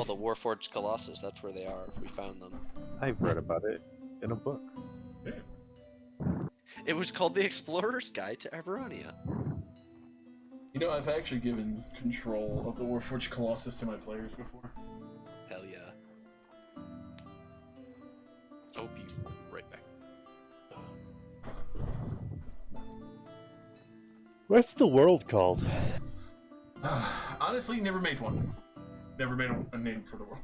Oh, the Warforged Colossus, that's where they are. We found them. I've read about it in a book. Yeah. It was called The Explorer's Guide to Eberronia. You know, I've actually given control of the Warforged Colossus to my players before. Hell yeah. I'll be right back. What's the world called? Honestly, never made one. Never made a name for the world.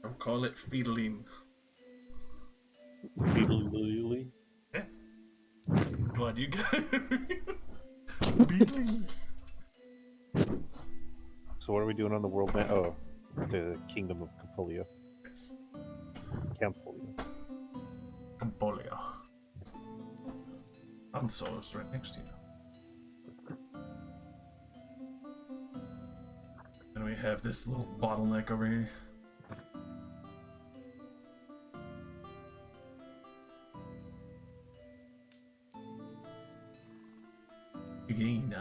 I'll call it Fideline. Fiddly. Yeah. Glad you got it. Fideline. So what are we doing on the world map? Oh, the Kingdom of Campolia. Yes. Campolia. Campolia. Han Solo's right next to you. And we have this little bottleneck over here. Again.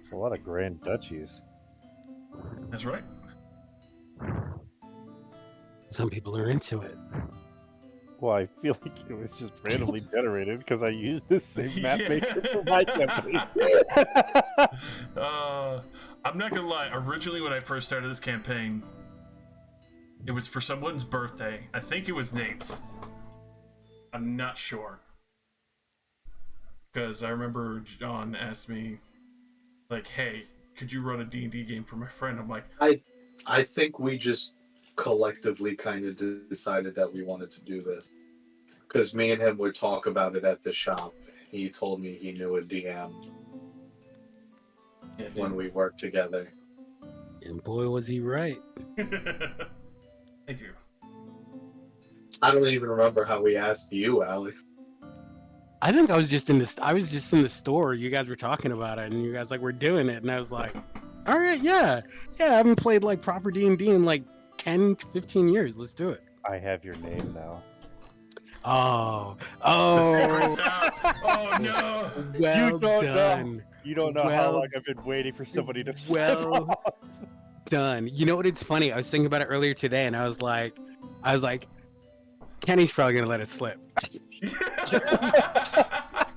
It's a lot of grand duchies. That's right. Some people are into it. Well, I feel like it was just randomly generated because I used this same map Yeah. maker for my campaign. I'm not gonna lie. Originally, when I first started this campaign, it was for someone's birthday. I think it was Nate's. I'm not sure. Because I remember John asked me, like, hey, could you run a D&D game for my friend? I'm like, I think we just collectively kind of decided that we wanted to do this. Because me and him would talk about it at the shop. He told me he knew a DM yeah, when we worked together. and boy, was he right. Thank you. I don't even remember how we asked you, Alex. I think I was just in this. I was just in the store. You guys were talking about it, and you guys like we're doing it, and I was like, "All right, yeah. I haven't played like proper D&D in like 10, 15 years. Let's do it." I have your name now. Oh, The secret's out. Oh no. well You don't know. done. You don't know how Well- long I've been waiting for somebody to step well off. done. You know what? It's funny. I was thinking about it earlier today, and I was like, Kenny's probably gonna let it slip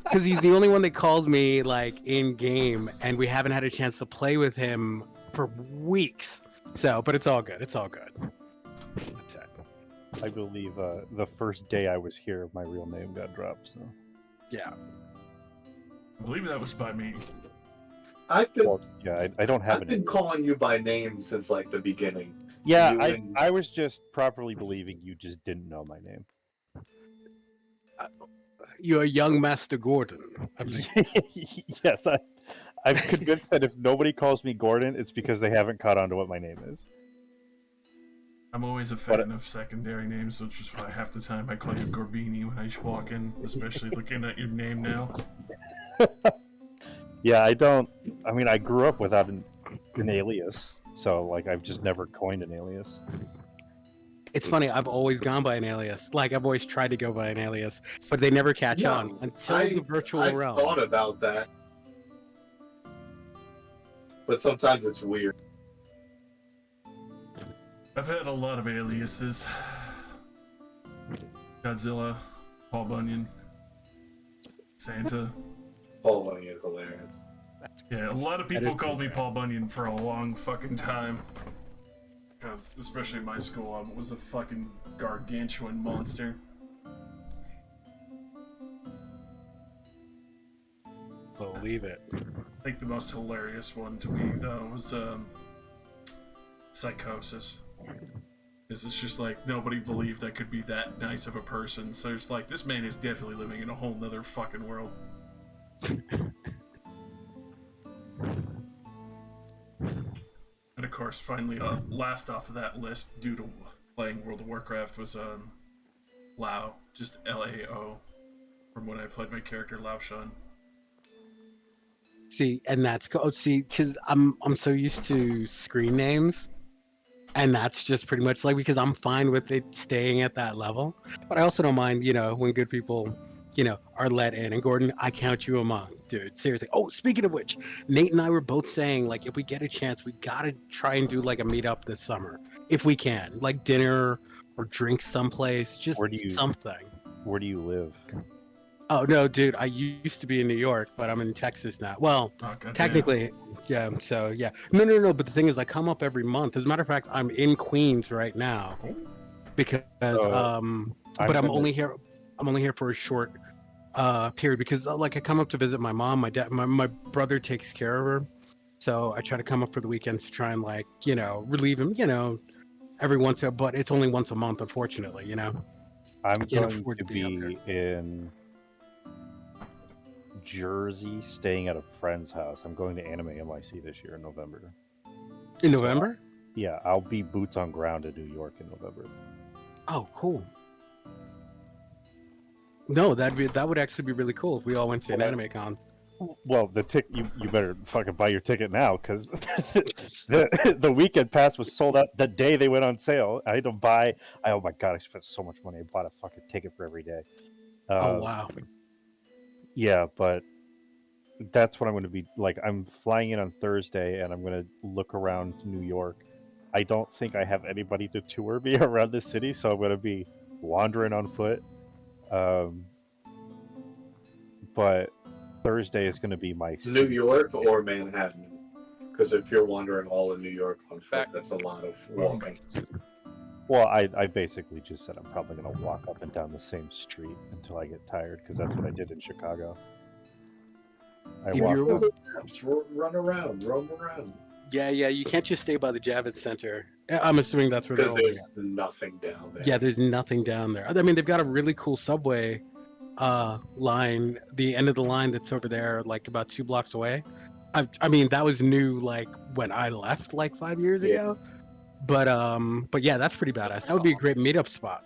because he's the only one that called me like in game, and we haven't had a chance to play with him for weeks. So, but it's all good. It's all good. That's it. I believe the first day I was here, my real name got dropped. So, Yeah. I believe that was by me. I've been well, yeah, I don't have I've any. been calling you by name since like the beginning. Yeah, you and- I was just properly believing you just didn't know my name. You're a young Master Gordon. I think. Yes, I'm convinced that if nobody calls me Gordon, it's because they haven't caught on to what my name is. I'm always a fan of secondary names, which is why half the time I call you Gorbini when I walk in, especially looking at your name now. Yeah, I don't. I mean, I grew up without an alias, so like I've just never coined an alias. It's funny. I've always gone by an alias. Like I've always tried to go by an alias, but they never catch No, on until the virtual I've realm. thought about that, but sometimes it's weird. I've had a lot of aliases. Godzilla, Paul Bunyan, Santa. Paul Bunny is hilarious. Yeah, a lot of That people is called me pretty Paul Bunyan for a long fucking time. Because, especially in my school, I was a fucking gargantuan monster. Believe it. I think the most hilarious one to me, though, was Psychosis. Because it's just like, nobody believed I could be that nice of a person. So it's like, this man is definitely living in a whole nother fucking world. And of course, finally, last off of that list, due to playing World of Warcraft, was Lao. just LAO from when I played my character Lao Shan. See, and that's see, because I'm so used to screen names, and that's just pretty much like because I'm fine with it staying at that level. But I also don't mind, when good people, are let in. And Gordon, I count you among, dude. Seriously. Oh, speaking of which, Nate and I were both saying like if we get a chance, we gotta try and do like a meetup this summer if we can, like dinner or drinks someplace, just Where do you something. Where do you live? Oh no, dude! I used to be in New York, but I'm in Texas now. Well, Oh, goddamn. technically, yeah. So yeah, no. But the thing is, I come up every month. As a matter of fact, I'm in Queens right now because I'm but I'm gonna- only here. I'm only here for a short period because like I come up to visit my mom. My dad, my brother takes care of her, so I try to come up for the weekends to try and like relieve him. Every once a but it's only once a month, unfortunately. I'm can't going afford to to be up be in Jersey, staying at a friend's house. I'm going to Anime NYC this year in November. in November. Yeah, I'll be boots on ground in New York in November. Oh, cool. No, that would actually be really cool if we all went to an Okay. anime con. Well, you better fucking buy your ticket now because the weekend pass was sold out the day they went on sale. I had to buy. Oh my god, I spent so much money. I bought a fucking ticket for every day. Oh wow. Yeah, but that's what I'm going to be like. I'm flying in on Thursday, and I'm going to look around New York. I don't think I have anybody to tour me around the city, so I'm going to be wandering on foot. But Thursday is going to be my New city York state. or Manhattan? Because if you're wandering all in New York on foot, Back- that's a lot of walking. Well, I basically just said I'm probably going to walk up and down the same street until I get tired, because that's what I did in Chicago. I If walked you're- up. Run around, roam around. Yeah. You can't just stay by the Javits Center. I'm assuming that's where they're Because holding there's it. nothing down there. Yeah, there's nothing down there. I mean, they've got a really cool subway line. The end of the line that's over there, like about 2 blocks away. I mean, that was new like when I left like 5 years Yeah. ago. But yeah, that's pretty badass. That would be a great meetup spot.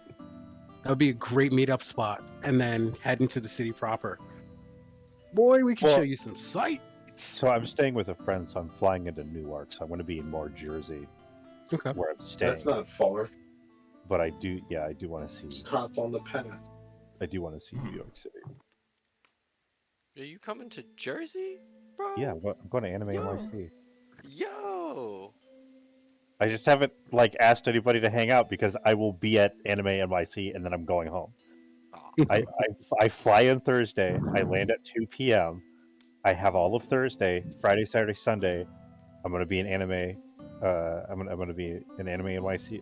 That would be a great meetup spot, and then head into the city proper. Boy, we could Well- show you some sights. So I'm staying with a friend, so I'm flying into Newark, so I'm going to be in more Jersey, Okay. where I'm staying. That's not far. But I do want to see. Just hop on the path. I do want to see New York City. Are you coming to Jersey, bro? Yeah, I'm going to Anime Yo. NYC. Yo. I just haven't like asked anybody to hang out because I will be at Anime NYC and then I'm going home. Aw. I fly in Thursday. I land at 2 p.m. I have all of Thursday, Friday, Saturday, Sunday. I'm gonna be in Anime. I'm gonna be in Anime NYC,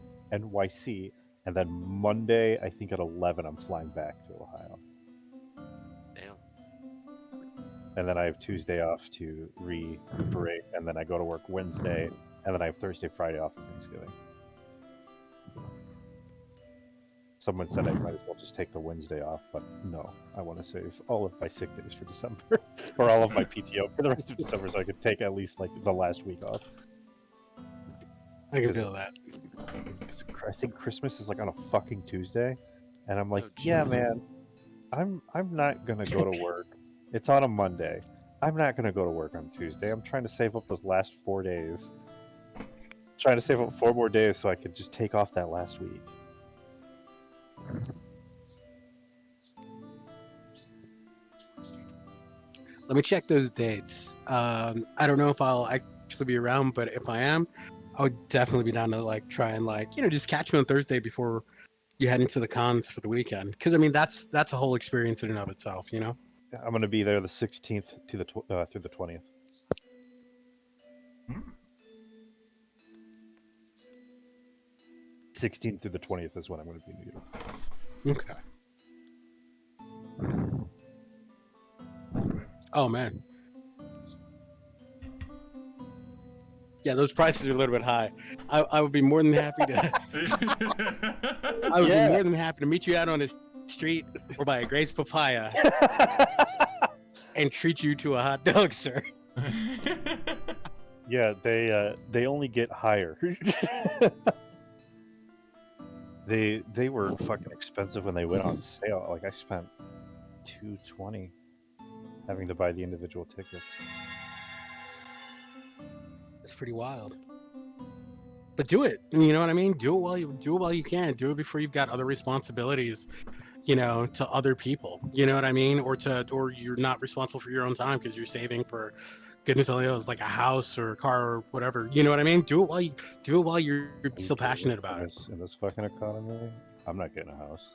and then Monday, I think at 11, I'm flying back to Ohio, Damn. and then I have Tuesday off to recuperate, and then I go to work Wednesday, and then I have Thursday, Friday off for Thanksgiving. Someone said I might as well just take the Wednesday off, but no, I want to save all of my sick days for December, or all of my PTO for the rest of December, so I could take at least like the last week off. I can Because- feel that. Because I think Christmas is like on a fucking Tuesday, and I'm like, Oh, yeah, jeez. man, I'm not gonna go to work. It's on a Monday. I'm not gonna go to work on Tuesday. I'm trying to save up those last 4 days. Trying to save up 4 more days so I could just take off that last week. Let me check those dates. I don't know if I'll actually be around, but if I am, I would definitely be down to like try and like just catch me on Thursday before you head into the cons for the weekend. Because I mean that's a whole experience in and of itself. I'm gonna be there the 16th to the through the 20th. Hmm. 16th through the 20th is when I'm gonna be in New York. Okay. Oh man. Yeah, those prices are a little bit high. I would be more than happy to. I would Yeah. be more than happy to meet you out on the street or by a Grace Papaya and treat you to a hot dog, sir. Yeah, they only get higher. They were fucking expensive when they went on sale. Like I spent $220 having to buy the individual tickets. It's pretty wild. But do it. You know what I mean? Do it while you can. Do it before you've got other responsibilities, to other people. You know what I mean? Or you're not responsible for your own time because you're saving for goodness only knows, like a house or a car or whatever. You know what I mean? Do it while you're still passionate about it. In this fucking economy, I'm not getting a house.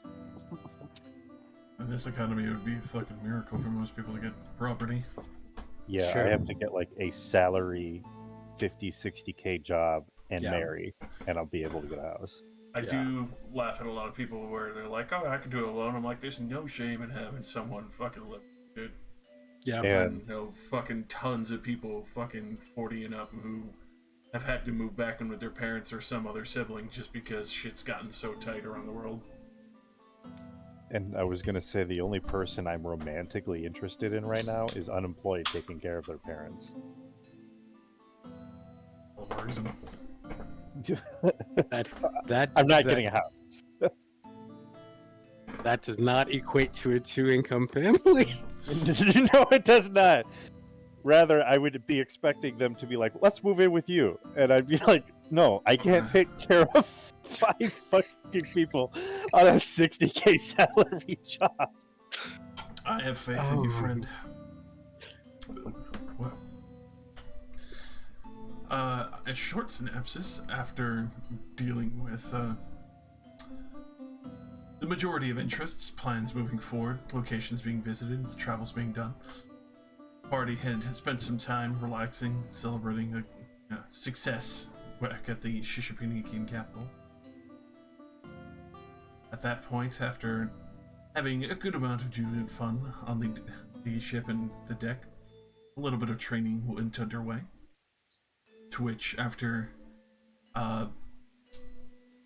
In this economy, it would be a fucking miracle for most people to get property. Yeah, Sure. I have to get like a salary 50-60K job and Yeah. marry, and I'll be able to get a house. I do laugh at a lot of people where they're like, "Oh, I can do it alone." I'm like, "There's no shame in having someone fucking live, dude." Yeah. And Fucking tons of people, fucking 40 and up, who have had to move back in with their parents or some other sibling just because shit's gotten so tight around the world. I was gonna say the only person I'm romantically interested in right now is unemployed taking care of their parents. All the reason. That I'm not that- getting a house. That does not equate to a 2-income family. No, it does not. Rather, I would be expecting them to be like, "Let's move in with you," and I'd be like, "No, I can't take care of 5 fucking people on a 60K salary job." I have faith in you, Oh. friend. Well, a short synopsis after dealing with the majority of interests, plans moving forward, locations being visited, the travels being done. Party had spent some time relaxing, celebrating the success back at the Shishapinikian capital. At that point, after having a good amount of jubilant fun on the ship and the deck, a little bit of training went underway. To which, after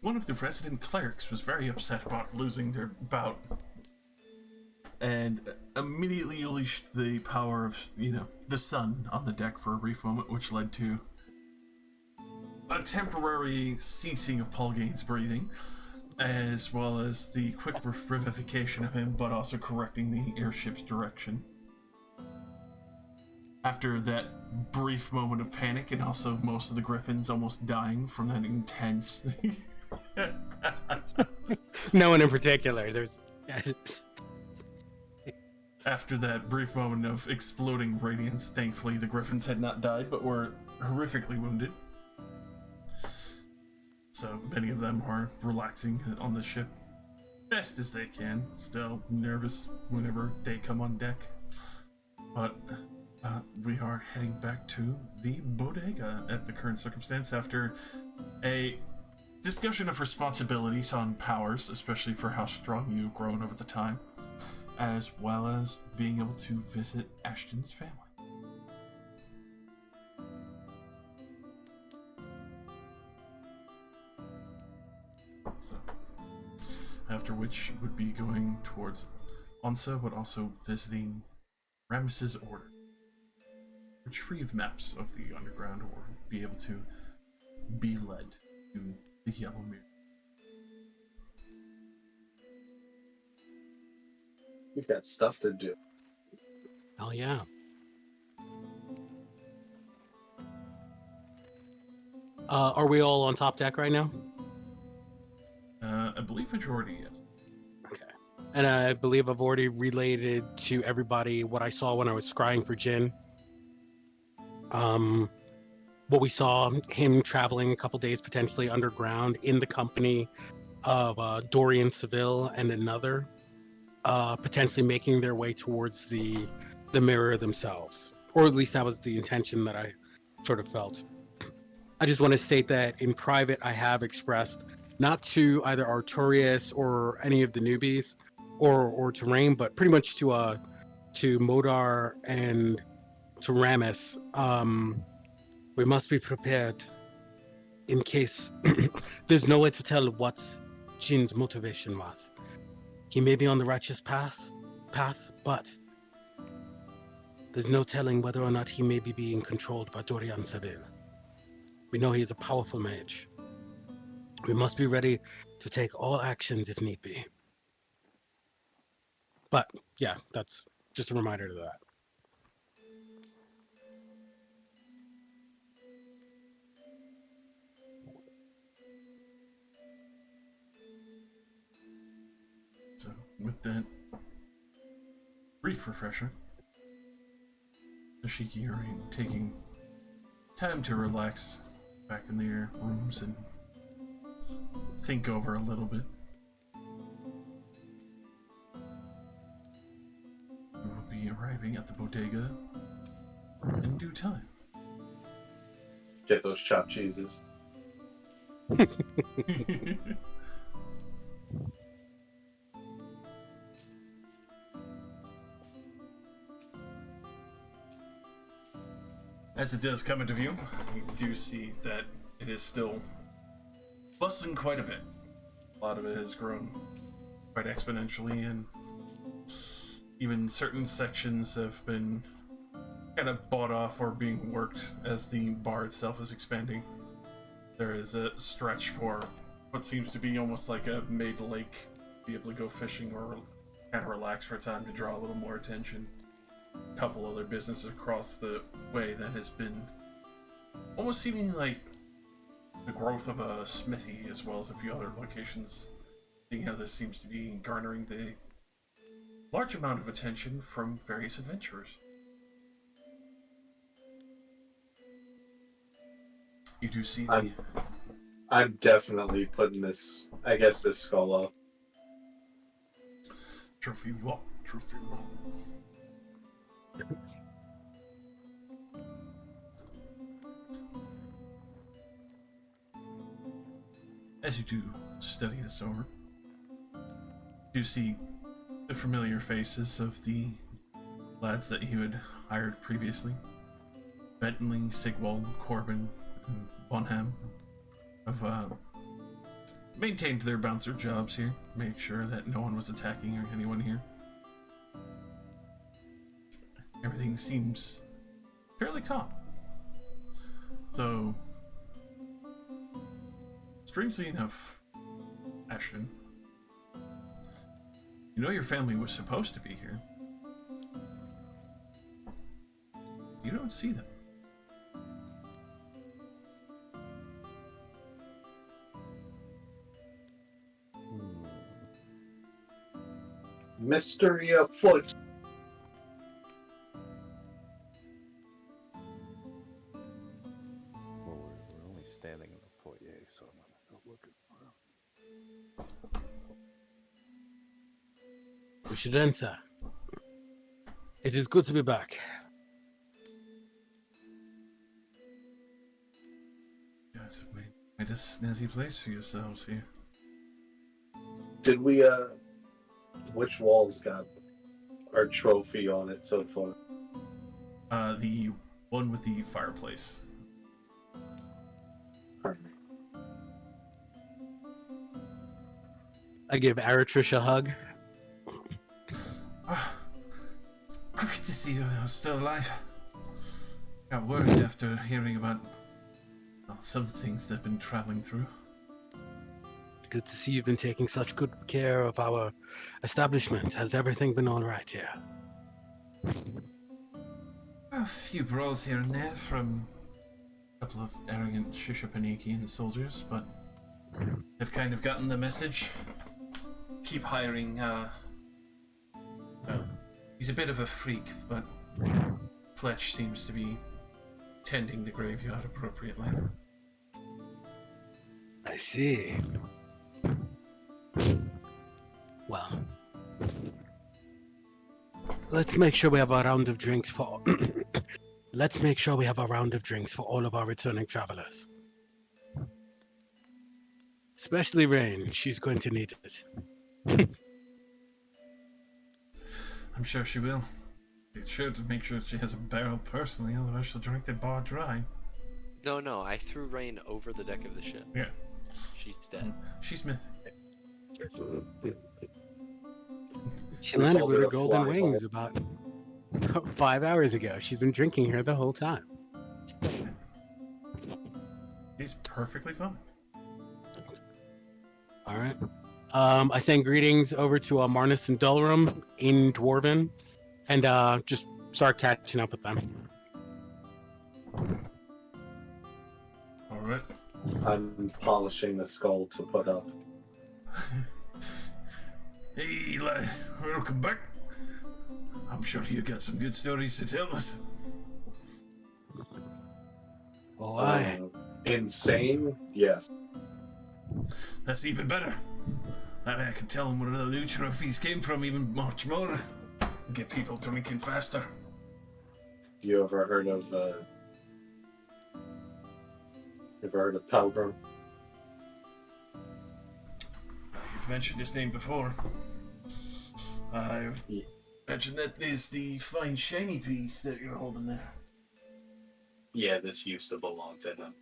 one of the resident clerics was very upset about losing their bout, and immediately unleashed the power of, the sun on the deck for a brief moment, which led to a temporary ceasing of Paul Gaines' breathing, as well as the quick revivification of him, but also correcting the airship's direction. After that brief moment of panic, and also most of the griffins almost dying from that intense... No one in particular. There's. After that brief moment of exploding radiance, thankfully the griffins had not died, but were horrifically wounded. So many of them are relaxing on the ship best as they can, still nervous whenever they come on deck. But we are heading back to the bodega at the current circumstance after a discussion of responsibilities on powers, especially for how strong you've grown over the time, as well as being able to visit Ashton's family. So, after which would be going towards Onsa, but also visiting Ramesses' order. Retrieve maps of the underground, or be able to be led to the Yellow Mirror. We've got stuff to do. Hell yeah. Are we all on top deck right now? I believe majority, yes. Okay. And I believe I've already related to everybody what I saw when I was scrying for Jin. What we saw him traveling a couple days potentially underground in the company of Dorian Seville and another, potentially making their way towards the mirror themselves, or at least that was the intention that I sort of felt. I just want to state that in private I have expressed, not to either Artorias or any of the newbies or to Rain, but pretty much to Modar and to Ramus. We must be prepared in case there's no way to tell what Jin's motivation was. He may be on the righteous path, but there's no telling whether or not he may be being controlled by Dorian Seville. We know he is a powerful mage. We must be ready to take all actions if need be. But yeah, that's just a reminder to that. So, with that brief refresher, Ashiki are taking time to relax back in their rooms and think over a little bit. We will be arriving at the bodega in due time. Get those chopped cheeses. As it does come into view, you do see that it is still bustling quite a bit. A lot of it has grown quite exponentially, and even certain sections have been kind of bought off or being worked as the bar itself is expanding. There is a stretch for what seems to be almost like a made lake, be able to go fishing or kind of relax for a time to draw a little more attention. A couple other businesses across the way that has been almost seeming like the growth of a smithy, as well as a few other locations, seeing how this seems to be garnering the large amount of attention from various adventurers. You do see the... I'm definitely putting this, I guess, this skull up. Trophy wall. Trophy wall. As you do study this over, you see the familiar faces of the lads that you had hired previously. Bentley, Sigwald, Corbin, and Bonham have maintained their bouncer jobs here, made sure that no one was attacking or anyone here. Everything seems fairly calm. Though, strangely enough, Ashton, you know your family was supposed to be here. You don't see them. Mystery afoot. Well, we're only standing in the foyer, so I'm gonna go looking for him. We should enter. It is good to be back. You guys have made a snazzy place for yourselves here. Did we, which walls got our trophy on it so far? The one with the fireplace. I give Aratrish a hug. Great to see you still alive. Got worried after hearing about some things that have been traveling through. Good to see you've been taking such good care of our establishment. Has everything been all right here? A few brawls here and there from a couple of arrogant Shishapanikian soldiers, but they've kind of gotten the message. Keep hiring, well, he's a bit of a freak, but Fletch seems to be tending the graveyard appropriately. I see. Well, let's make sure we have a round of drinks for. Let's make sure we have a round of drinks for all of our returning travelers. Especially Rain. She's going to need it. I'm sure she will. Be sure to make sure she has a barrel personally, otherwise she'll drink the bar dry. No, I threw Rain over the deck of the ship. Yeah. She's dead. She's missing. She landed told with her her to golden fly wings about 5 hours ago. She's been drinking here the whole time. She's perfectly fine. All right. I send greetings over to Marnus and Dulrum in Dwarven, and just start catching up with them. All right. I'm polishing the skull to put up. Hey, lad. Welcome back. I'm sure you got some good stories to tell us. Well, Insane? Yes. That's even better. That way I can tell them where the new trophies came from even much more. Get people drinking faster. You ever heard of Pelgrim? You've mentioned his name before. I've mentioned that is the fine shiny piece that you're holding there. Yeah, this used to belong to him.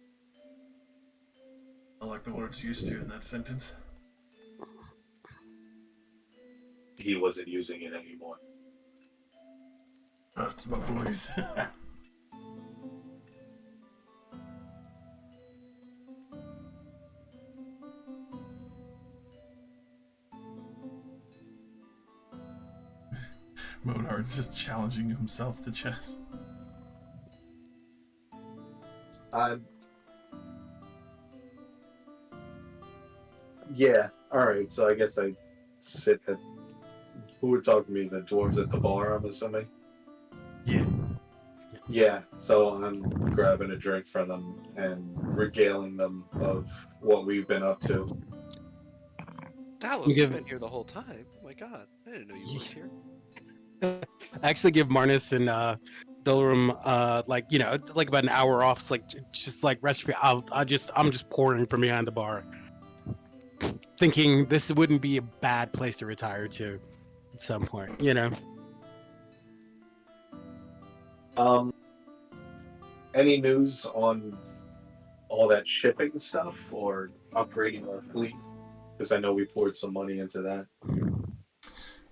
I like the words used to in that sentence. He wasn't using it anymore. That's my boys. Modard's just challenging himself to chess. Yeah, alright, so I guess I sit at... Who would talk to me? The dwarves at the bar, I'm assuming? Yeah. Yeah, so I'm grabbing a drink from them and regaling them of what we've been up to. Dallas, you've been here the whole time. Oh my god, I didn't know you worked here. I actually give Marnus and Dulrum like about an hour off. It's like just like rest. I'm just pouring from behind the bar, thinking this wouldn't be a bad place to retire to at some point. Any news on all that shipping stuff or upgrading our fleet? Because I know we poured some money into that.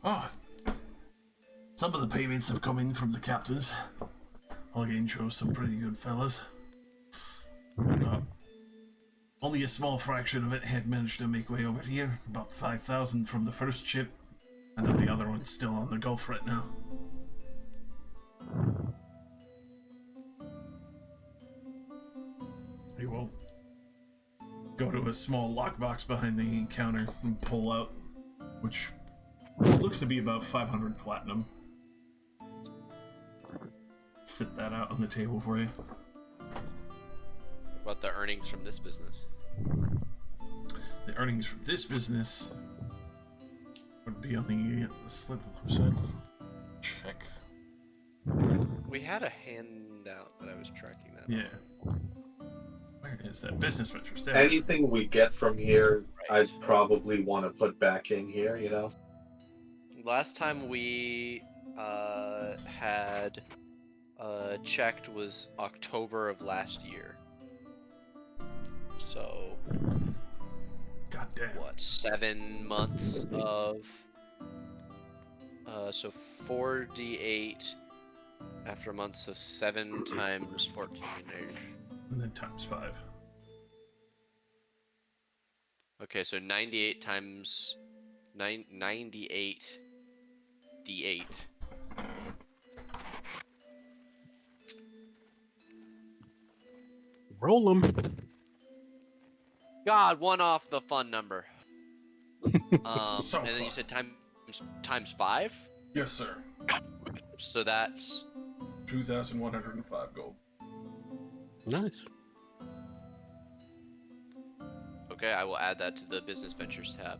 Oh, some of the payments have come in from the captains. Again, shows some pretty good fellas. Only a small fraction of it had managed to make way over here. About 5,000 from the first ship. I know the other one's still on the Gulf right now. He will go to a small lockbox behind the counter and pull out, which looks to be about 500 platinum. Sit that out on the table for you. What about the earnings from this business? The earnings from this business would be on the slip side. Check. We had a handout that I was tracking that. Yeah. Where is that business ventures? There. Anything we get from here, Right. I'd probably want to put back in here, you know? Last time we had checked was October of last year. So God damn. what? 7 months of so 4d8 after months, so 7 times 14. And then times 5. Okay, so 98 times 98 d8. Roll them. God, one off the fun number. So and then you fun. said times 5, Yes, sir. so that's 2,105 gold. Nice. okay. I will add that to the business ventures tab.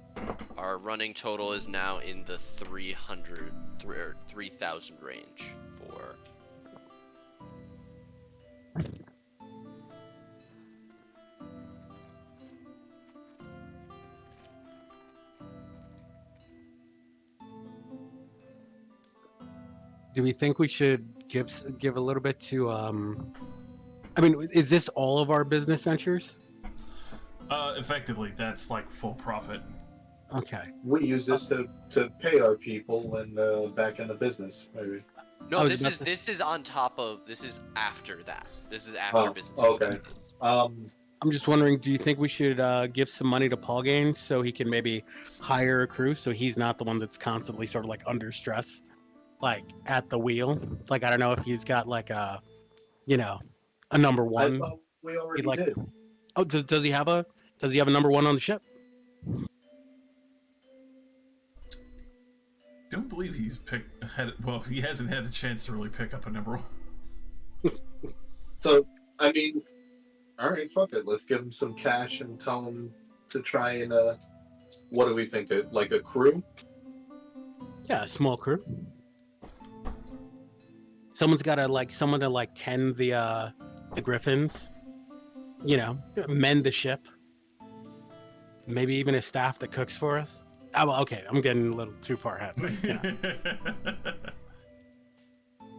Our running total is now in the 3,000 range for. Do we think we should give a little bit to I mean, is this all of our business ventures? Effectively, that's like full profit. Okay. We use this to pay our people and back in the business, maybe. No, Oh, this that's- is on top of. This is after that. This is after business okay. expenses. I'm just wondering, do you think we should give some money to Paul Gaines so he can maybe hire a crew so he's not the one that's constantly sort of like under stress, like at the wheel? Like, I don't know if he's got like a, you know, a number I one. thought we He'd already like did. to. Oh, does he have a number one on the ship? Don't believe he's he hasn't had a chance to really pick up a number one. So, I mean, all right, fuck it. Let's give him some cash and tell him to try and, what do we think? Like a crew? Yeah, a small crew. Someone to like tend the griffins. You know, mend the ship. Maybe even a staff that cooks for us. Oh, well, okay, I'm getting a little too far ahead. But, yeah.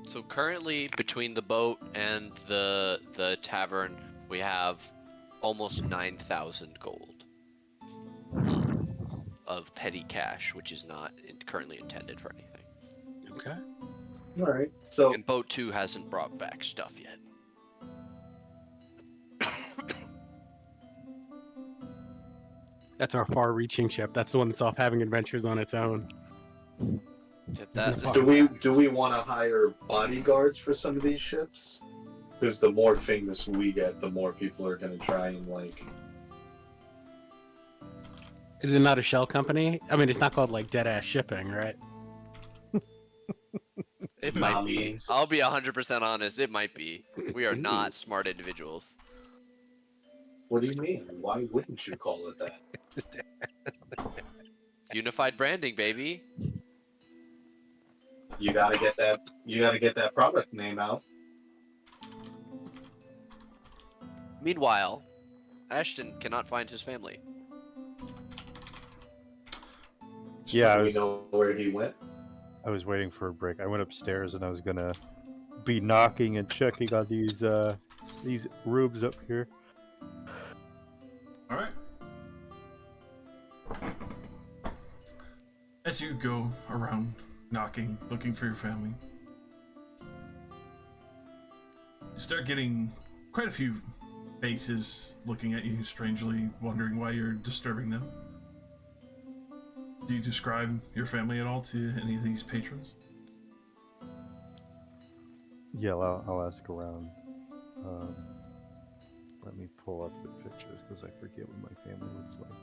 So currently, between the boat and the tavern, we have almost 9,000 gold of petty cash, which is not currently intended for anything. Okay. All right. So, And boat 2 hasn't brought back stuff yet. That's our far-reaching ship. That's the one that's off having adventures on its own. do we want to hire bodyguards for some of these ships? Because the more famous we get, the more people are going to try and like. Is it not a shell company? I mean, it's not called like Dead Ass Shipping, right? It might Nah, be. means- I'll be 100% honest. It might be. We are not smart individuals. What do you mean? Why wouldn't you call it that? Unified branding, baby. You gotta get that. You gotta get that product name out. Meanwhile, Ashton cannot find his family. Yeah, Do I we was- know where he went? I was waiting for a break. I went upstairs and I was gonna be knocking and checking on these rooms up here. All right. As you go around knocking, looking for your family, you start getting quite a few faces looking at you strangely, wondering why you're disturbing them. Do you describe your family at all to any of these patrons? Yeah, I'll ask around. Let me pull up the pictures because I forget what my family looks like.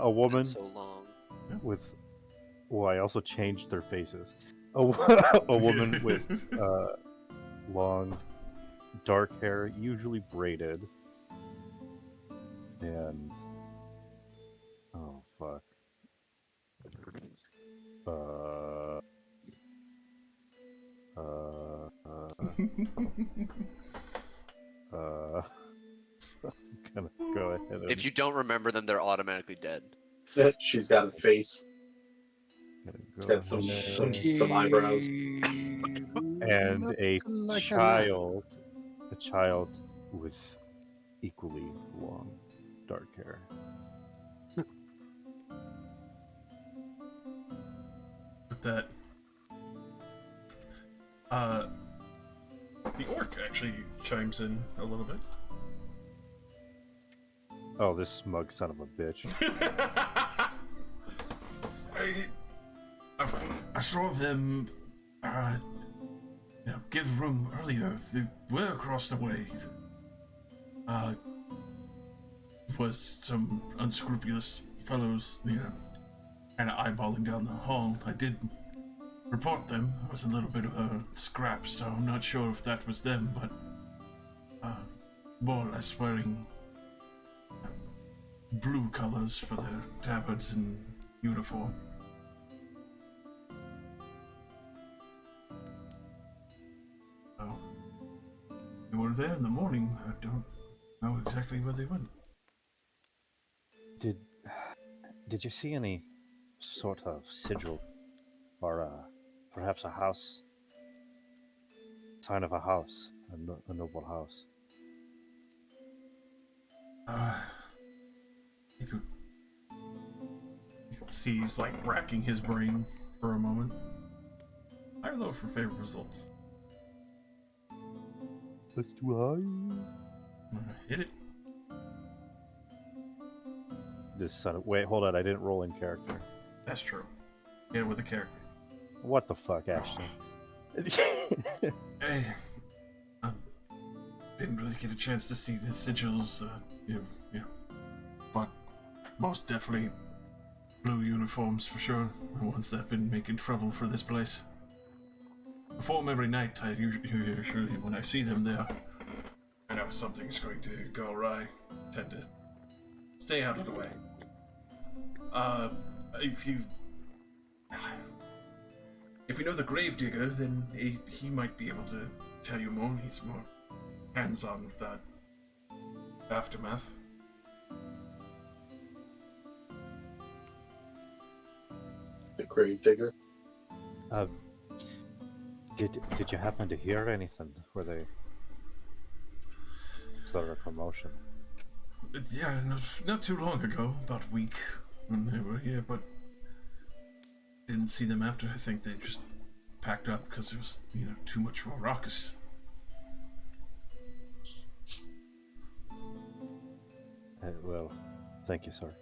A woman Been so long. with. Well, I also changed their faces. A woman with long, dark hair, usually braided, and oh fuck. I'm gonna go ahead and If you don't remember them, they're automatically dead. She's got a face. go got some- ahead some eyebrows. and a child with equally long dark hair. With that, the orc actually chimes in a little bit. Oh, this smug son of a bitch. I saw them, get a room earlier. They were across the way. Was some unscrupulous fellows, kind of eyeballing down the hall. I did report them. There was a little bit of a scrap, so I'm not sure if that was them, but more or less wearing blue colors for their tabards and uniform. Oh, they were there in the morning. I don't know exactly where they went. Did you see any sort of sigil or perhaps a house? Sign of a house, a noble house. You could see he's like racking his brain for a moment. High or low for favorite results? That's too high. Hit it. This son of... Wait, hold on. I didn't roll in character. That's true. Hit it with a character. What the fuck, Ashton? Hey, I didn't really get a chance to see the sigils, yeah. But most definitely blue uniforms for sure. The ones that have been making trouble for this place. Perform every night. I usually, when I see them there, I know something's going to go awry. Tend to stay out of the way. If you know the Gravedigger, then he might be able to tell you more. He's more hands-on with that aftermath. The Gravedigger. Did you happen to hear anything? Were they... Is there a commotion? Yeah, not too long ago, about a week when they were here, but didn't see them after. I think they just packed up because it was, too much of a raucous. Well, thank you, sir.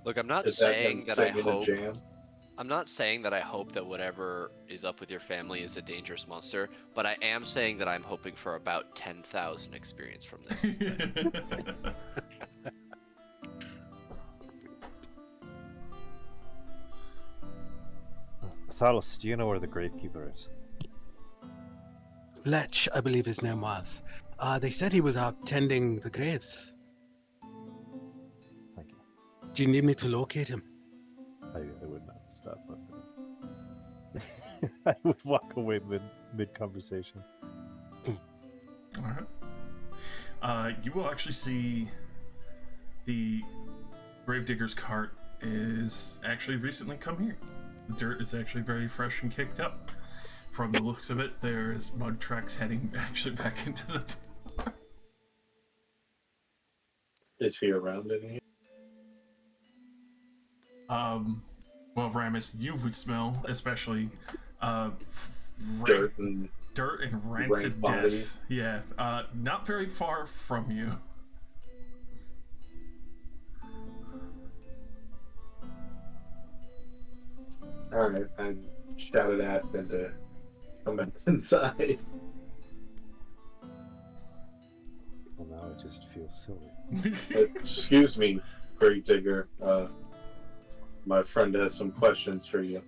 Look, I'm not Is saying him that I singing a hope. jam? I'm not saying that I hope that whatever is up with your family is a dangerous monster, but I am saying that I'm hoping for about 10,000 experience from this. Thalos, do you know where the Gravekeeper is? Fletch, I believe his name was. They said he was out tending the graves. Thank you. Do you need me to locate him? I would not stop. But I would walk away mid conversation. Alright. You will actually see the Gravedigger's cart is actually recently come here. The dirt is actually very fresh and kicked up. From the looks of it, there's mud tracks heading actually back into the... Is he around in here? Well, Ramus, you would smell, especially, Dirt and rancid rank body. death. Yeah, not very far from you. Alright, I shouted at them to come back inside. Well, now it just feels silly. Excuse me, Gravedigger. My friend has some questions for you.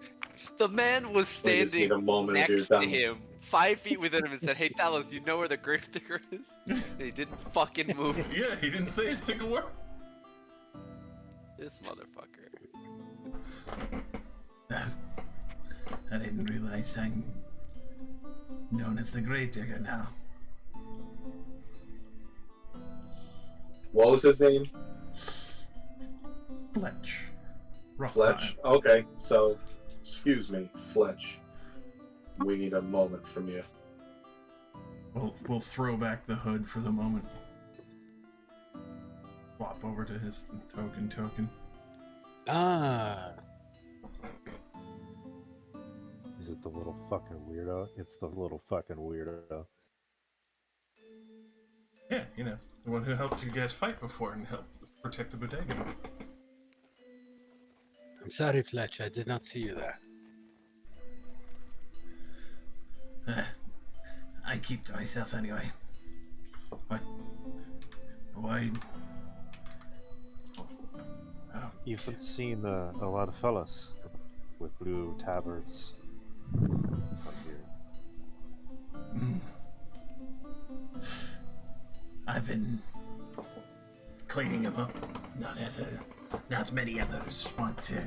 The man was We just need standing a moment of your next to time. him, 5 feet within him, and said, "Hey, Talos, you know where the Gravedigger is?" And he didn't fucking move. Yeah, he didn't say a single word. This motherfucker. I didn't realize I'm known as the Gravedigger now. What was his name? Fletch. Fletch? Okay, so, excuse me, Fletch. We need a moment from you. We'll throw back the hood for the moment. Swap over to his token. Ah. Is it the little fucking weirdo? It's the little fucking weirdo. Yeah, the one who helped you guys fight before and helped protect the bodega. I'm sorry, Fletch. I did not see you there. I keep to myself anyway. What? Why? Oh, You've been seeing a lot of fellas with blue tabards up here. I've been cleaning them up. Not as many others want to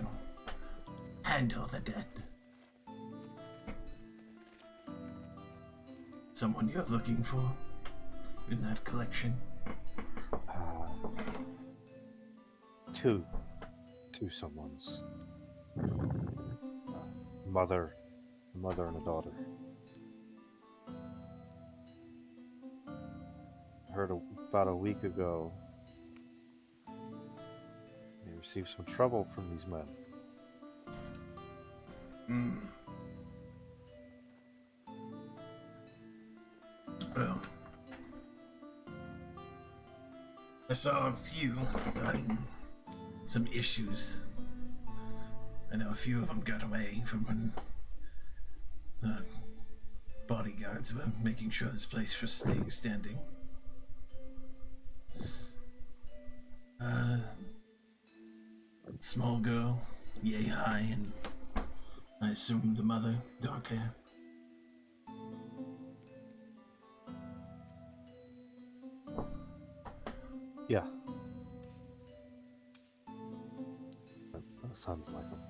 handle the dead. Someone you're looking for in that collection? Two someones. A mother and a daughter. Heard about a week ago they received some trouble from these men. Hmm. Well, I saw a few starting some issues. I know a few of them got away from when the bodyguards were making sure this place was staying standing. Small girl, yay high, and I assume the mother, dark hair. Yeah. That sounds like them.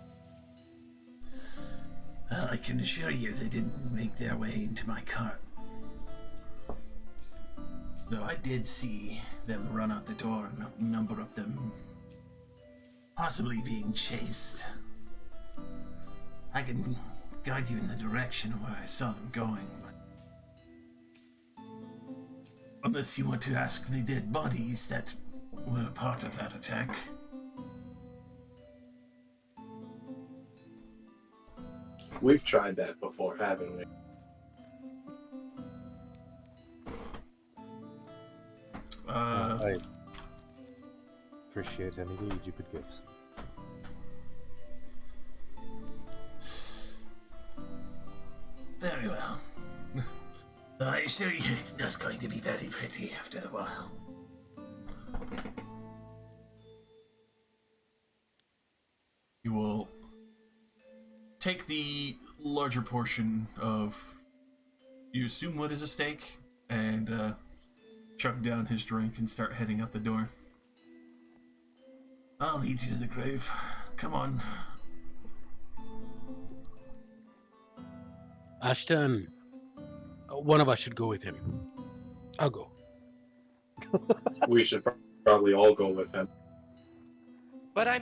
Well, I can assure you they didn't make their way into my cart. Though I did see them run out the door, and a number of them possibly being chased. I can guide you in the direction where I saw them going, but unless you want to ask the dead bodies that were part of that attack. We've tried that before, haven't we? I appreciate any aid you could give. Very well. I assure you it's not going to be very pretty after a while. You will take the larger portion of, you assume what is a steak, and chug down his drink and start heading out the door. I'll lead you to the grave. Come on. Ashton, one of us should go with him. I'll go. We should probably all go with him. But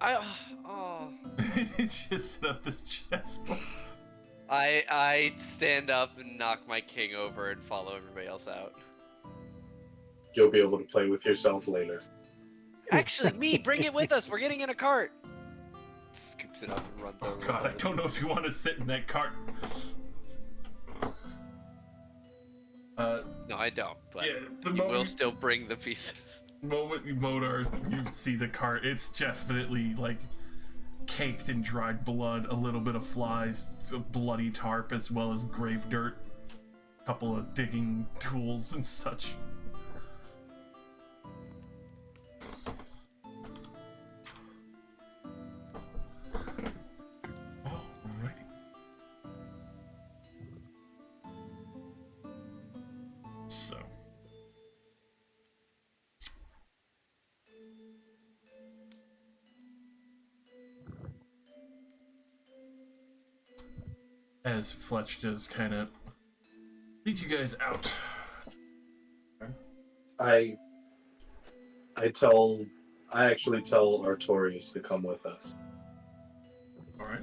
oh. It's just set up this chessboard. I stand up and knock my king over and follow everybody else out. You'll be able to play with yourself later. Actually, me, bring it with us. We're getting in a cart. Scoops it up and runs Oh over. god, I don't know if you want to sit in that cart. No, I don't. But Yeah, the you will moment- still bring the pieces. Moment Modar, you see the cart, it's definitely like caked in dried blood, a little bit of flies, a bloody tarp, as well as grave dirt, a couple of digging tools and such. Alrighty. So. As Fletch does kind of lead you guys out. I actually tell Artorius to come with us. Alright.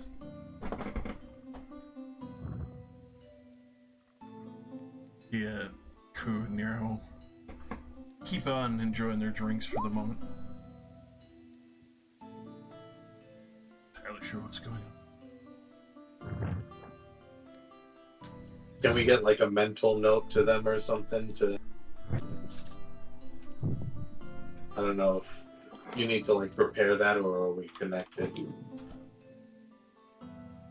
Yeah, Ku and Nero keep on enjoying their drinks for the moment. Entirely sure what's going on. Can we get like a mental note to them or something to... I don't know if you need to like prepare that, or are we connected?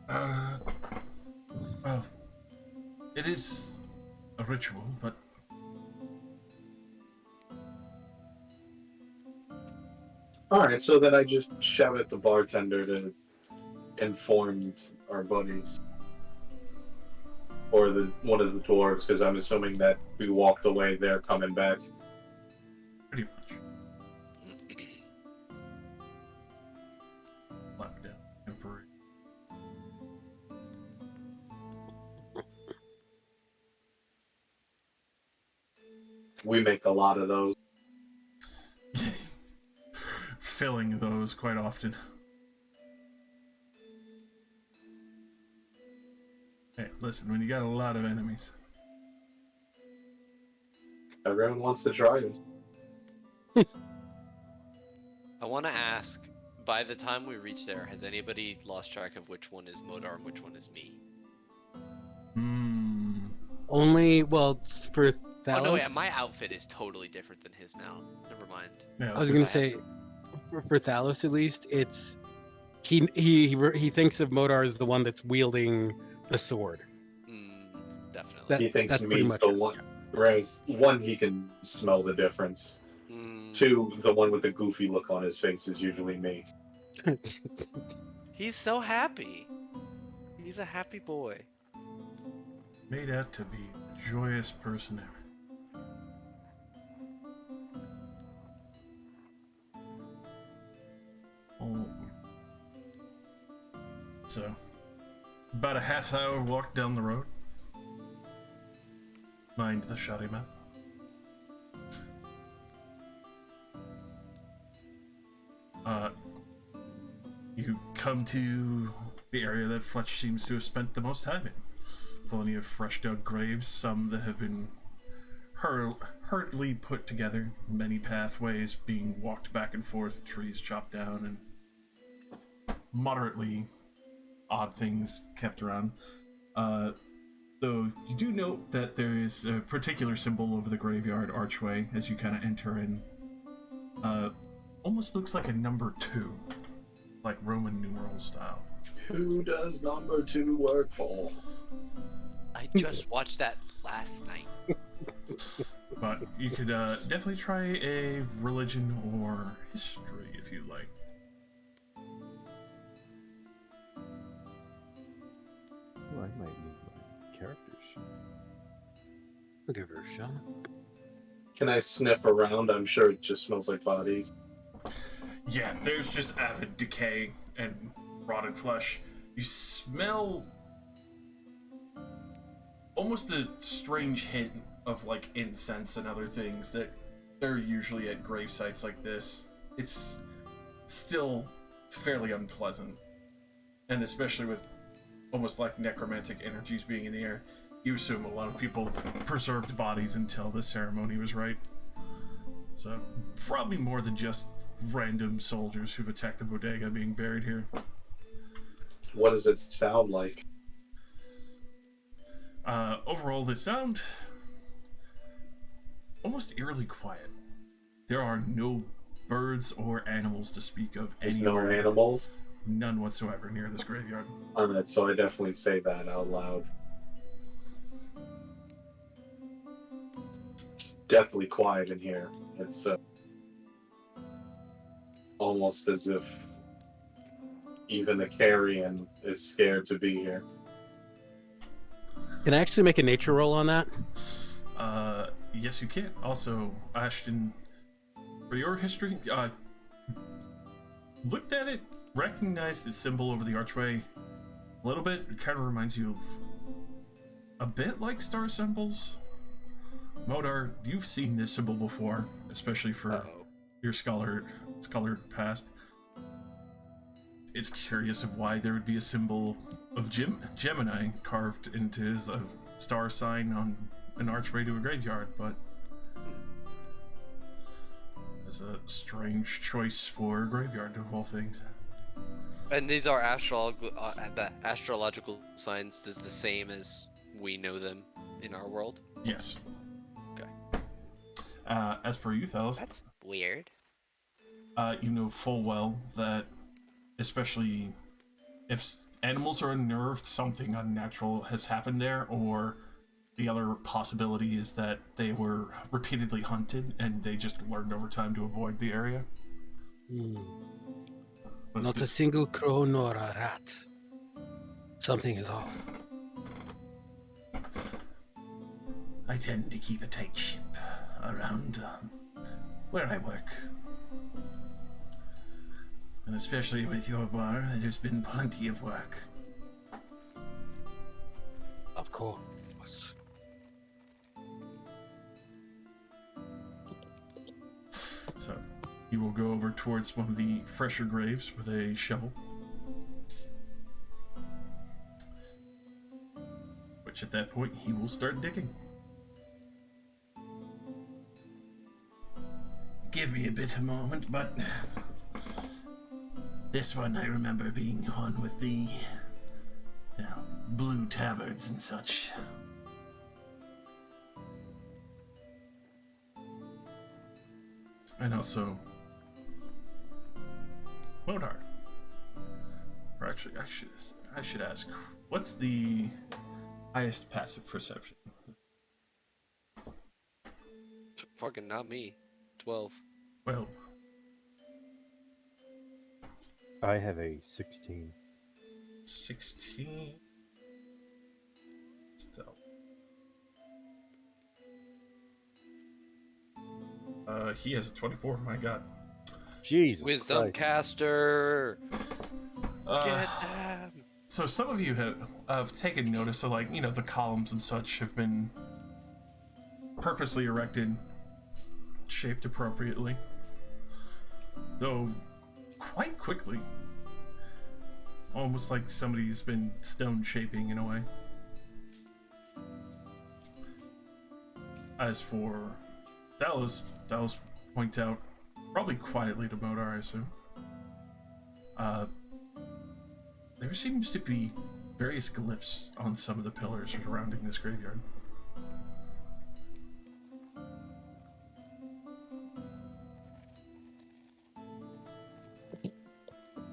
Well, it is a ritual, but Alright, so then I just shout at the bartender to inform our buddies. Or one of the dwarves, because I'm assuming that we walked away, they're coming back. pretty much. Lockdown. Temporary. We make a lot of those. Filling those quite often. Hey, listen, when you got a lot of enemies, Everyone wants to try this. I want to ask, by the time we reach there, has anybody lost track of which one is Modar and which one is me? Only, well, for Thalos. Oh no, wait, my outfit is totally different than his now. Never mind. Yeah, I was gonna I say, for Thalos at least, it's he thinks of Modar as the one that's wielding the sword. Definitely. He thinks That's pretty me's much the it, one. Whereas one, he can smell the difference. Mm, Two, the one with the goofy look on his face is usually me. he's so happy. He's a happy boy. Made out to be the joyous person ever. Oh. So, about a half-hour walk down the road. Mind the shoddy map. You come to the area that Fletch seems to have spent the most time in. Plenty of fresh dug graves, some that have been hurriedly put together, many pathways being walked back and forth, trees chopped down, and moderately odd things kept around. Though you do note that there is a particular symbol over the graveyard archway as you kind of enter in. Almost looks like a number 2, like Roman numeral style. Who does number 2 work for? I just watched that last night. But you could definitely try a religion or history if you like. Well, I might need my character sheet. I'll give her a shot. Can I sniff around? I'm sure it just smells like bodies. Yeah, there's just avid decay and rotted flesh. You smell almost a strange hint of like incense and other things that they're usually at grave sites like this. It's still fairly unpleasant, and especially with almost like necromantic energies being in the air, you assume a lot of people preserved bodies until the ceremony was right. So probably more than just random soldiers who've attacked the bodega being buried here. What does it sound like? Overall, the sound almost eerily quiet. There are no birds or animals to speak of There's anywhere. no animals? None whatsoever near this graveyard. Alright, so I definitely say that out loud. It's deathly quiet in here. It's almost as if even the carrion is scared to be here. Can I actually make a nature roll on that? Yes, you can. Also, Ashton, for your history, looked at it, recognized the symbol over the archway a little bit. It kind of reminds you of a bit like star symbols. Modar, you've seen this symbol before, especially for your scholared past. It's curious of why there would be a symbol of Gemini carved into his star sign on an archway to a graveyard, but it's a strange choice for a graveyard of all things. And these are astrological signs, is the same as we know them in our world? Yes. Okay. As for you, Thalos, That's weird. you know full well that, especially if animals are unnerved, something unnatural has happened there, or the other possibility is that they were repeatedly hunted and they just learned over time to avoid the area. But Not a single crow nor a rat. Something is off. I tend to keep a tight ship around where I work. And especially with your bar, there's been plenty of work. Of course. So, he will go over towards one of the fresher graves with a shovel. Which at that point, he will start digging. Give me a bit of a moment, but This one I remember being on with the, blue tabards and such. And also, Modar. Or actually, I should ask, what's the highest passive perception? Fucking not me. 12. Well, I have a 16. 16. Stealth. He has a 24. My God. Jesus Wisdom Christ. caster. Uh, Get them. So some of you have taken notice of, like, the columns and such have been purposely erected, shaped appropriately, though quite quickly. Almost like somebody's been stone shaping in a way. As for Dallas point out, probably quietly to Modar, I assume. There seems to be various glyphs on some of the pillars surrounding this graveyard.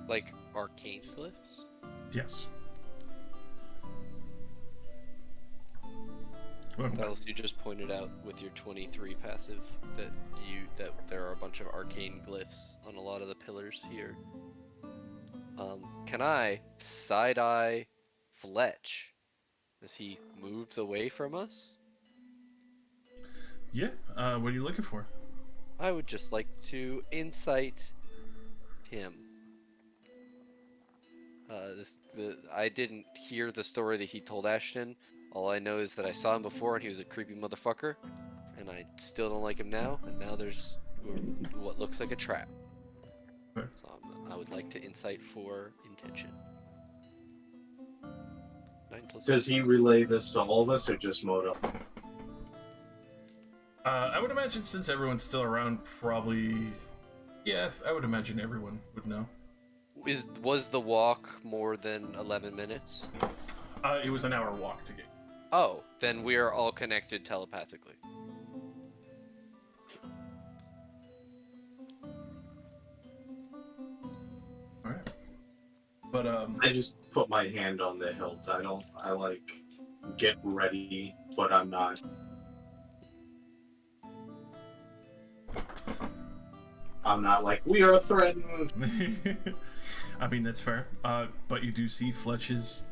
Like arcane glyphs? Yes. Welcome back. Else you just pointed out with your 23 passive that there are a bunch of arcane glyphs on a lot of the pillars here. Can I side-eye Fletch as he moves away from us? Yeah, what are you looking for? I would just like to insight him. I didn't hear the story that he told Ashton. All I know is that I saw him before and he was a creepy motherfucker, and I still don't like him now, and now there's what looks like a trap. Fair. So I would like to insight for intention. 9 plus Does he relay this to all of us or just Moto? I would imagine since everyone's still around, probably... Yeah, I would imagine everyone would know. Was the walk more than 11 minutes? It was an hour walk to get. Oh, then we are all connected telepathically. Alright. But, I just put my hand on the hilt. I like get ready, but I'm not. I'm not like, we are threatened. I mean, that's fair. But you do see Fletch is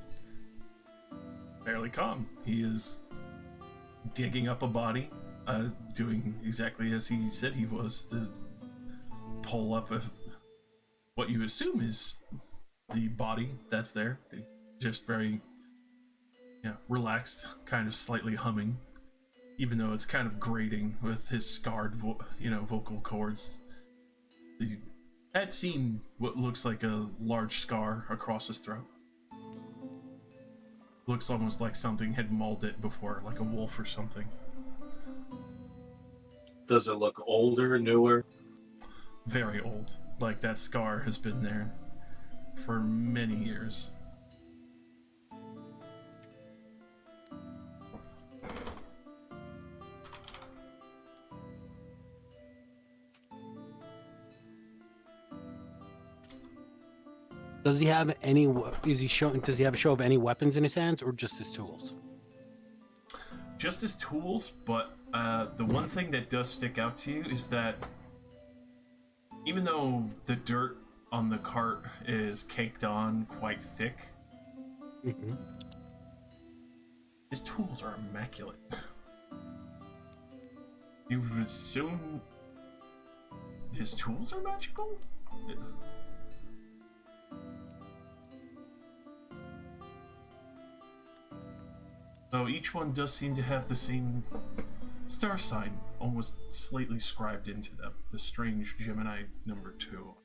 fairly calm. He is digging up a body, doing exactly as he said he was, to pull up what you assume is the body that's there. Just very, relaxed, kind of slightly humming, even though it's kind of grating with his scarred, vocal cords. You had seen what looks like a large scar across his throat. Looks almost like something had mauled it before, like a wolf or something. Does it look older, newer? Very old. Like that scar has been there for many years. Does he have any? Is he showing? Does he have a show of any weapons in his hands, or just his tools? Just his tools, but the one thing that does stick out to you is that even though the dirt on the cart is caked on quite thick, Mm-hmm. his tools are immaculate. You would assume his tools are magical? Though each one does seem to have the same star sign, almost slightly scribed into them. The strange Gemini number 2.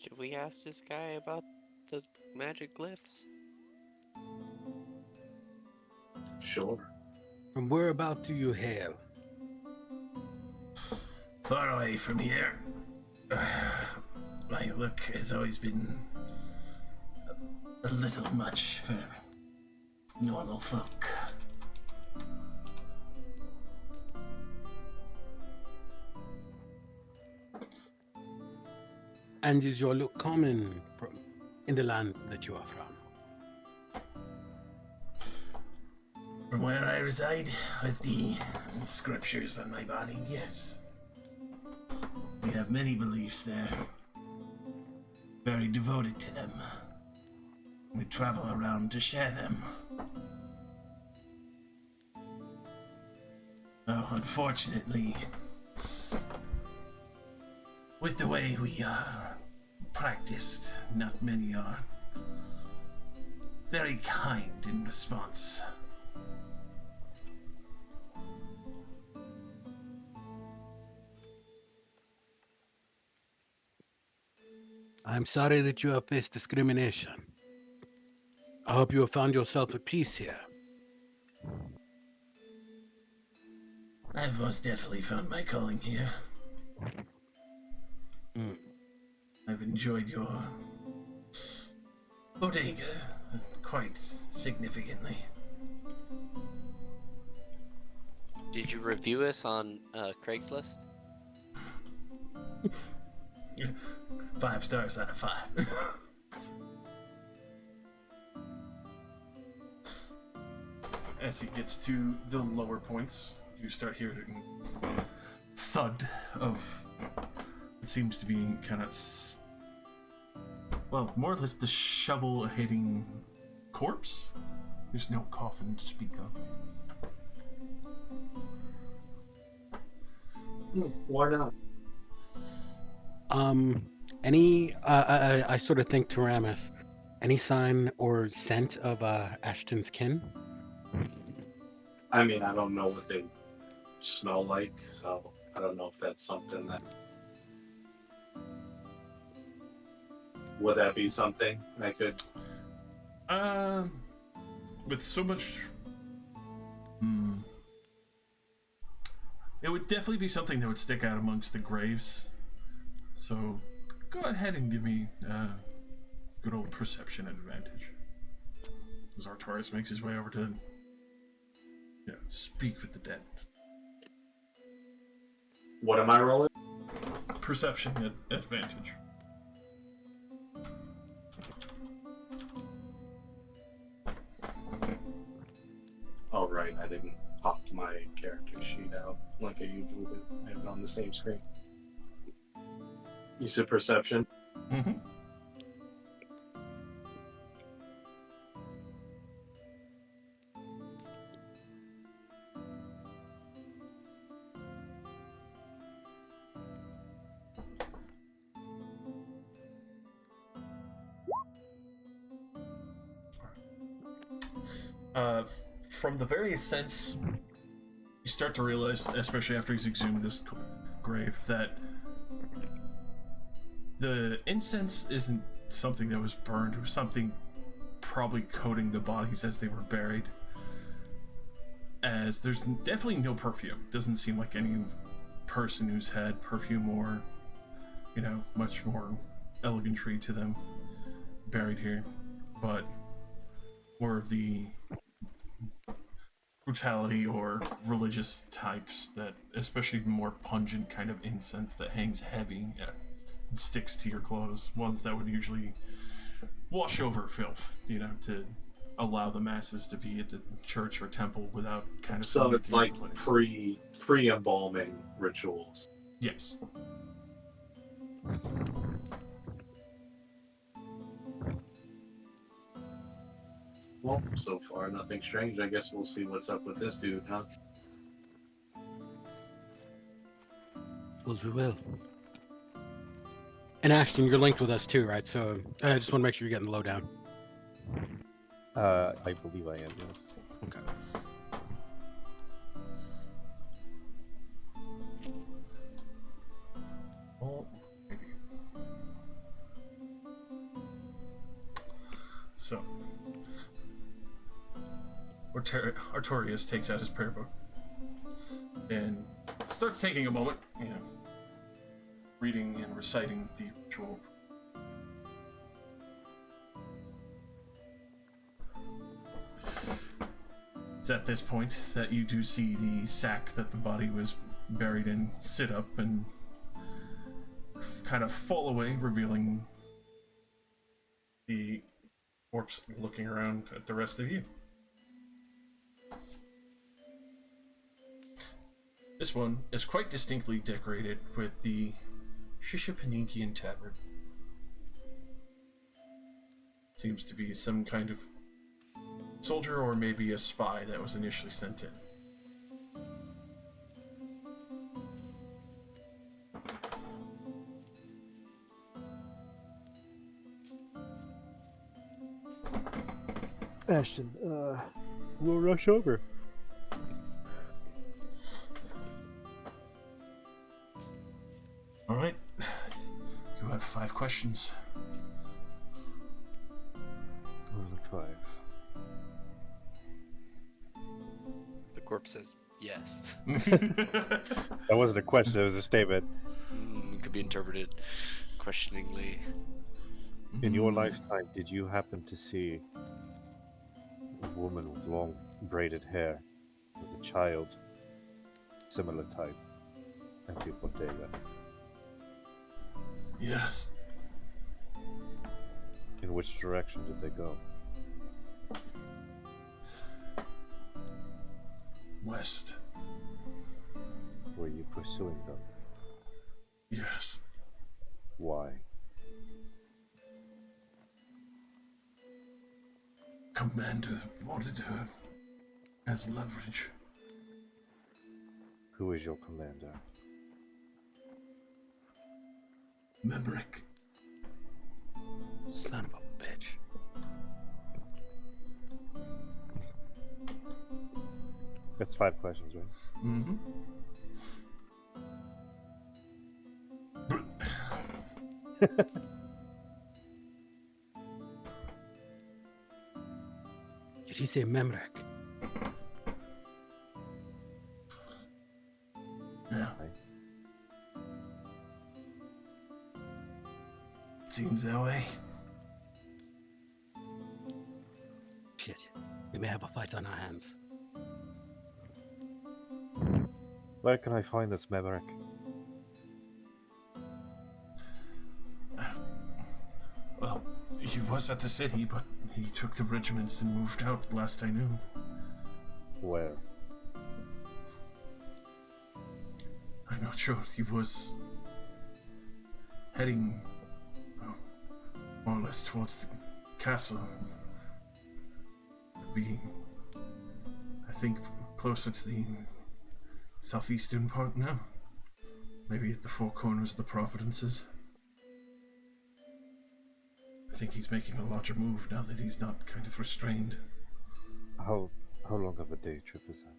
Should we ask this guy about the magic glyphs? Sure. From whereabout do you hail? Far away from here. My look has always been a little much for normal folk. And is your look common from in the land that you are from? From where I reside, with the scriptures on my body, yes. We have many beliefs there. Very devoted to them. We travel around to share them. Oh, unfortunately, with the way we are practiced, not many are very kind in response. I'm sorry that you have faced discrimination. I hope you have found yourself at peace here. I've most definitely found my calling here. I've enjoyed your bodega quite significantly. Did you review us on Craigslist? 5 stars out of 5. As he gets to the lower points, you start hearing thud of it seems to be kind of well, more or less the shovel hitting corpse. There's no coffin to speak of. Why not? I sort of think to Ramus, any sign or scent of Ashton's kin? I mean, I don't know what they smell like, so I don't know if that's something that. Would that be something I could? With so much, it would definitely be something that would stick out amongst the graves. So, go ahead and give me good old perception advantage. As Artorias makes his way over to speak with the dead. What am I rolling? Perception advantage. Oh, right, I didn't pop my character sheet out like I usually do. I have it on the same screen. You said perception? Mm-hmm. From the various scents, you start to realize, especially after he's exhumed this grave, that the incense isn't something that was burned. It was something probably coating the bodies as they were buried. As there's definitely no perfume. Doesn't seem like any person who's had perfume or, much more elegantry to them buried here. But more of the brutality or religious types that, especially more pungent kind of incense that hangs heavy and sticks to your clothes. Ones that would usually wash over filth, to allow the masses to be at the church or temple without kind of. So it's like pre-embalming rituals. Yes. Well, so far nothing strange. I guess we'll see what's up with this dude, huh? Suppose we will. And Ashton, you're linked with us too, right? So I just want to make sure you're getting the lowdown. I believe I am, yes. Okay. Oh, maybe. So, Artorius takes out his prayer book and starts taking a moment, reading and reciting the ritual. It's at this point that you do see the sack that the body was buried in sit up and kind of fall away, revealing the corpse looking around at the rest of you. This one is quite distinctly decorated with the Shishapanikian Tavern. Seems to be some kind of soldier or maybe a spy that was initially sent in. Ashton, we'll rush over. All right. You have 5 questions. Five. The corpse says yes. That wasn't a question, it was a statement. Could be interpreted questioningly. In your lifetime, did you happen to see a woman with long braided hair with a child, similar type, and people Bodega? Yes. In which direction did they go? West. Were you pursuing them? Yes. Why? Commander wanted her as leverage. Who is your commander? Memrick. Son of a bitch. That's 5 questions, right? Mm-hmm. Did he say Memrek? Yeah. Seems that way. Shit. We may have a fight on our hands. Where can I find this Memrick? Well, he was at the city, but he took the regiments and moved out last I knew. Where? I'm not sure. He was heading more or less towards the castle. Would be, I think, closer to the southeastern part now. Maybe at the four corners of the Providences. I think he's making a larger move now that he's not kind of restrained. How long of a day trip is that?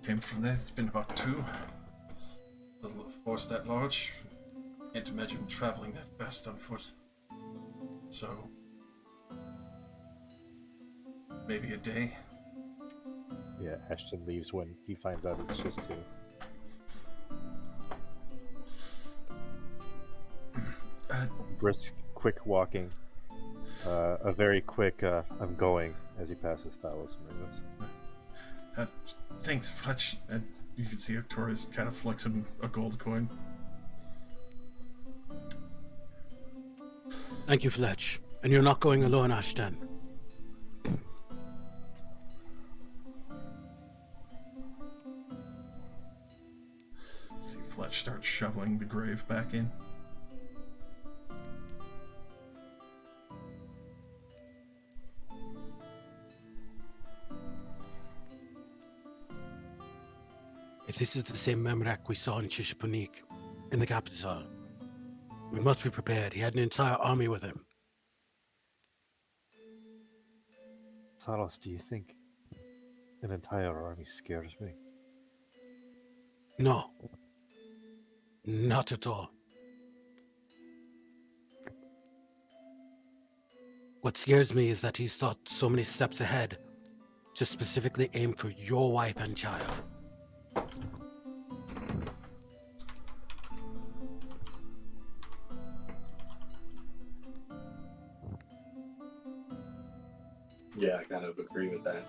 Came from there, it's been about 2. A little force that large. Can't imagine traveling that fast on foot. So, maybe a day. Yeah, Ashton leaves when he finds out it's just 2. Brisk, quick walking. A very quick, I'm going, as he passes Thalos and Ringus. Thanks, Fletch. And you can see Artorius kind of flicks him a gold coin. Thank you, Fletch. And you're not going alone, Ashton. See Fletch start shoveling the grave back in. If this is the same Memrak we saw in Shishipunik, in the capital, we must be prepared. He had an entire army with him. Thalos, do you think an entire army scares me? No. Not at all. What scares me is that he's thought so many steps ahead to specifically aim for your wife and child. Yeah, I kind of agree with that.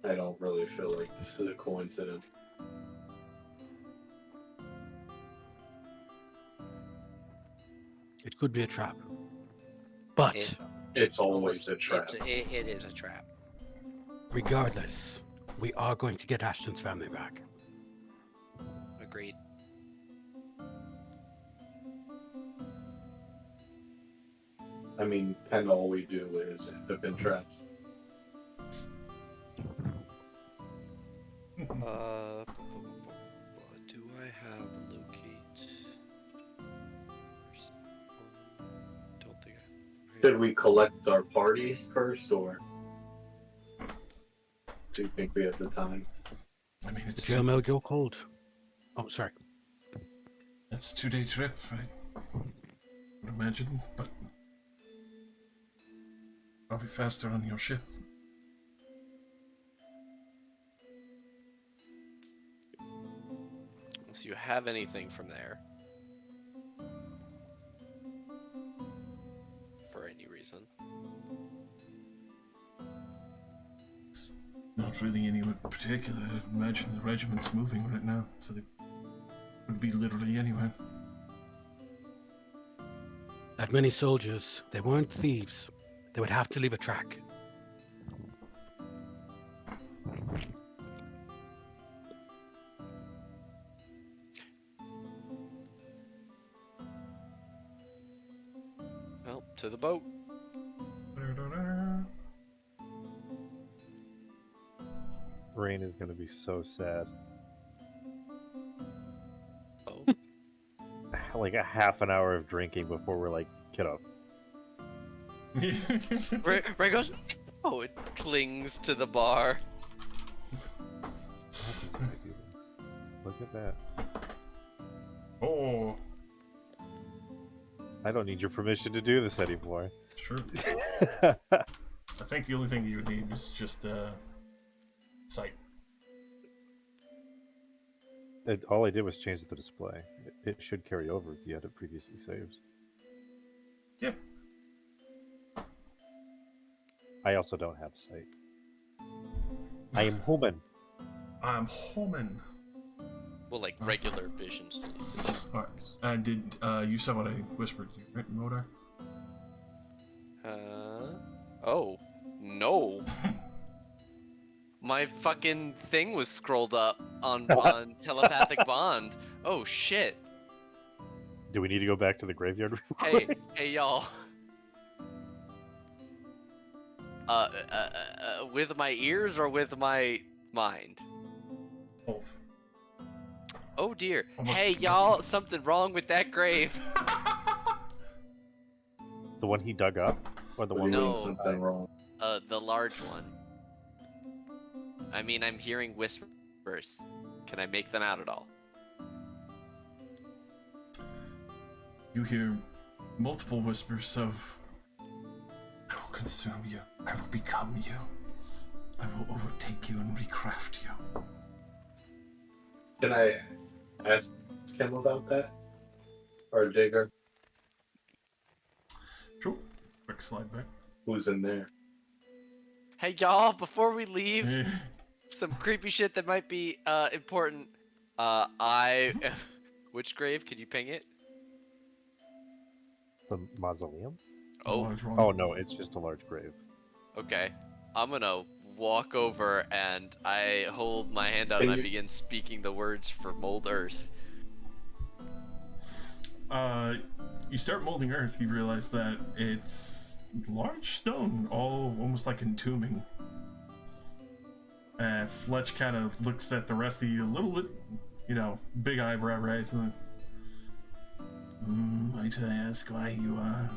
I don't really feel like this is a coincidence. It could be a trap. But It's always a trap. It is a trap. regardless, we are going to get Ashton's family back. Agreed. I mean, and all we do is end up in traps. Do I have locate? Don't think I. Should we collect our party first, or do you think we have the time? I mean, The it's jail may go cold. Oh, sorry. it's a 2-day trip, I would imagine, but probably faster on your ship. Unless you have anything from there. For any reason. Not really anyone in particular. I'd imagine the regiment's moving right now, so they would be literally anywhere. That many soldiers, they weren't thieves. They would have to leave a track. Well, to the boat. Rain is gonna be so sad. Oh. Like a half an hour of drinking before we're like, get up. Ray goes, oh, it clings to the bar. Look at that. Oh, I don't need your permission to do this anymore. it's true. I think the only thing that you would need is just sight. All I did was change the display. It should carry over if you had it previously saved. Yeah. I also don't have sight. I am human. I'm human. Well, like regular vision still needs to be. Alright. And did you saw what I whispered to you, right, Motor? Oh, no. My fucking thing was scrolled up on telepathic bond. Oh shit. Do we need to go back to the graveyard real Hey, quick? hey y'all. With my ears or with my mind? Both. Oh dear. Almost- Hey y'all, something wrong with that grave. The one he dug up? Or the one No. we- Something wrong. The large one. I mean, I'm hearing whispers. Can I make them out at all? You hear multiple whispers of, I will consume you, I will become you, I will overtake you and recraft you. Can I ask him about that? Or Digger? Sure. Quick slide back. Who's in there? Hey y'all, before we leave, some creepy shit that might be important. Which grave? Could you ping it? The mausoleum? Oh, Large one. Oh no, it's just a large grave. okay. I'm gonna walk over and I hold my hand out and I begin speaking the words for mold earth. You start molding earth, you realize that it's large stone, all almost like entombing. Fletch kind of looks at the rest of you a little bit, big eyebrow raised. And might I ask why you are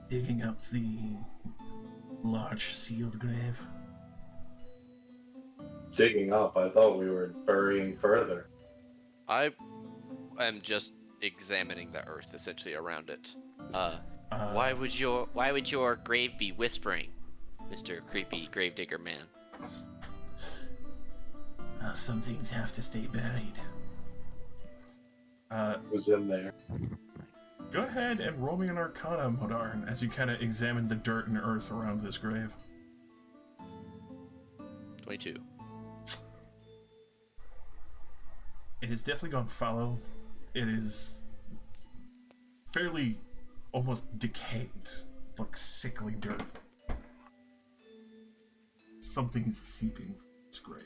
digging up the large sealed grave? Digging up. I thought we were burying further. I am just examining the earth essentially around it. Why would your grave be whispering, Mr. Creepy Gravedigger Man? Some things have to stay buried. It was in there. Go ahead and roll me an Arcana, Modern, as you kind of examine the dirt and earth around this grave. 22. It has definitely gone fallow. It is fairly almost decayed, like sickly dirt. Something is seeping from its grave.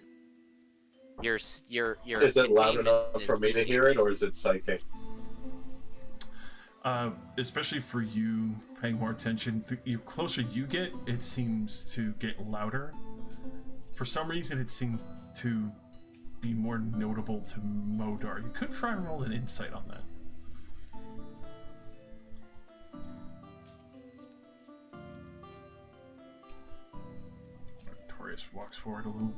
Your Is it loud containment enough is for me to hear it, or is it psychic? Especially for you paying more attention, the closer you get, it seems to get louder. For some reason, it seems to be more notable to Modar. You could try and roll an insight on that. Torius walks forward a little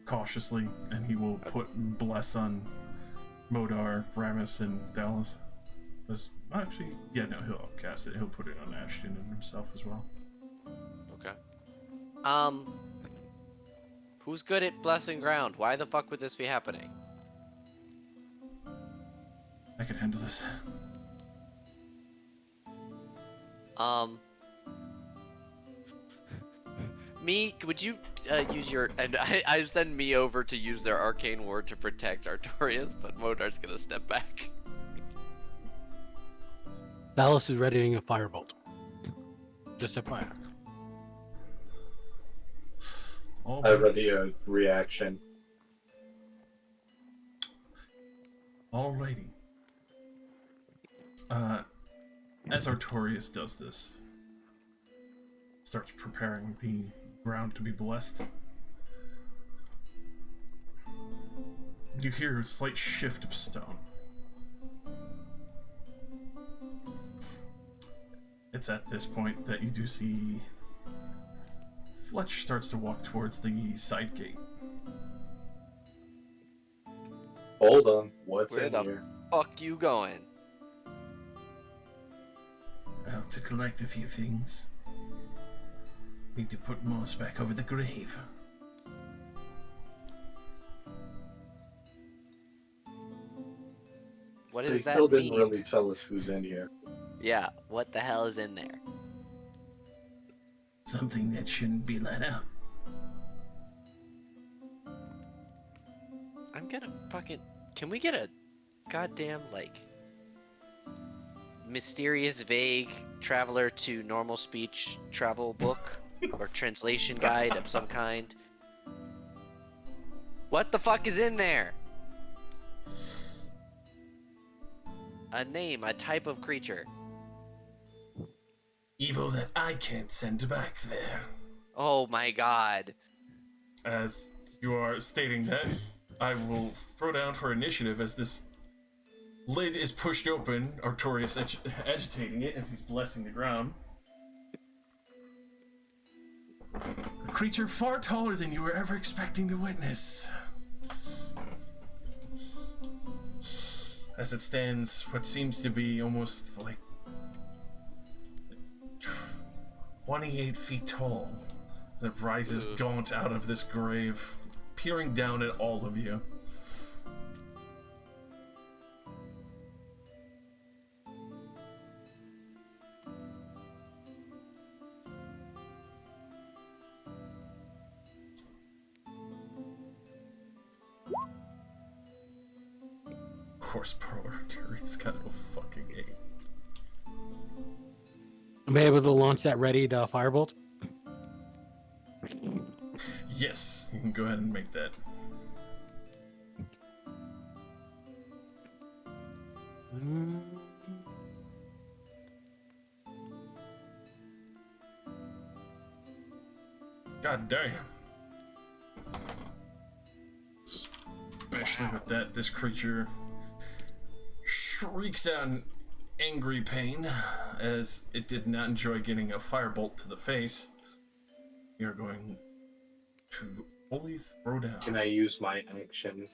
cautiously, and he will put bless on Modar, Ramus, and Dallas. Actually, yeah, no, he'll cast it. He'll put it on Ashton and himself as well. Okay. Who's good at blessing ground? Why the fuck would this be happening? I could handle this. Me, would you use your... And I send me over to use their arcane ward to protect Artorias, but Modar's gonna step back. Dallas is readying a firebolt. Just a fire. I ready a reaction. Alrighty. As Artorias does this, starts preparing the ground to be blessed, you hear a slight shift of stone. It's at this point that you do see Fletch starts to walk towards the side gate. Hold on, what's Where in the here? fuck you going? Well, to collect a few things. Need to put moss back over the grave. What They does that still mean? didn't really tell us who's in here. Yeah, what the hell is in there? Something that shouldn't be let out. I'm gonna fucking... Can we get a goddamn, like... mysterious, vague traveler to normal speech travel book? Or translation guide of some kind? What the fuck is in there? A name, a type of creature. Evil that I can't send back there. Oh my god. As you are stating that, I will throw down for initiative as this lid is pushed open, Artorias agitating it as he's blessing the ground. A creature far taller than you were ever expecting to witness. As it stands, what seems to be almost like 28 feet tall, as it rises gaunt out of this grave, peering down at all of you. Of course, poor Artorias got a fucking 8. Am I able to launch that ready to firebolt? Yes, you can go ahead and make that. God damn. Especially with that, this creature shrieks out in angry pain as it did not enjoy getting a firebolt to the face. You're going to fully throw down. Can I use my action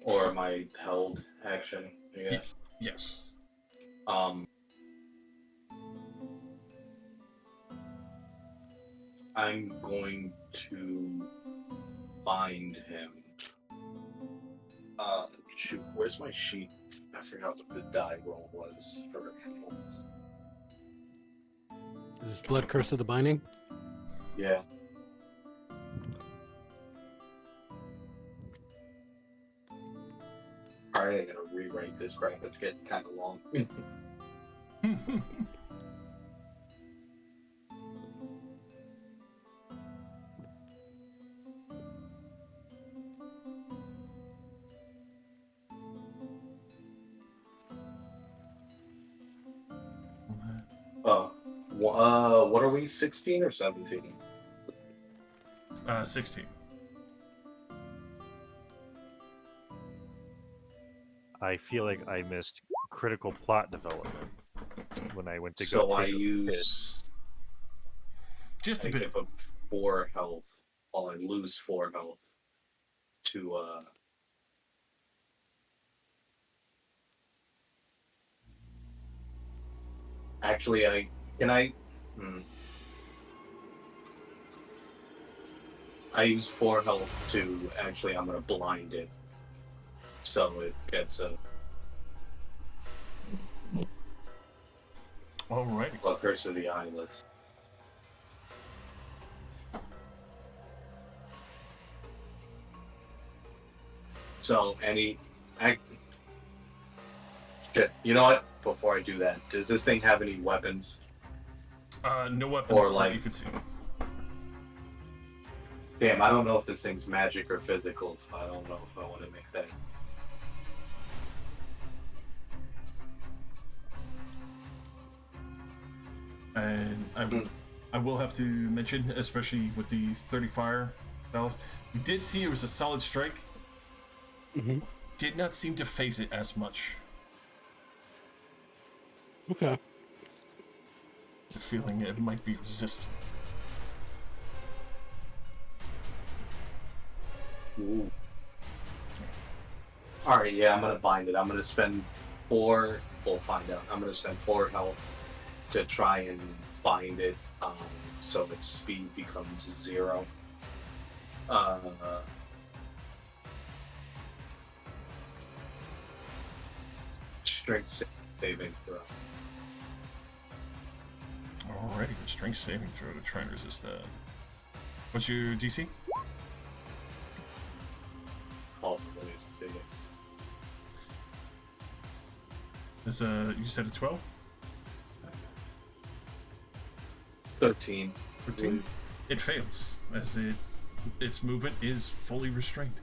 or my held action, I guess. Yes. I'm going to bind him. Shoot, where's my sheet? I forgot what the die roll was for animals. Is this Blood Curse of the Binding? Yeah. Alright, I gotta rewrite this crap. It's getting kind of long. What are we, 16 or 17? 16. I feel like I missed critical plot development when I went to go. So I take a piss. use Just a I bit. give him 4 health. While I lose 4 health to actually I use 4 health to actually I'm gonna blind it. So it gets a Alrighty. Curse of the Eyeless. So shit. You know what? Before I do that, does this thing have any weapons? No weapons Or, that like- you can see. Damn, I don't know if this thing's magic or physical, so I don't know if I want to make that. And I will have to mention, especially with the 30 fire ballast, we did see it was a solid strike. Mm-hmm. Did not seem to phase it as much. Okay. The feeling it might be resistant. Ooh. Alright, yeah, I'm gonna bind it. I'm gonna spend 4. We'll find out. I'm gonna spend 4 health to try and bind it, so its speed becomes 0. Strength saving throw. Alrighty, a strength saving throw to try and resist that. What's your DC? Hopefully it's saving. Is you said a 12? 13. 13? It fails, as its movement is fully restrained.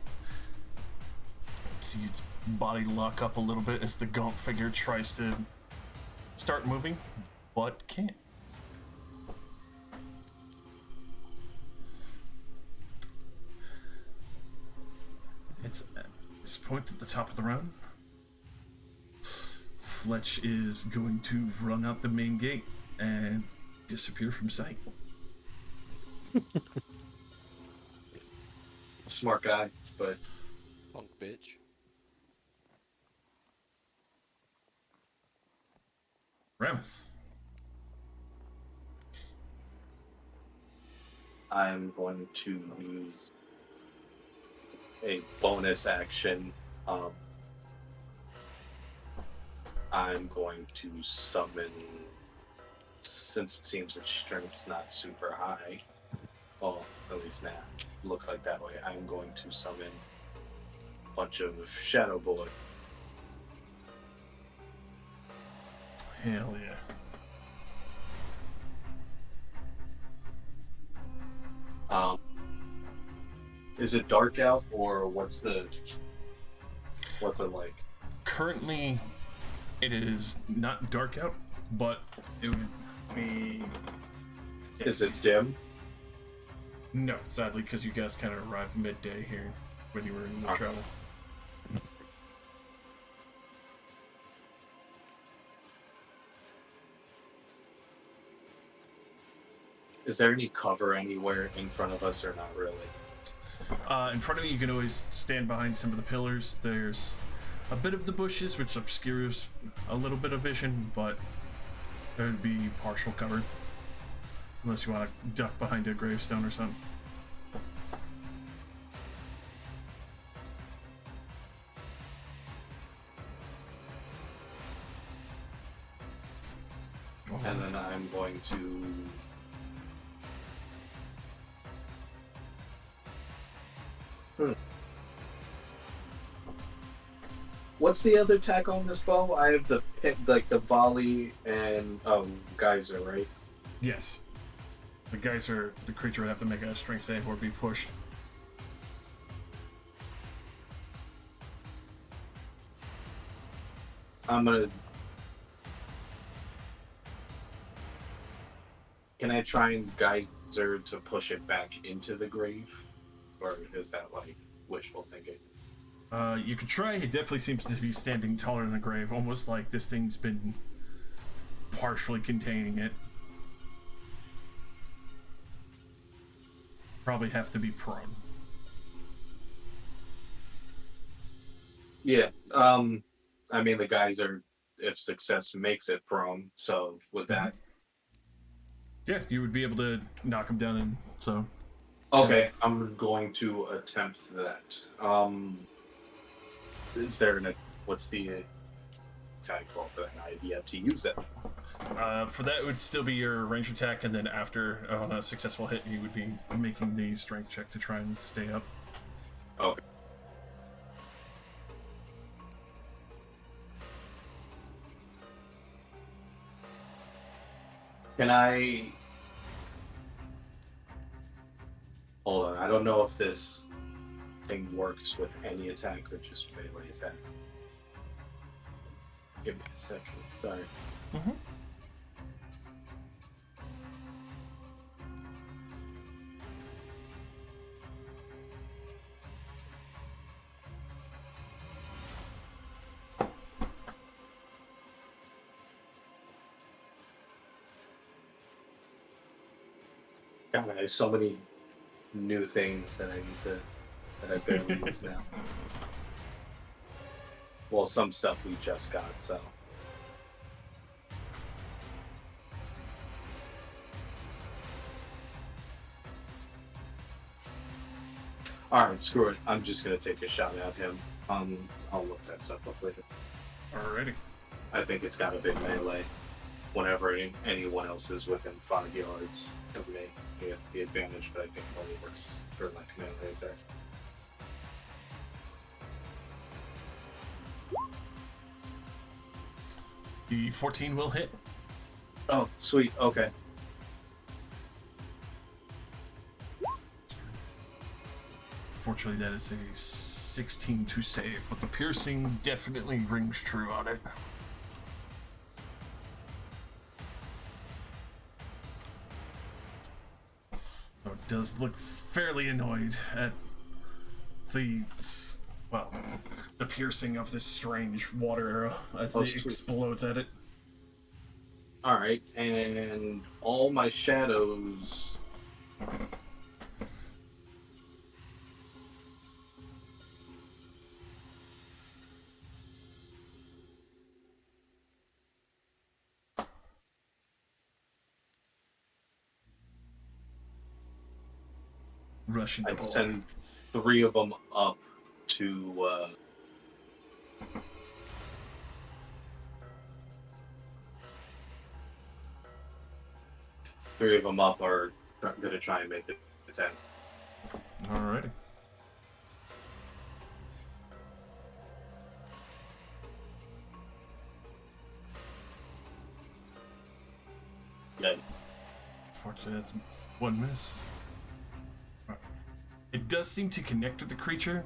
It sees its body lock up a little bit as the gaunt figure tries to start moving, but can't. It's at this point at the top of the round. Fletch is going to run out the main gate and disappear from sight. Smart guy, but Punk bitch. Ramus. I'm going to use a bonus action. I'm going to summon, since it seems its strength's not super high, well, at least now, looks like that way, I'm going to summon a bunch of Shadow Bullet. Hell yeah. Is it dark out, or what's it like? Currently, it is not dark out, but it would be. Is it dim? No, sadly, because you guys kind of arrived midday here when you were in the travel. Is there any cover anywhere in front of us, or not really? In front of you can always stand behind some of the pillars. There's a bit of the bushes, which obscures a little bit of vision, but it would be partial cover. Unless you want to duck behind a gravestone or something. And then I'm going to... What's the other attack on this bow? I have the the volley and geyser, right? Yes. The geyser, the creature would have to make a strength save or be pushed. I'm gonna... Can I try and geyser to push it back into the grave? Or is that like wishful thinking? You could try. It definitely seems to be standing taller than the grave, almost like this thing's been partially containing it. Probably have to be prone. Yeah. I mean, the geyser, if success makes it prone, so with that. Yeah, you would be able to knock him down, and so. Okay, I'm going to attempt that. Is there what's the tag roll for that? I'd have to use that. For that, it would still be your range attack, and then after on a successful hit, you would be making the strength check to try and stay up. Okay. Can I... Hold on, I don't know if this thing works with any attack or just melee attack. Give me a second, sorry. Mm-hmm. God, I have so many new things that I need to... that I barely use now. Well, some stuff we just got, so... Alright, screw it. I'm just gonna take a shot at him. I'll look that stuff up later. Alrighty. I think it's got a big melee. Whenever anyone else is within 5 yards of me, you get the advantage, but I think it only works for like melee attacks. The 14 will hit. Oh, sweet. Okay. Fortunately, that is a 16 to save, but the piercing definitely rings true on it. So it does look fairly annoyed at the, well, the piercing of this strange water arrow as Oh, it sweet. explodes at it. Alright, and all my shadows... Rushing I the hole. send 3 of them up to, 3 of them up are gonna try and make it a 10. Alrighty. Yeah. Fortunately, that's one miss. It does seem to connect with the creature,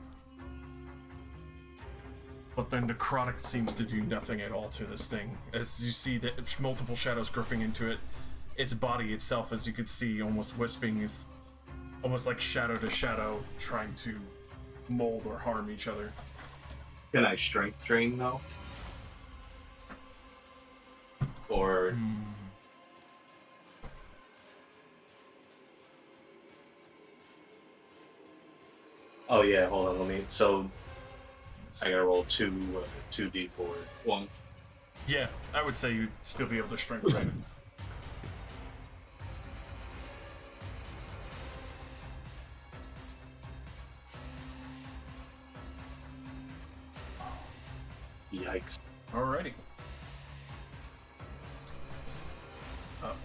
but the necrotic seems to do nothing at all to this thing. As you see that multiple shadows gripping into it, its body itself, as you could see, almost wisping, is almost like shadow to shadow, trying to mold or harm each other. Can I strength drain though? Or Oh yeah, hold on. Let me. So I gotta roll two d4. One. Yeah, I would say you'd still be able to strength train it. Yikes. Alrighty.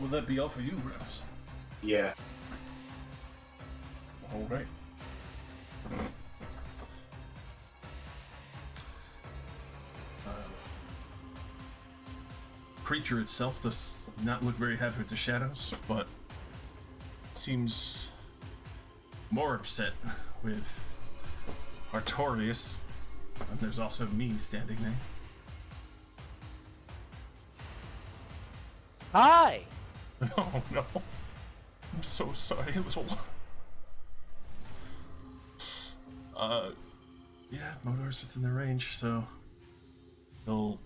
Will that be all for you, Rems? Yeah. Alright. Creature itself does not look very happy with the shadows, but seems more upset with Artorius. And there's also me standing there. Hi. Oh no. I'm so sorry, little one. Yeah, Modar's within the range, so he'll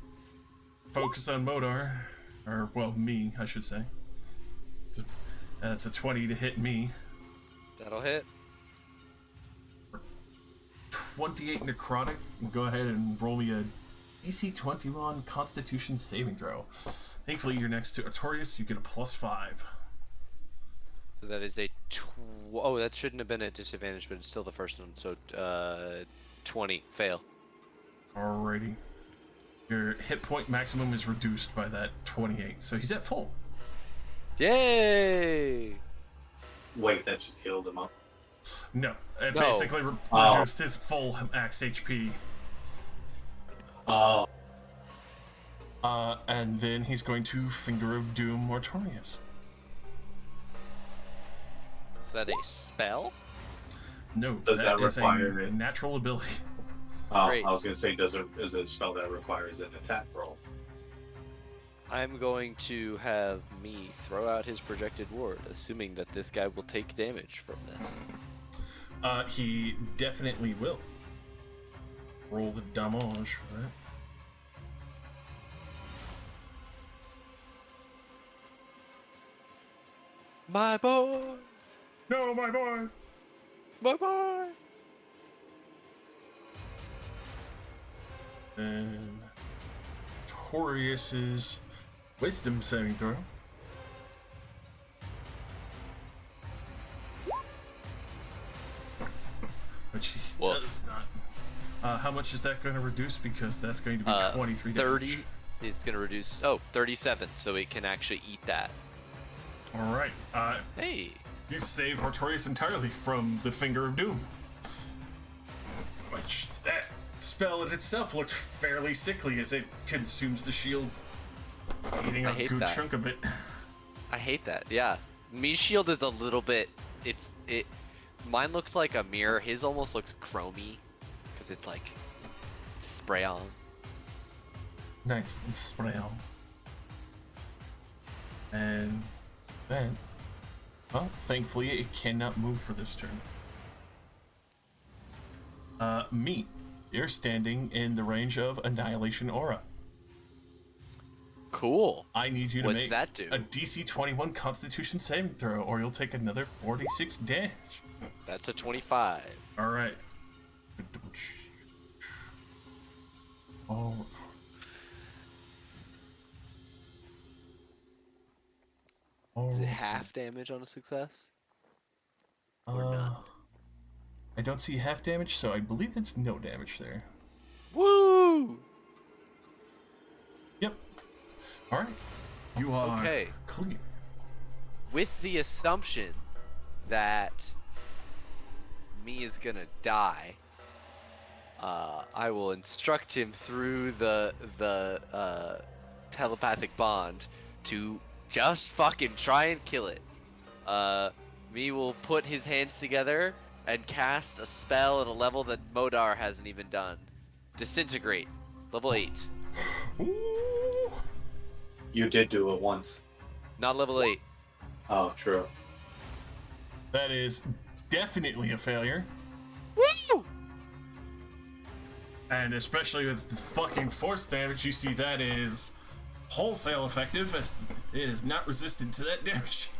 focus on Modar, or well, me, I should say. That's a 20 to hit me. That'll hit. 28 necrotic. Go ahead and roll me a DC 21 Constitution saving throw. Thankfully, you're next to Artorius. You get a +5. So that is a oh, that shouldn't have been a disadvantage, but it's still the first one. So 20 fail. Alrighty. Your hit point maximum is reduced by that 28, so he's at full. Yay! Wait, that just healed him up. No, it No. basically Oh. reduced his full max HP. Oh. And then he's going to Finger of Doom Artorius. Is that a spell? No, Does that is require a it? natural ability. Oh, Great. I was gonna say, is it a spell that requires an attack roll? I'm going to have me throw out his projected ward, assuming that this guy will take damage from this. He definitely will. Roll the damage for that. My boy! No, my boy! My boy! Then Torius's wisdom saving throw. Which he Woof. does not. How much is that going to reduce? Because that's going to be 23 30 damage. is going to reduce. Oh, 37, so it can actually eat that. Alright. Hey! You save Artorius entirely from the Finger of Doom. Which, that spell in itself looked fairly sickly as it consumes the shield, eating I a hate good that. chunk of it. I hate that, yeah. Me shield is a little bit. Mine looks like a mirror. His almost looks chromy. Because it's like. Spray on. Nice and spray on. And then, well, thankfully it cannot move for this turn. Me, you're standing in the range of Annihilation Aura. Cool. I need you to What's make that do? a DC 21 Constitution saving throw, or you'll take another 46 damage. That's a 25. All right. Oh. Is it half damage on a success? or none? I don't see half damage, so I believe it's no damage there. Woo! Yep. All right. You are Okay. clear. With the assumption that me is gonna die, I will instruct him through the telepathic bond to just fucking try and kill it. Me will put his hands together and cast a spell at a level that Modar hasn't even done. Disintegrate, level 8. Ooh. You did do it once. Not level 8. Oh, true. That is definitely a failure. Woo! And especially with the fucking force damage, you see that is wholesale effective, as it is not resistant to that damage.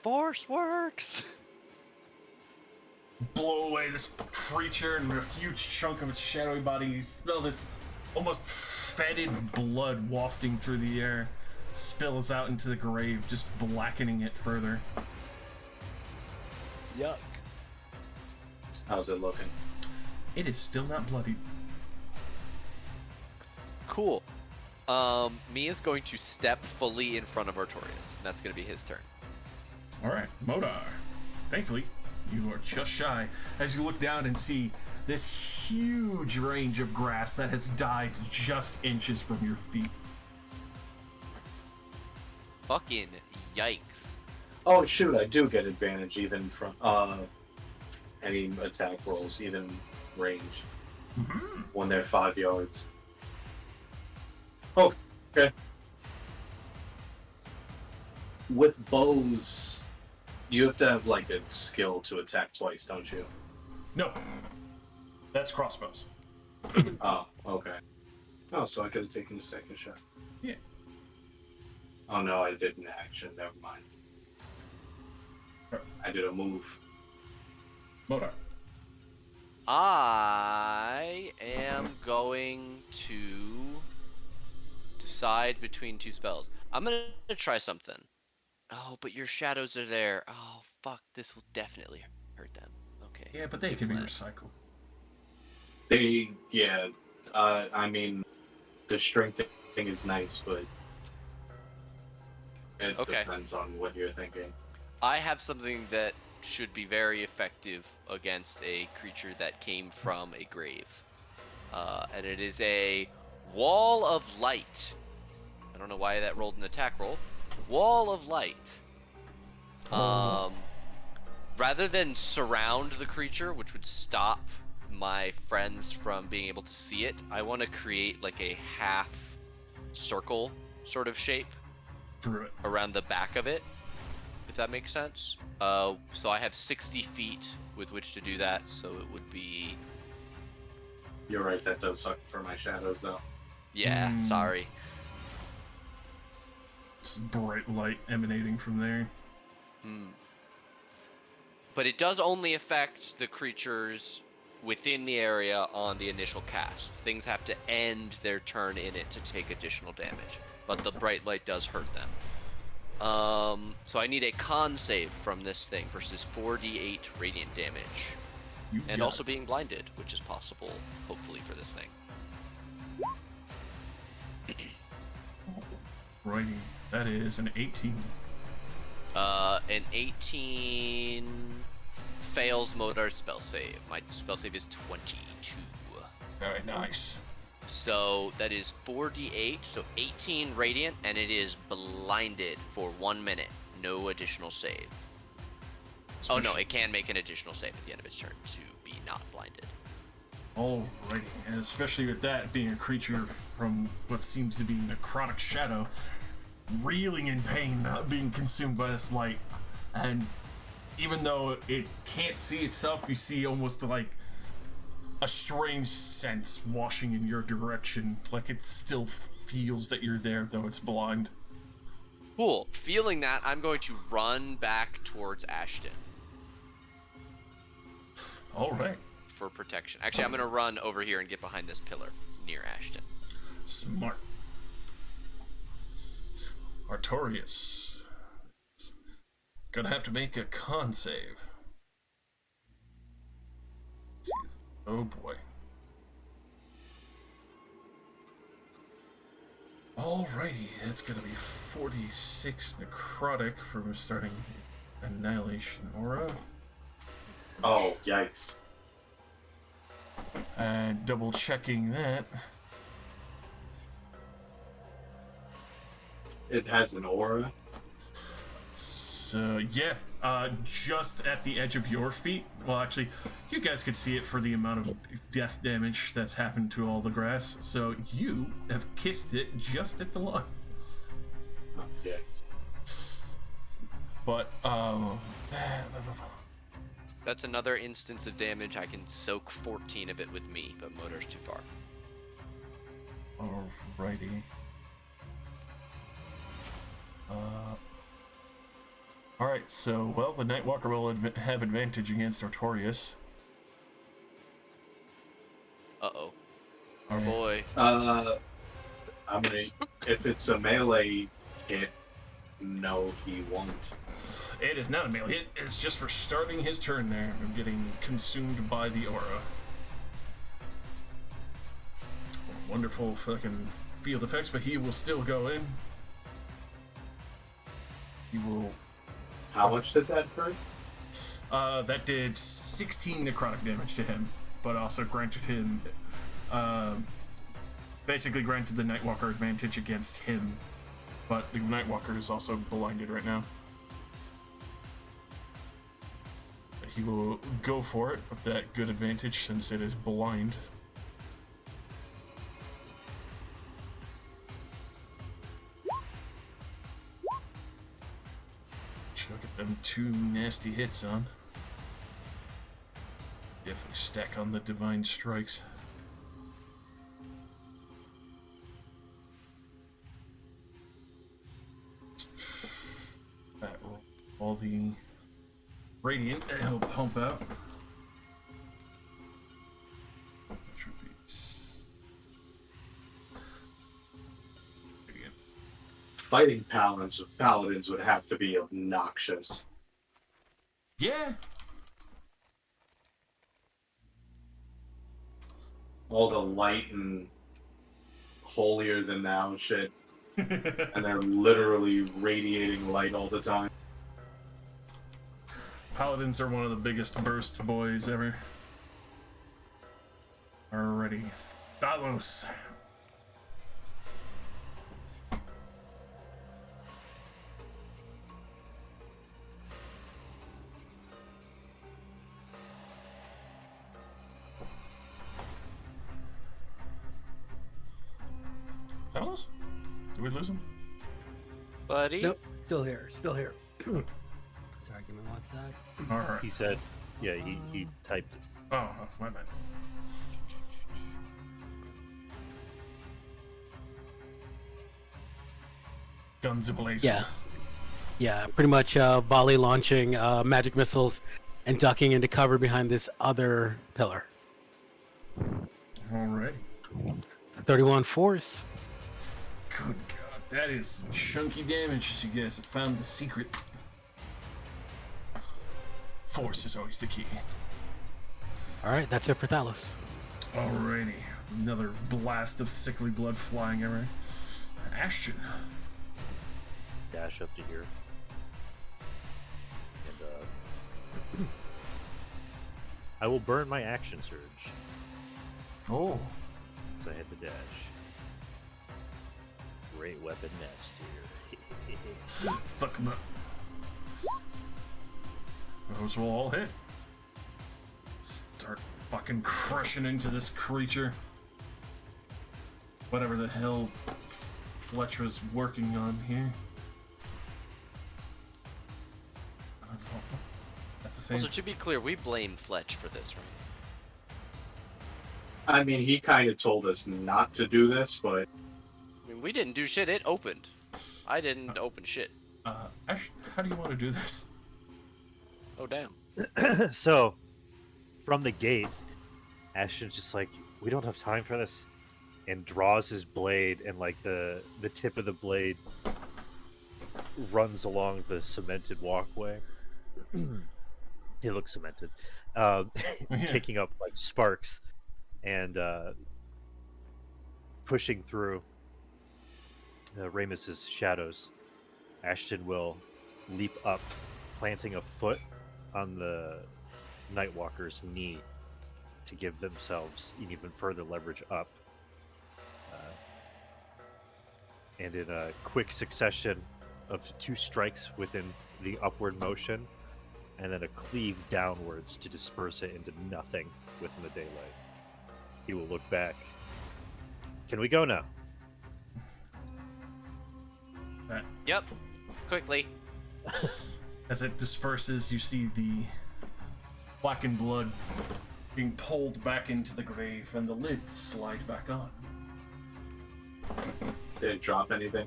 Force works! blow away this creature and a huge chunk of its shadowy body. You smell this almost fetid blood wafting through the air, spills out into the grave, just blackening it further. Yuck. How's it looking? It is still not bloody. Cool. Me is going to step fully in front of Artorias. That's going to be his turn. Alright, Modar. Thankfully, you are just shy as you look down and see this huge range of grass that has died just inches from your feet. Fucking yikes. Oh shoot, I do get advantage even from any attack rolls, even range. When they're 5 yards. Oh, okay. With bows, you have to have like a skill to attack twice, don't you? No. That's crossbows. Oh, okay. Oh, so I could have taken the second shot. Yeah. Oh no, I did an action, never mind. I did a move. Modar. I am going to decide between two spells. I'm going to try something. Oh, but your shadows are there. Oh, fuck. This will definitely hurt them. Okay. Yeah, but they good can be plan. recycled. I mean, the strength thing is nice, but it Okay. depends on what you're thinking. I have something that should be very effective against a creature that came from a grave. And it is a Wall of Light. I don't know why that rolled an attack roll. Wall of Light. Rather than surround the creature, which would stop my friends from being able to see it, I want to create like a half circle sort of shape Through it. around the back of it, if that makes sense. So I have 60 feet with which to do that, so it would be... You're right, that does suck for my shadows, though. Yeah, sorry. It's bright light emanating from there. But it does only affect the creatures within the area on the initial cast. Things have to end their turn in it to take additional damage. But the bright light does hurt them. So I need a con save from this thing versus 4d8 radiant damage. You And got also it. being blinded, which is possible, hopefully, for this thing. Righty. That is an 18. An 18 fails Modar's spell save. My spell save is 22. Very nice. So that is 4d8, so 18 radiant, and it is blinded for 1 minute. No additional save. Oh no, it can make an additional save at the end of its turn to be not blinded. Alrighty, and especially with that being a creature from what seems to be necrotic shadow, reeling in pain, being consumed by this light, and even though it can't see itself, you see almost like a strange sense washing in your direction, like it still feels that you're there, though it's blind. Cool. Feeling that, I'm going to run back towards Ashton Alright, for protection. Actually, I'm going to run over here and get behind this pillar near Ashton. smart. Artorias. Gonna have to make a con save. Oh boy. Alrighty, that's gonna be 46 necrotic from starting Annihilation Aura. Oh, yikes. And double checking that. It has an aura. So, yeah, just at the edge of your feet. Well, actually, you guys could see it for the amount of death damage that's happened to all the grass. So, you have kissed it just at the line. Oh, yikes. But, That's another instance of damage. I can soak 14 of it with me, but Motor's too far. alrighty. Alright, so, well, the Nightwalker will have advantage against Artorias. Uh-oh. Our boy. I mean, if it's a melee hit, no, he won't. It is not a melee hit, it's just for starting his turn there and getting consumed by the aura. Wonderful fucking field effects, but he will still go in. He will... How much did that hurt? That did 16 necrotic damage to him, but also granted him... basically granted the Nightwalker advantage against him, but the Nightwalker is also blinded right now. He will go for it with that good advantage since it is blind. She'll get them 2 nasty hits on. Definitely stack on the divine strikes. That will all the radiant that he'll pump out. Fighting paladins would have to be obnoxious. Yeah. All the light and holier than thou shit. And they're literally radiating light all the time. Paladins are one of the biggest burst boys ever. Alrighty. Thalos. Thalos? Did we lose him? Buddy? Nope, still here, still here. Sorry, give me one sec. Alright. He said, yeah, he typed. Oh, my bad. Guns ablazing. Yeah. Yeah, pretty much volley launching magic missiles and ducking into cover behind this other pillar. Alright. 31 force. Good God, that is some chunky damage. You guys have found the secret. Force is always the key. Alright, that's it for Thalos. Alrighty. Another blast of sickly blood flying everywhere. Ashton. Dash up to here. And I will burn my action surge. Oh. So I hit the dash. Great weapon nest here. Fuck him up. Those will all hit. Start fucking crushing into this creature. Whatever the hell Fletch was working on here. At the same Also, to be clear, we blame Fletch for this, right? I mean, he kind of told us not to do this, but I mean, we didn't do shit. It opened. I didn't open shit. Ash, how do you want to do this? Oh, damn. So, from the gate, Ashton's just like, we don't have time for this, and draws his blade, and like the tip of the blade runs along the cemented walkway. It looks cemented, kicking up like sparks, and pushing through Ramus's shadows. Ashton will leap up, planting a foot on the Nightwalker's knee to give themselves even further leverage up. And in a quick succession of 2 strikes within the upward motion, and then a cleave downwards to disperse it into nothing within the daylight. He will look back. Can we go now? Yep. Quickly. As it disperses, you see the blackened blood being pulled back into the grave and the lid slide back on. did it drop anything?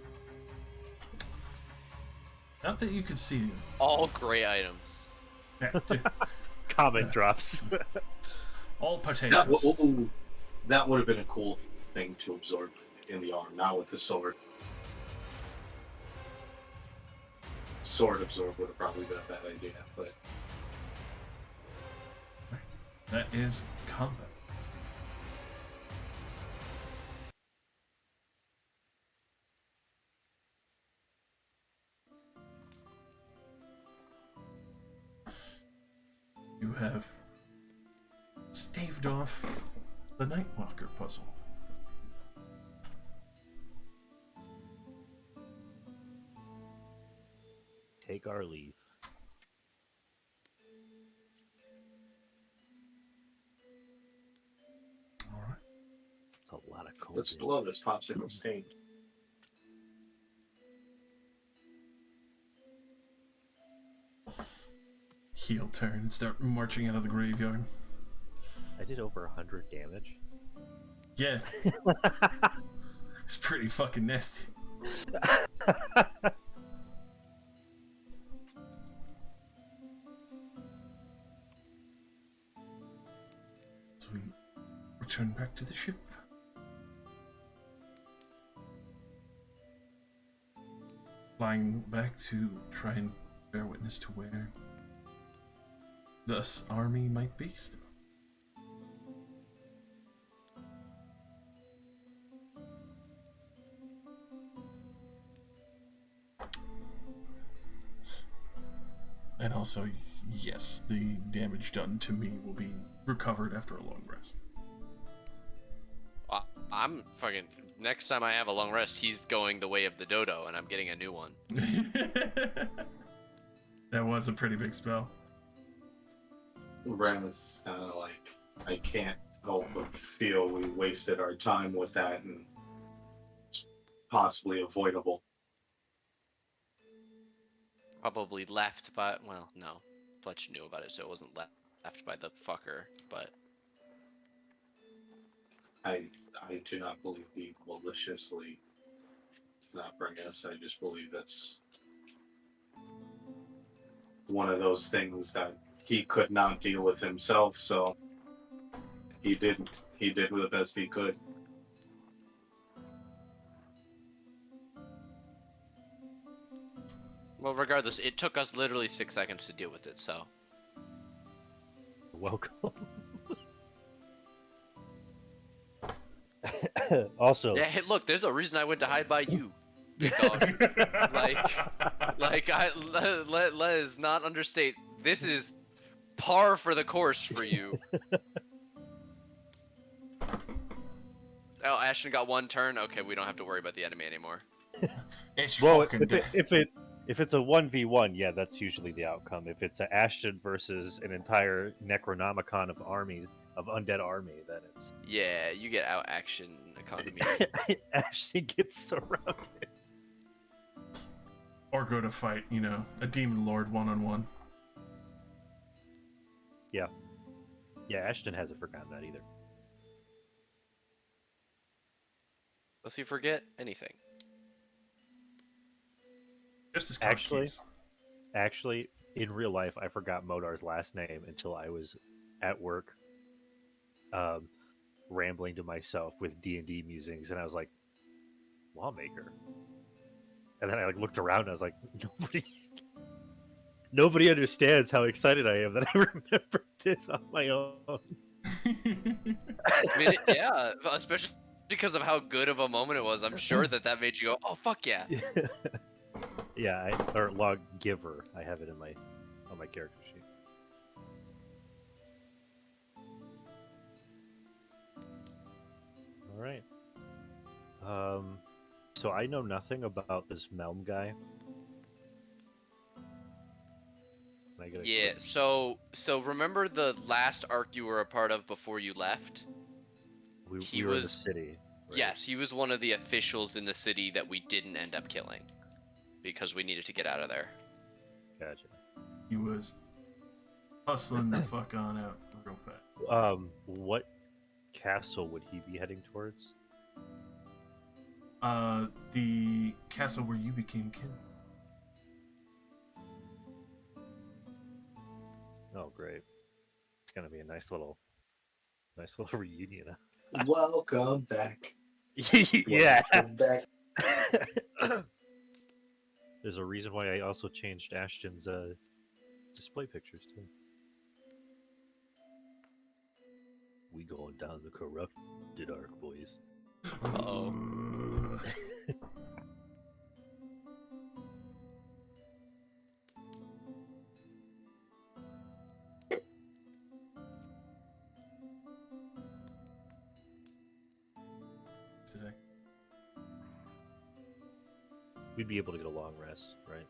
Not that you could see. All gray items. Yeah, Comment drops. all That, potatoes. ooh, that would have been a cool thing to absorb in the arm, not with the sword. Sword absorb would have probably been a bad idea, but That is combat. You have staved off the Nightwalker puzzle. Take our leave. All right. It's a lot of cold. let's blow this popsicle stain. Heel turn and start marching out of the graveyard. I did over 100 damage. Yeah. It's pretty fucking nasty. So we return back to the ship. Flying back to try and bear witness to where this army might be still. And also, yes, the damage done to me will be recovered after a long rest. I'm fucking. Next time I have a long rest, he's going the way of the dodo, and I'm getting a new one. That was a pretty big spell. Ram is kind of like, I can't help but feel we wasted our time with that, and it's possibly avoidable. Probably left by. Well, no. Fletch knew about it, so it wasn't left by the fucker, but. I do not believe he maliciously did not bring us. I just believe that's one of those things that he could not deal with himself, so he did the best he could. Well, regardless, it took us literally 6 seconds to deal with it, so. Welcome. Also, Yeah, hey, look, there's a reason I went to hide by you, big dog. Let's not understate. This is par for the course for you. Oh, Ashton got one turn. Okay, we don't have to worry about the enemy anymore. It's well, fucking dead. if it's a 1v1, yeah, that's usually the outcome. If it's an Ashton versus an entire Necronomicon of armies of undead army, then it's Yeah, you get out action economy. Ashton gets surrounded. Or go to fight, a demon lord one-on-one. Yeah, Ashton hasn't forgotten that either. Does he forget anything? Just as card keys. Actually, in real life, I forgot Modar's last name until I was at work, rambling to myself with D&D musings, and I was like, Lawmaker. And then I looked around, and I was like, nobody understands how excited I am that I remembered this on my own. I mean, yeah, especially because of how good of a moment it was. I'm sure that made you go, "Oh fuck yeah!" Yeah, or log giver. I have it on my character sheet. All right. So I know nothing about this Melm guy. Can I get a Yeah. quick- So remember the last arc you were a part of before you left? we were in the city. Right? Yes, he was one of the officials in the city that we didn't end up killing because we needed to get out of there. Gotcha. He was hustling the fuck on out real fast. What castle would he be heading towards? The castle where you became king. Oh, great! It's gonna be a nice little reunion. Welcome back. Yeah. Welcome back. There's a reason why I also changed Ashton's display pictures too. We going down the corrupted arc, boys. Uh-oh. Today. We'd be able to get a long rest, right?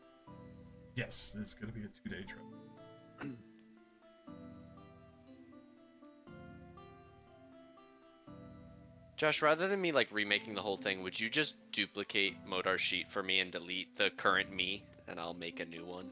Yes, it's going to be a 2-day trip. Josh, rather than me like remaking the whole thing, would you just duplicate Modar's sheet for me and delete the current me, and I'll make a new one?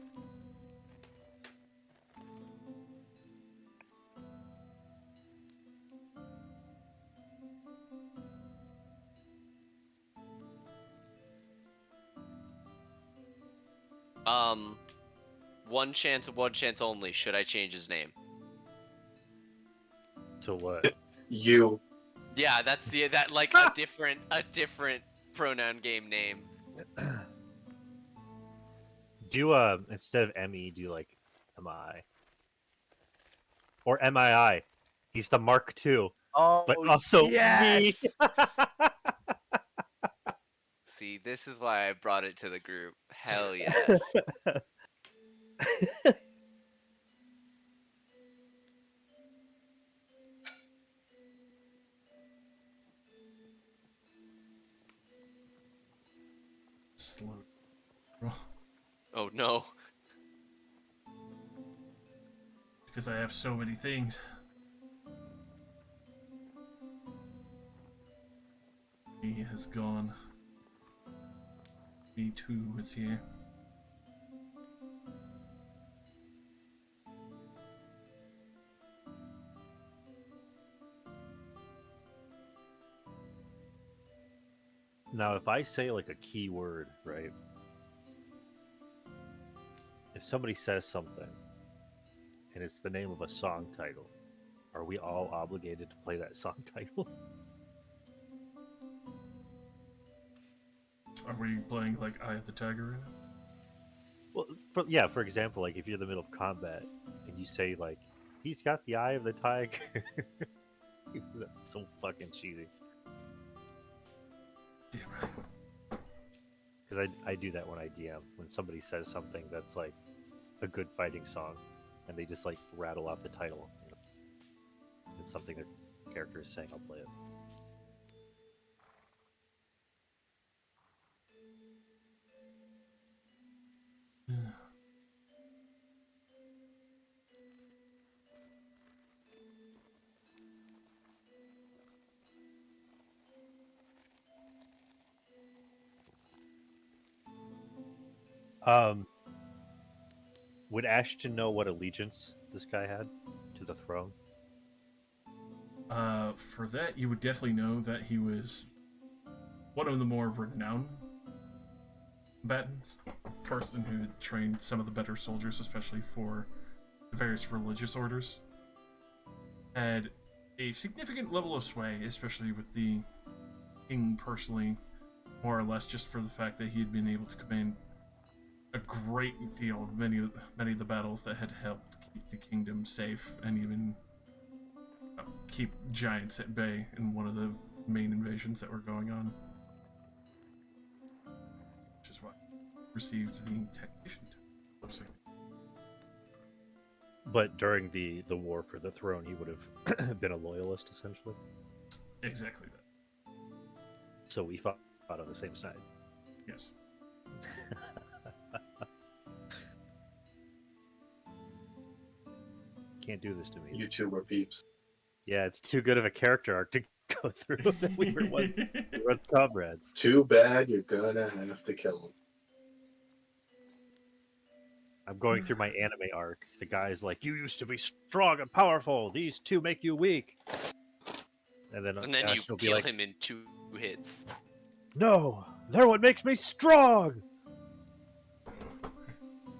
One chance only. Should I change his name? To what? You. Yeah, that's like a different pronoun game name. Do instead of ME, do like MI or MII? He's the Mark II, Oh, but also yes! me. See, this is why I brought it to the group. Hell yes. Slow. Roll. Oh no. Because I have so many things. He has gone. B2 is here. Now, if I say like a key word, right? If somebody says something and it's the name of a song title, are we all obligated to play that song title? Are we playing like Eye of the Tiger in it? Well, for example, like if you're in the middle of combat and you say like, "He's got the eye of the tiger," that's so fucking cheesy. Damn right. Because I do that when I DM. When somebody says something that's like a good fighting song, and they just like rattle off the title. You know, it's something their character is saying. I'll play it. Would Ashton know what allegiance this guy had to the throne? For that, you would definitely know that he was one of the more renowned combatants, person who had trained some of the better soldiers, especially for the various religious orders. Had a significant level of sway, especially with the king personally, more or less just for the fact that he had been able to command a great deal of many of the battles that had helped keep the kingdom safe and even keep giants at bay in one of the main invasions that were going on. Which is why he received the tactician title. But during the war for the throne, he would have been a loyalist, essentially. Exactly that. So we fought on the same side. Yes. Can't do this to me. You two were peeps. Yeah, it's too good of a character arc to go through that we were once comrades. Too bad you're gonna have to kill him. I'm going through my anime arc. The guy's like, "You used to be strong and powerful. These two make you weak." And then You Ashton will be kill like, him in 2 hits. "No, they're what makes me strong."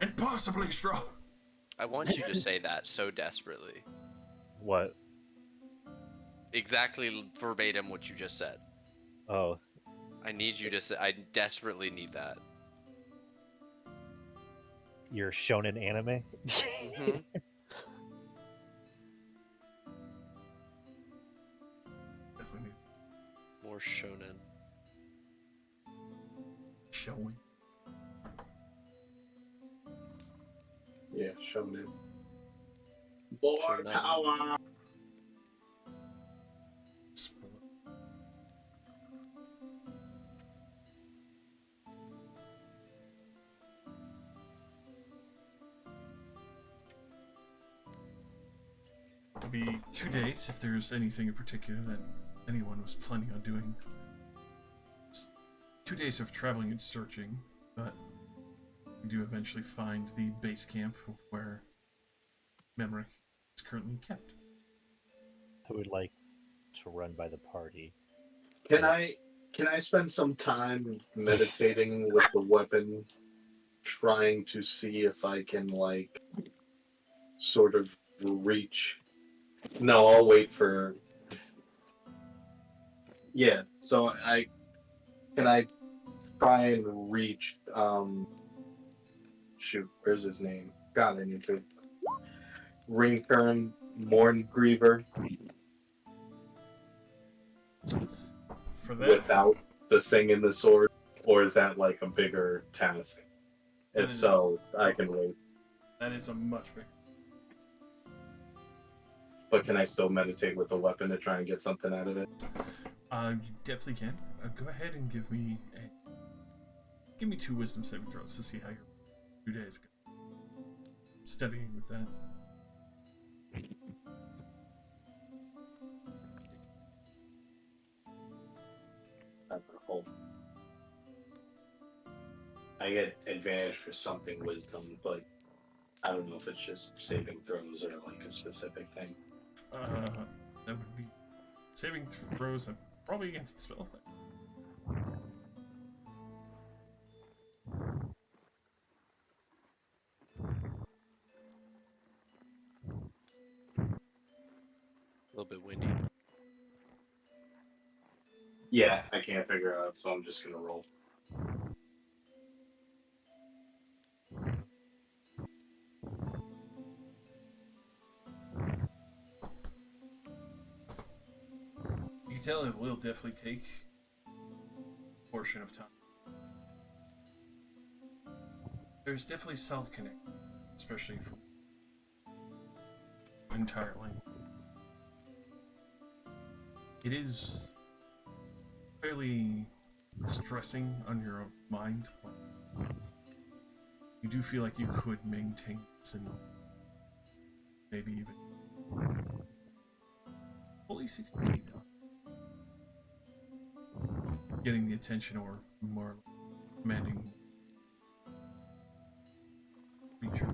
And possibly strong. I want you to say that so desperately. What? Exactly verbatim what you just said. Oh, I need you to say. I desperately need that. you're shonen anime? Mm-hmm. Definitely More shonen. showing. Yeah, shonen. More Shonen. power. It'll be 2 days if there's anything in particular that anyone was planning on doing. 2 days of traveling and searching, but we do eventually find the base camp where Memrick is currently kept. I would like to run by the party. Can I spend some time meditating with the weapon, trying to see if I can like sort of reach? No, I'll wait for. Yeah, so I try and reach shoot, where's his name? God, I need to Ringkern Morngriever For that, without the thing in the sword, or is that like a bigger task? That If is- so, I can wait. that is a much bigger. But can I still meditate with the weapon to try and get something out of it? You definitely can. Go ahead and give me 2 wisdom saving throws to see how your 2 days go. Studying with that. I get advantage for something wisdom, but I don't know if it's just saving throws or like a specific thing. That would be saving throws and probably against the spell effect. A little bit windy. Yeah, I can't figure it out, so I'm just gonna roll. You can tell it will definitely take a portion of time. There's definitely solid connection, especially from entirely. It is fairly stressing on your mind. But you do feel like you could maintain this and maybe even fully succeed on getting the attention or more commanding creature.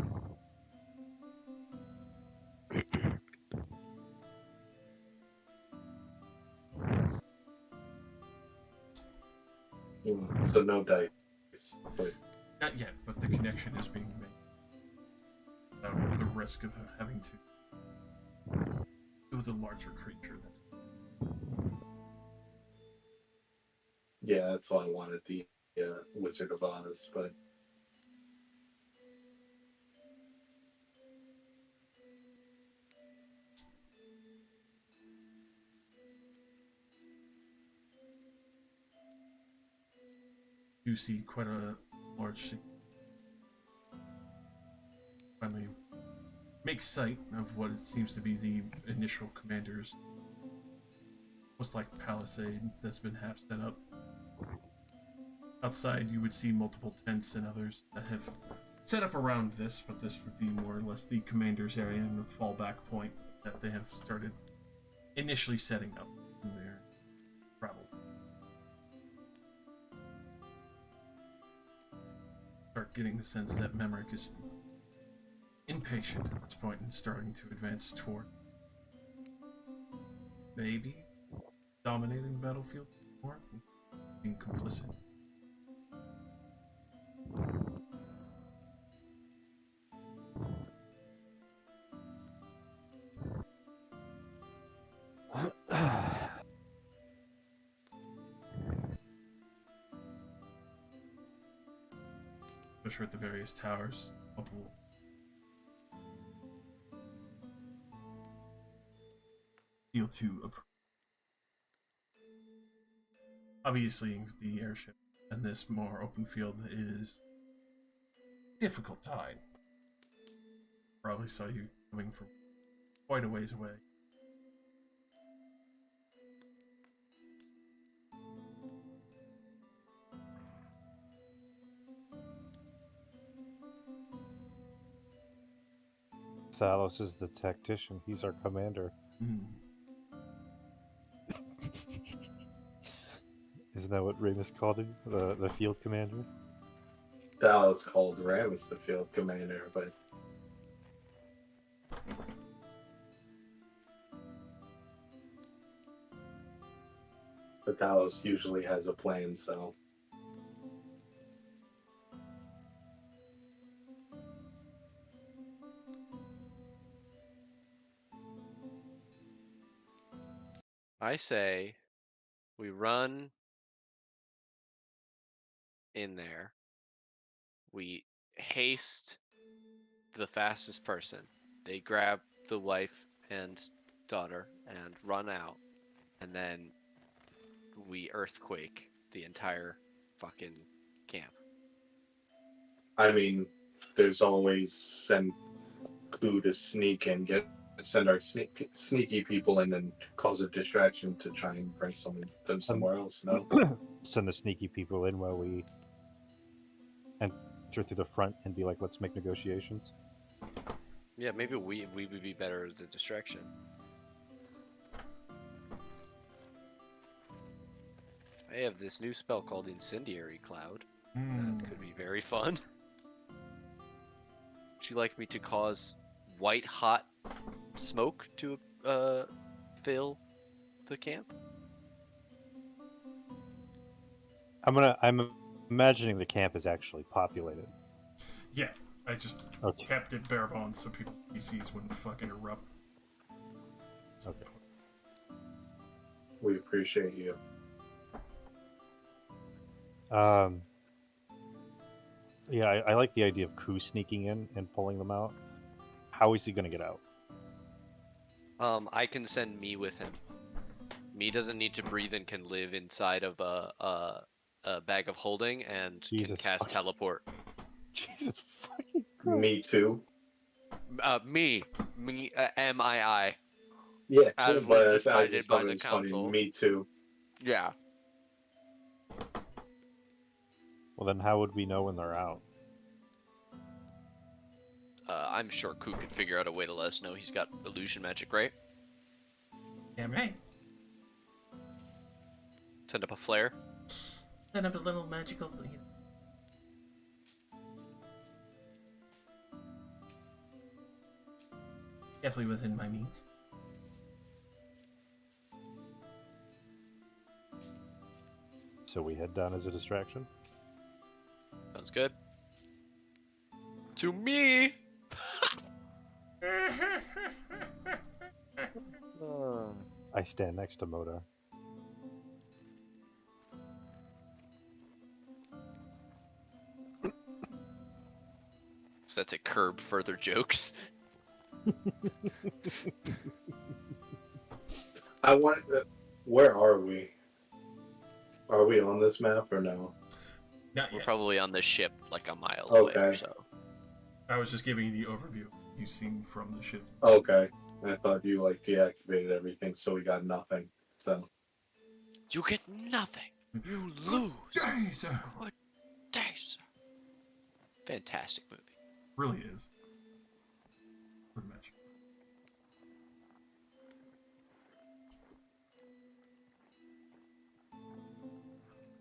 So no dice. But Not yet, but the connection is being made. Without the risk of having to deal with a larger creature. yeah, that's why I wanted the Wizard of Oz, but You see quite a large. Finally, make sight of what it seems to be the initial commander's almost like palisade that's been half set up. Outside, you would see multiple tents and others that have set up around this, but this would be more or less the commander's area and the fallback point that they have started initially setting up in their travel. Start getting the sense that Memrick is impatient at this point and starting to advance toward maybe dominating the battlefield more, being complicit. establish her at the various towers. Feel to obviously the airship and this more open field is difficult tide. Probably saw you coming from quite a ways away. Thalos is the tactician. He's our commander. Isn't that what Ramus called him? The field commander? That was called Ramus, the field commander, but Talos usually has a plan, so. I say we run in there. We haste the fastest person. They grab the wife and daughter and run out. And then we earthquake the entire fucking camp. I mean, there's always send Ku to sneak and send our sneaky people in and cause a distraction to try and bring them somewhere else. No, Send the sneaky people in while we enter through the front and be like, let's make negotiations. Yeah, maybe we would be better as a distraction. I have this new spell called Incendiary Cloud. That could be very fun. Would you like me to cause white hot smoke to fill the camp? I'm imagining the camp is actually populated. Yeah, I just Okay. kept it bare bones so people PCs wouldn't fucking erupt. Okay. we appreciate you. Yeah, I like the idea of Ku sneaking in and pulling them out. How is he going to get out? I can send me with him. Me doesn't need to breathe and can live inside of a bag of holding and Jesus can cast fucking- teleport. Jesus fucking Christ. Me too. Me, MII. Yeah, As but was I decided just by thought the it was funny. council. Me too. Yeah. Well, then how would we know when they're out? I'm sure Ku could figure out a way to let us know. He's got illusion magic, right? Damn right. Send up a flare. Set up a little magical. Definitely within my means. So we head down as a distraction? Sounds good. To me. I stand next to Moda. So that's a curb further jokes. I want. Where are we? Are we on this map or no? Not We're yet. probably on this ship like a mile away or Okay. so. I was just giving you the overview you've seen from the ship. Okay. I thought you like deactivated everything, so we got nothing. So You get nothing. You lose. Day, sir. Good day, sir. Fantastic movie. Really is. Pretty much.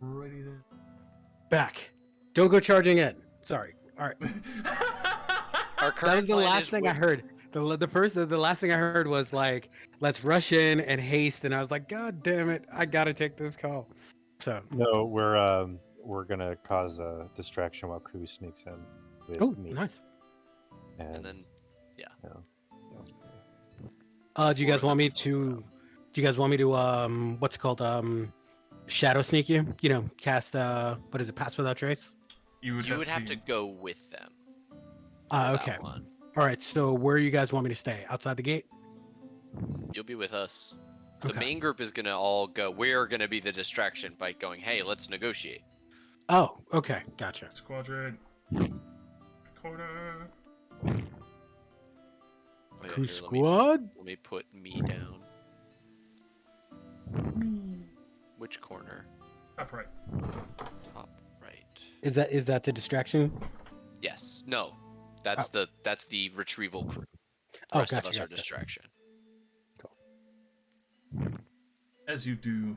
Ready to. Back. Don't go charging in. Sorry. All right. Our That current was the plan last is thing I heard. The last thing I heard was like, let's rush in and haste, and I was like, God damn it, I gotta take this call. So No, we're gonna cause a distraction while Ku sneaks in with oh, me. nice. and then Do you guys want me to? Do you guys want me to what's it called shadow sneak you? You know, cast what is it? Pass without trace. You would have to be- go with them. for that Okay. one. All right. So where you guys want me to stay? Outside the gate? You'll be with us. The Okay. main group is gonna all go. We're gonna be the distraction by going, hey, let's negotiate. Oh, okay. Gotcha. Squadron. Corner. Oh, yeah, Crew here, squad? let me put me down. Which corner? Top right. Top right. Is that the distraction? Yes. No. That's the retrieval crew. The Oh, rest gotcha. of us are Gotcha. distraction. As you do.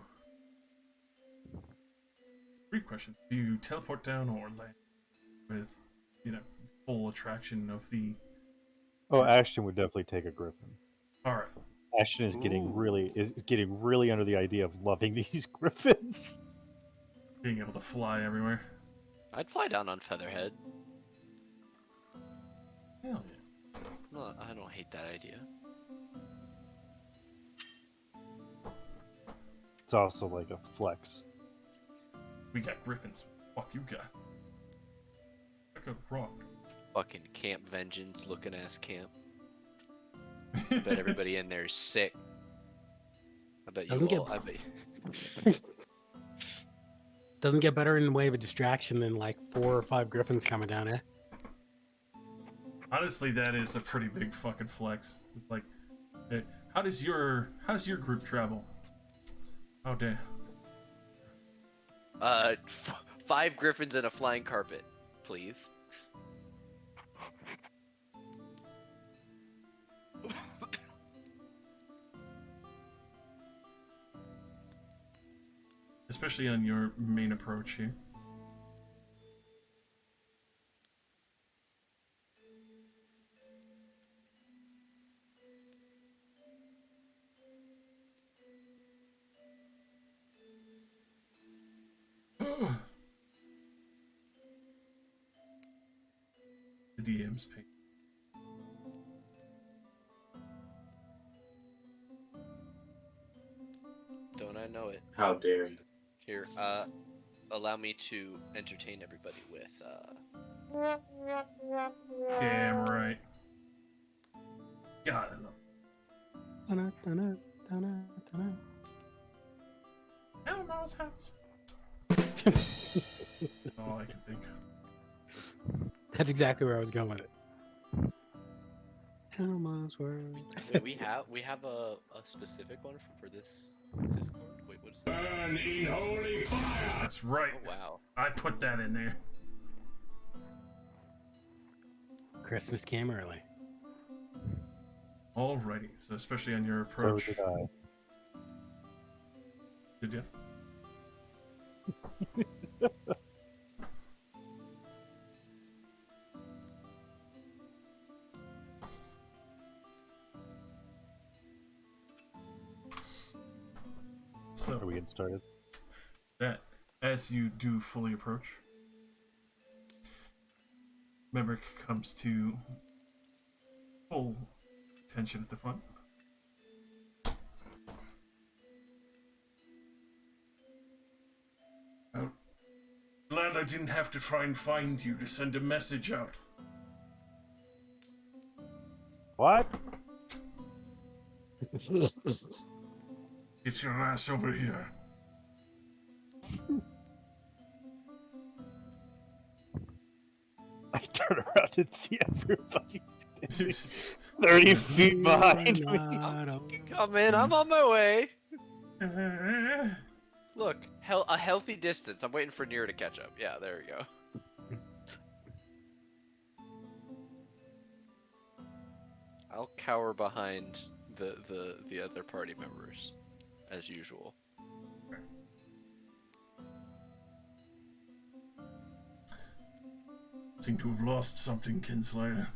Brief question: do you teleport down or land with, full attraction of the? Oh, Ashton would definitely take a griffin. All right. Ashton is getting Ooh. really under the idea of loving these griffins. Being able to fly everywhere. I'd fly down on Featherhead. Hell yeah. No, I don't hate that idea. It's also like a flex. We got griffins. Fuck you got. Like a rock. Fucking Camp Vengeance looking ass camp. I bet everybody in there is sick. I bet you Doesn't get- all. I bet. Doesn't get better in the way of a distraction than like 4 or 5 griffins coming down, eh? Honestly, that is a pretty big fucking flex. It's like, hey, how does your group travel? Oh damn. 5 griffins and a flying carpet, please. Especially on your main approach here. The DM's page. Don't I know it? How dare you? Here, allow me to entertain everybody with, Damn right. God, I love Dun-dun, dun-dun, dun-dun, dun-dun. Elmo's house. All I can think of. That's exactly where I was going with it. Elmo's world. wait, we have a specific one for this Discord? Wait, what is that? Burn in holy fire! That's right. Oh, wow. I put that in there. Christmas came early. Alrighty, so especially on your So approach. did I. Did you? So Are we getting started? that as you do fully approach, Maverick comes to full attention at the front. Oh, glad I didn't have to try and find you to send a message out. What? Get your ass over here. I turn around and see everybody standing 30 feet behind me. Come in, I'm on my way. Look, a healthy distance. I'm waiting for Nira to catch up. Yeah, there we go. I'll cower behind the other party members, as usual. Seem to have lost something, Kinslayer.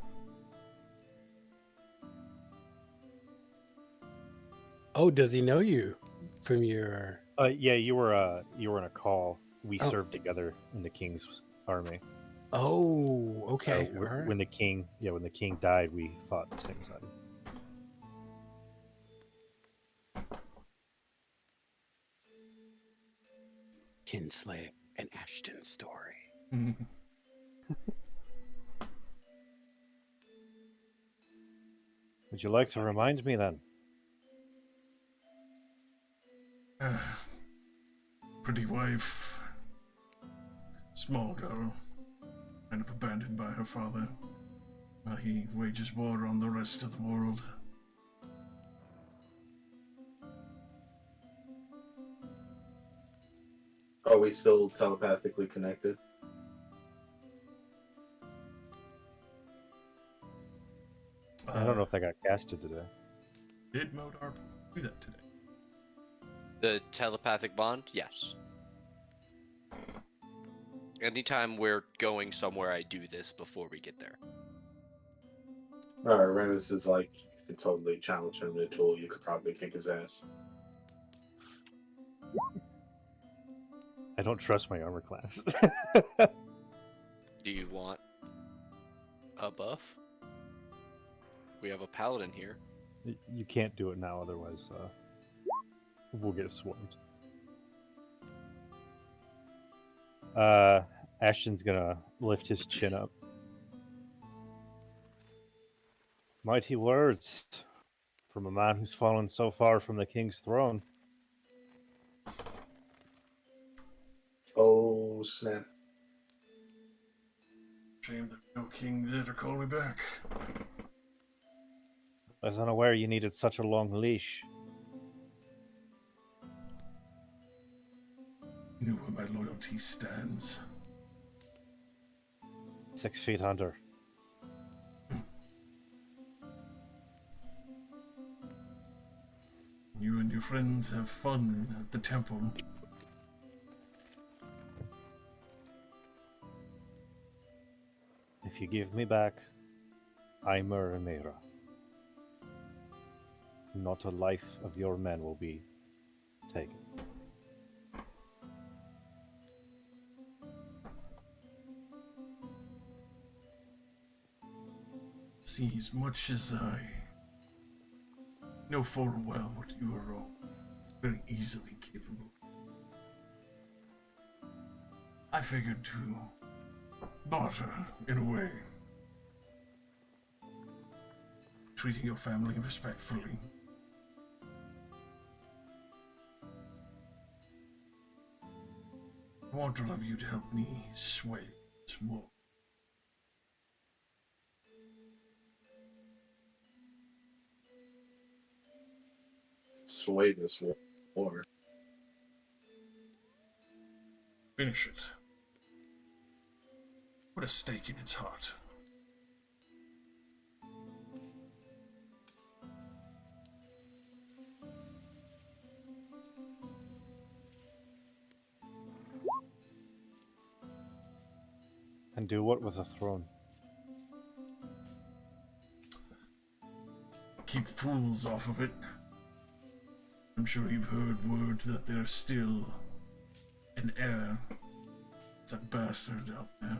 Oh, does he know you from your? Yeah, you were in a call. We Oh. served together in the king's army. Oh, okay. Uh, all right. when the king died, we fought the same side. Kinsley and Ashton story. Would you like to remind me then? Pretty wife. Small girl. Kind of abandoned by her father. He wages war on the rest of the world. Are we still telepathically connected? I don't know if that got casted today. Did Modar do that today? The telepathic bond? Yes. Anytime we're going somewhere, I do this before we get there. Alright, Renus is like, you could totally challenge him to a duel. You could probably kick his ass. I don't trust my armor class. Do you want a buff? We have a paladin here. You can't do it now, otherwise we'll get swarmed. Ashton's gonna lift his chin up. Mighty words from a man who's fallen so far from the king's throne. Oh, snap. Shame there's no king there to call me back. I was unaware you needed such a long leash. You know where my loyalty stands. 6 feet under. You and your friends have fun at the temple. If you give me back Aimer and Mera, not a life of your men will be taken. See, as much as I know full well what you are all very easily capable, I figured to barter in a way. Treating your family respectfully. I want all of you to help me sway this war. Sway this war. Finish it. Put a stake in its heart. And do what with a throne? Keep fools off of it. I'm sure you've heard word that there's still an heir. It's a bastard out there.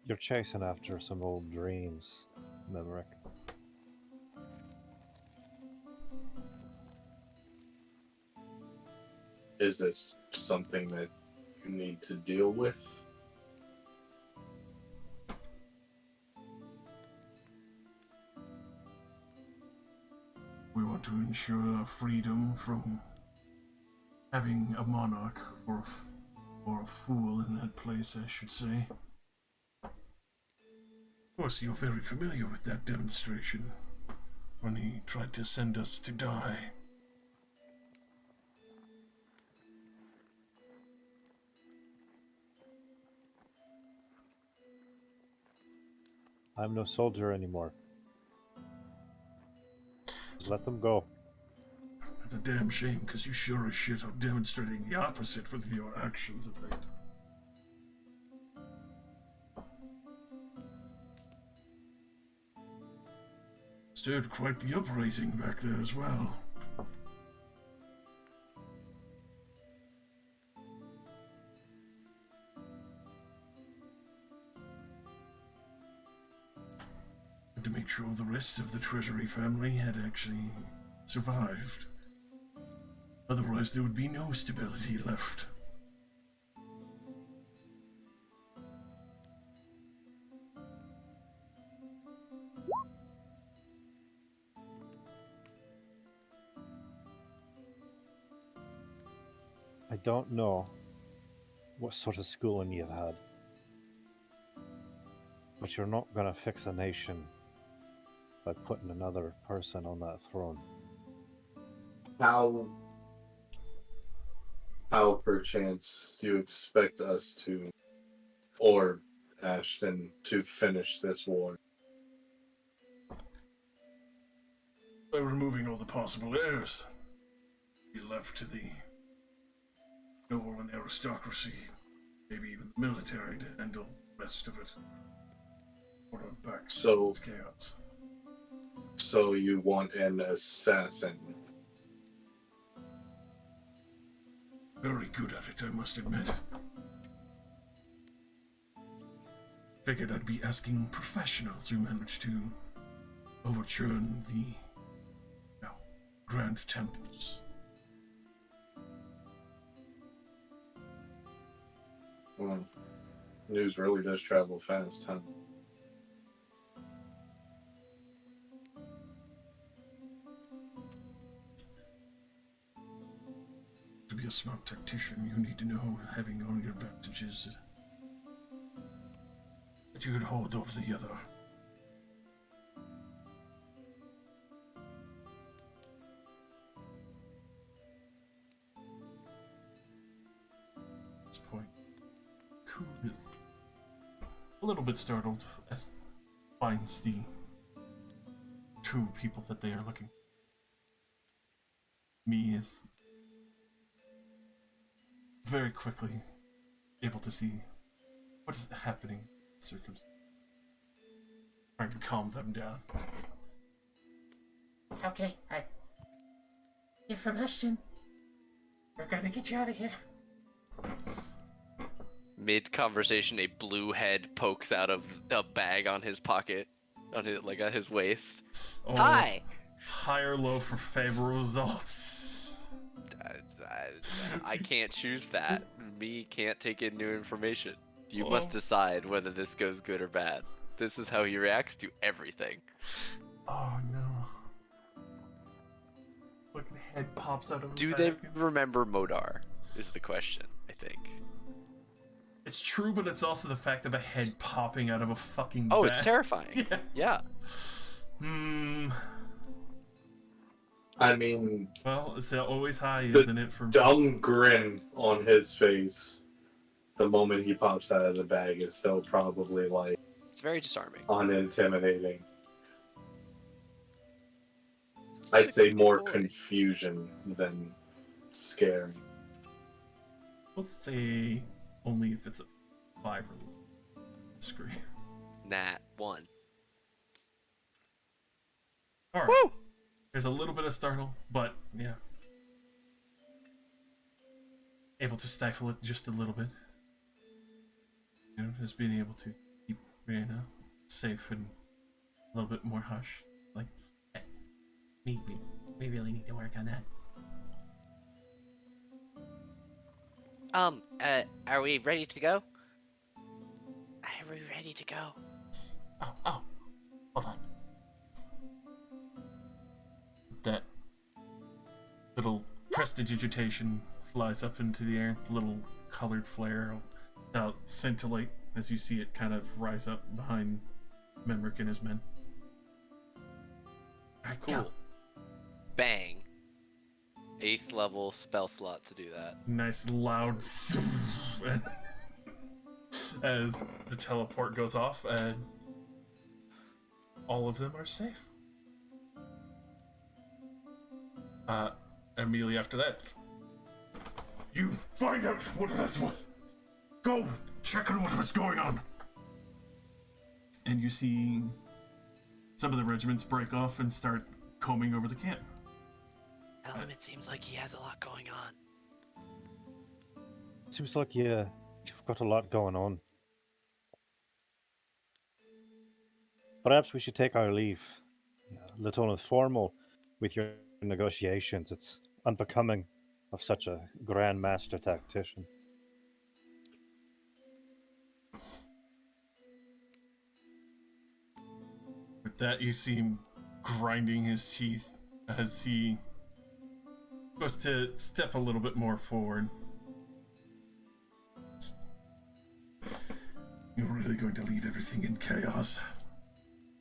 You're chasing after some old dreams, Mimerick. Is this something that you need to deal with? We want to ensure our freedom from having a monarch or a fool in that place, I should say. Of course, you're very familiar with that demonstration when he tried to send us to die. I'm no soldier anymore. Let them go. That's a damn shame, because you sure as shit are demonstrating the opposite with your actions of late. Stirred quite the uprising back there as well. And to make sure the rest of the Treasury family had actually survived. Otherwise, there would be no stability left. I don't know what sort of schooling you've had, but you're not going to fix a nation by putting another person on that throne. How perchance do you expect us to, or Ashton, to finish this war? By removing all the possible heirs, be left to the noble and aristocracy, maybe even the military, to handle the rest of it. Order back So- its chaos. So you want an assassin? Very good at it, I must admit. Figured I'd be asking professionals who managed to overturn the grand temples. Well, news really does travel fast, huh? To be a smart tactician, you need to know having all your advantages that you could hold over the other. At this point, Ku is a little bit startled as finds the two people that they are looking. Me is very quickly able to see what is happening in circumstance. Trying to calm them down. It's okay. You're from Ashton. We're gonna get you out of here. Mid-conversation, a blue head pokes out of a bag on his pocket, on his waist. Oh, Hi! high or low for favorable results. I can't choose that. Me can't take in new information. You Oh. must decide whether this goes good or bad. This is how he reacts to everything. Oh no. Fucking head pops out of Do the they bag. remember Modar? Is the question, I think. It's true, but it's also the fact of a head popping out of a fucking Oh, bag. it's terrifying. Yeah. Yeah. I mean, Well, it's always high, The isn't it? For dumb grin on his face the moment he pops out of the bag is still probably like It's very disarming. unintimidating. I'd say more Boy. confusion than scary. let's say only if it's a 5 or screen. Nat 1. All right. Woo! There's a little bit of startle, but yeah, able to stifle it just a little bit. You know, just being able to keep Rihanna safe and a little bit more hush. Like, We really need to work on that. Are we ready to go? Are we ready to go? Oh, hold on. that little prestidigitation flies up into the air, little colored flare will scintillate as you see it kind of rise up behind Memrick and his men. Alright, Cool. go. Bang. 8th level spell slot to do that. Nice loud as the teleport goes off and all of them are safe. Immediately after that, you find out what this was. Go check on what was going on. And you see some of the regiments break off and start combing over the camp. Tell him it seems like he has a lot going on. Seems like you've got a lot going on. Perhaps we should take our leave. A little informal with your negotiations. It's unbecoming of such a grandmaster tactician. With that, you see him grinding his teeth as he goes to step a little bit more forward. You're really going to leave everything in chaos?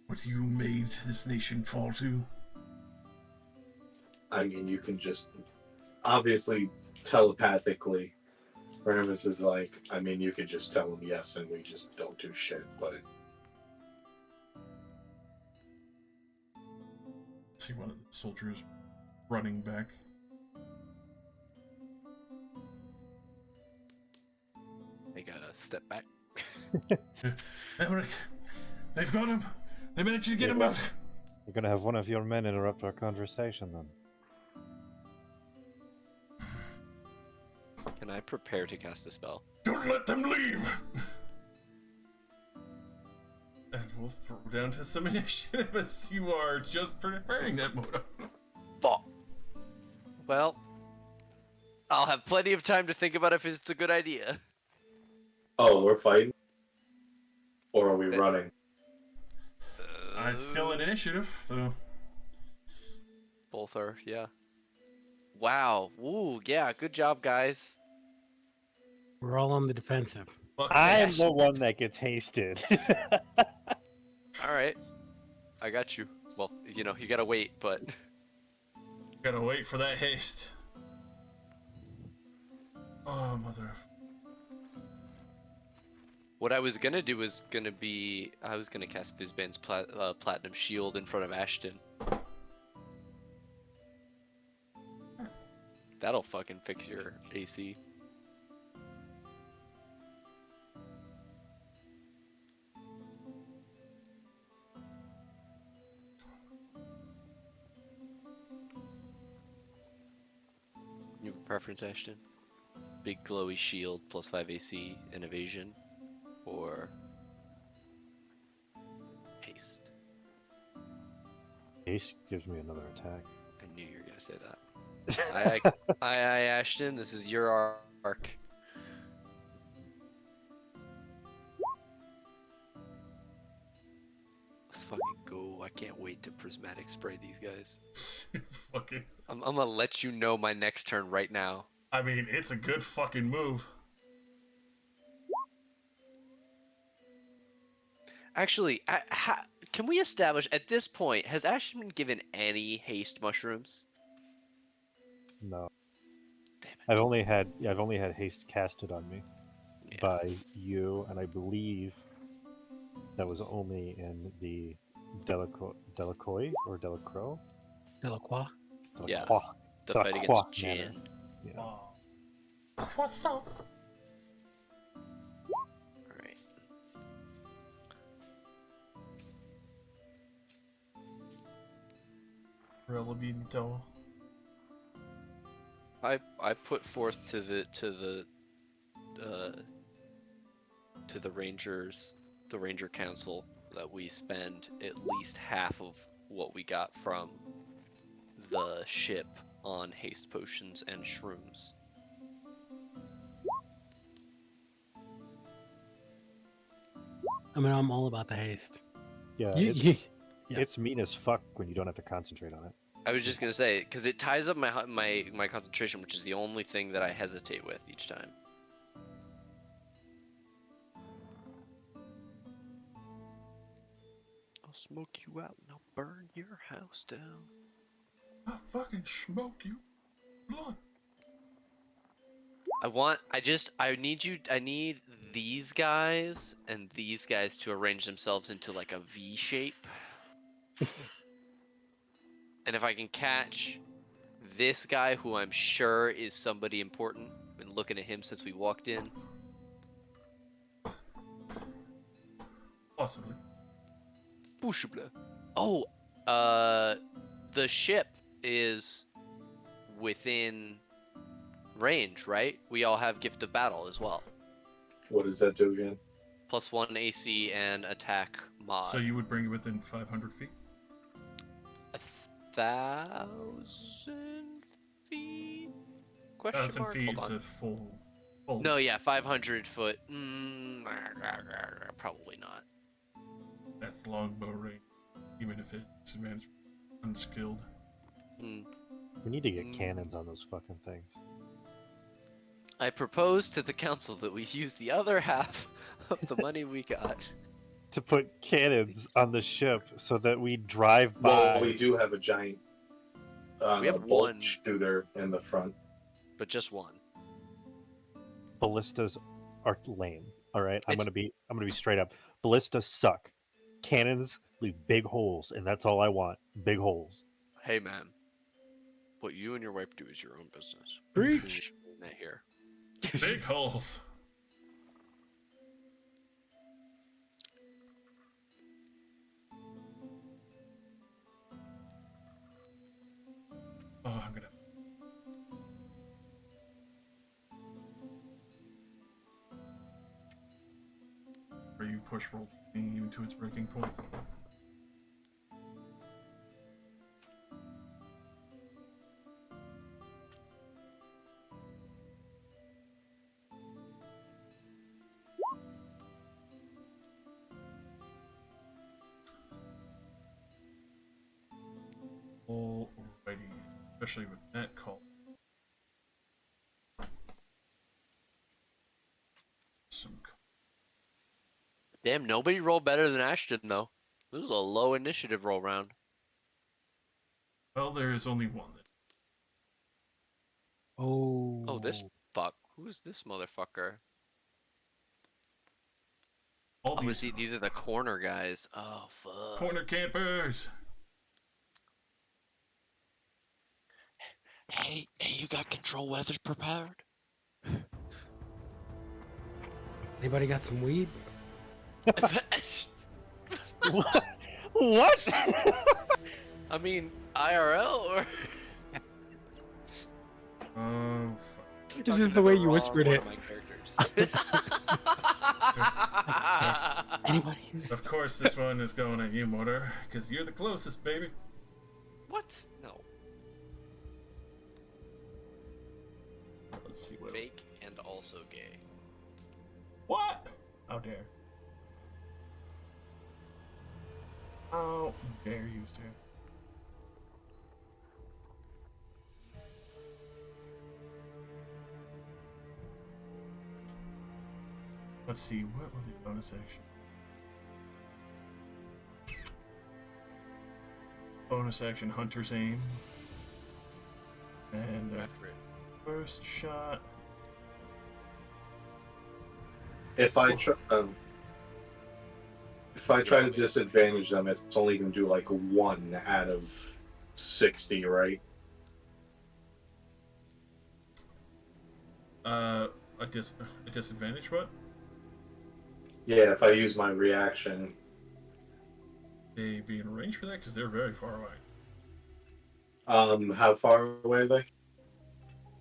What you made this nation fall to? I mean, you can just obviously telepathically. Ramus is like, I mean, you could just tell him yes, and we just don't do shit. But See one of the soldiers running back. Take a step back. Eric, they've got him. They managed to get Yeah, him well- out. You're gonna have one of your men interrupt our conversation then. Can I prepare to cast a spell? Don't let them leave. And we'll throw down to some initiative as you are just preparing that moto. Fuck. Well, I'll have plenty of time to think about if it's a good idea. oh, we're fighting, or are we running? It's still an initiative, so Both are, yeah. Wow. Ooh, yeah. Good job, guys. We're all on the defensive. fuck I'm Ash. the one that gets hasted. All right. I got you. Well, you know, you gotta wait, but Gotta wait for that haste. Oh, mother of... what I was gonna do was I was gonna cast Fizban's Platinum Shield in front of Ashton. That'll fucking fix your AC. You have a preference, Ashton? Big glowy shield plus 5 AC and evasion, or haste? Ace gives me another attack. I knew you were gonna say that. Aye, Ashton, this is your arc. Let's fucking go. I can't wait to prismatic spray these guys. fucking... I'm gonna let you know my next turn right now. I mean, it's a good fucking move. Actually, can we establish at this point, has Ashton been given any haste mushrooms? No, Damn it. I've only had haste casted on me Yeah. by you, and I believe that was only in the Delacroix or Delacroix. Delacroix. Yeah. Delacroix. The fight Delacroix against manner. Jin. Yeah. What's up? Alright. Relevito. I put forth to the Rangers, the Ranger Council, that we spend at least half of what we got from the ship on haste potions and shrooms. I mean, I'm all about the haste. Yeah, You- it's, you- yeah. it's mean as fuck when you don't have to concentrate on it. I was just gonna say, because it ties up my concentration, which is the only thing that I hesitate with each time. I'll smoke you out and I'll burn your house down. I fucking smoke you. Blood. I need these guys and these guys to arrange themselves into like a V shape. And if I can catch this guy, who I'm sure is somebody important, been looking at him since we walked in. Possibly. Possible. Oh, the ship is within range, right? We all have Gift of Battle as well. What does that do again? +1 AC and attack mod. So you would bring it within 500 feet? 1,000 feet? Question 1,000 mark? feet Hold is on. a full. No, yeah, 500 foot. Probably not. That's longbow range, even if it's managed unskilled. Hmm. We need to get cannons on those fucking things. I propose to the council that we use the other half of the money we got. To put cannons on the ship so that we drive by. Well, we do have a giant We have bolt one. shooter in the front. But just one. Ballistas are lame. All right, I'm It's- gonna be straight up. Ballistas suck. Cannons leave big holes, and that's all I want. Big holes. Hey, man. What you and your wife do is your own business. Preach. That here. Big holes. Oh, I'm gonna. Where you push roll even to its breaking point. Alrighty, especially with that call. Some. Damn, nobody rolled better than Ashton, though. This was a low initiative roll round. Well, there is only one. Oh. Oh, this fuck. Who's this motherfucker? All Oh, these these are the corner guys. Oh, fuck. corner campers. Hey, you got control weathers prepared? Anybody got some weed? What? I mean, IRL or? Oh, It's just the way you whispered it. My characters. Anybody? of course, this one is going at you, Motor, because you're the closest, baby. What? No. Let's see what. Fake and also gay. What? How dare? How dare you, sir? Let's see, what was the bonus action? Bonus action, Hunter's Aim. And the After it. first shot. If I try to disadvantage them, it's only going to do like 1 out of 60, right? A disadvantage, what? Yeah, if I use my reaction. They be in range for that? Because they're very far away. How far away are they?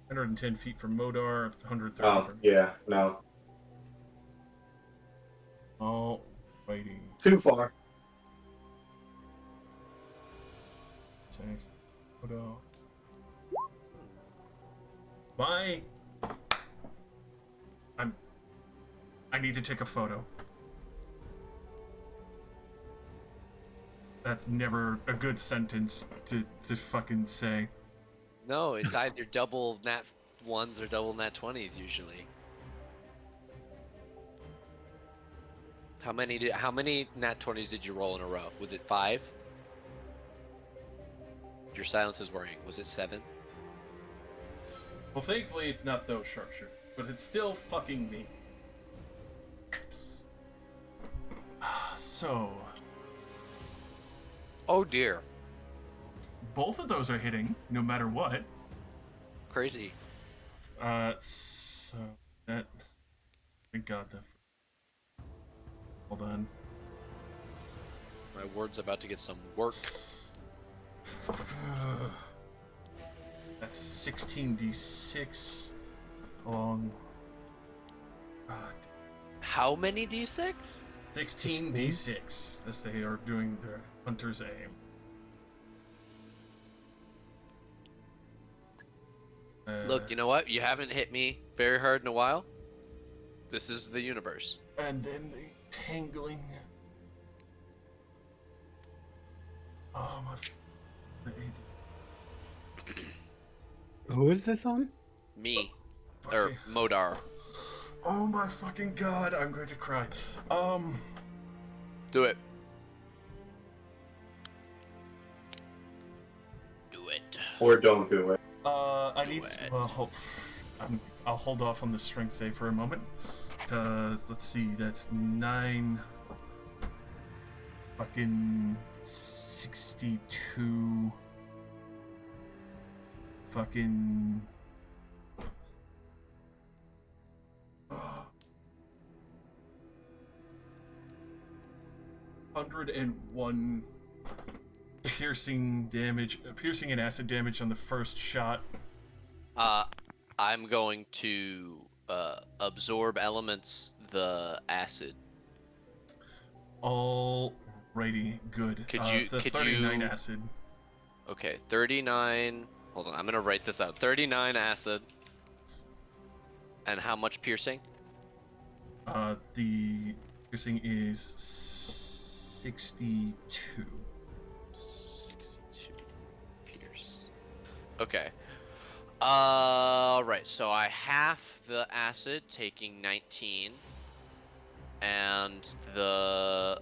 110 feet from Modar, 130 Oh, from... yeah, no. Oh, waiting. Too far. Thanks. Modar. Why? I need to take a photo. That's never a good sentence to fucking say. No, it's either double nat 1s or double nat 20s usually. How many nat 20s did you roll in a row? Was it 5? Your silence is worrying. Was it 7? Well, thankfully it's not those sharpshooters, but it's still fucking me. So, Oh dear. both of those are hitting, no matter what. Crazy. So that. Thank God that. Hold on. My word's about to get some work. That's 16d6 along. How many d6? 16d6 as they are doing their hunter's aim. Look, you know what? You haven't hit me very hard in a while. This is the universe. And then the tangling. Oh my. Who is this on? Me. Or Fucking- Modar. Oh my fucking god, I'm going to cry. Do it. Do it. Or don't do it. I Do need. it. Well, I'll hold off on the strength save for a moment. Because, let's see, that's 9. Fucking 62. Fucking. 101 piercing and acid damage on the first shot. I'm going to absorb elements the acid. Alrighty, good. Could The could 39 you- acid. Okay, 39. Hold on, I'm gonna write this out. 39 acid. And how much piercing? The piercing is 62. 62 pierce. Okay. Right. So I half the acid, taking 19, and the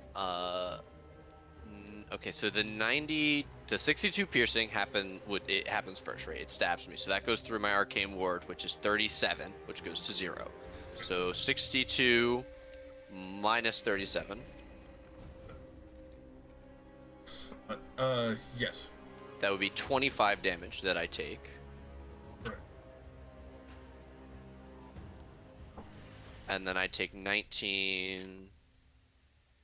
okay. So the 62 piercing happens first, right? It stabs me, so that goes through my arcane ward, which is 37, which goes to 0. So 62 minus 37. Yes. That would be 25 damage that I take. Correct. And then I take 19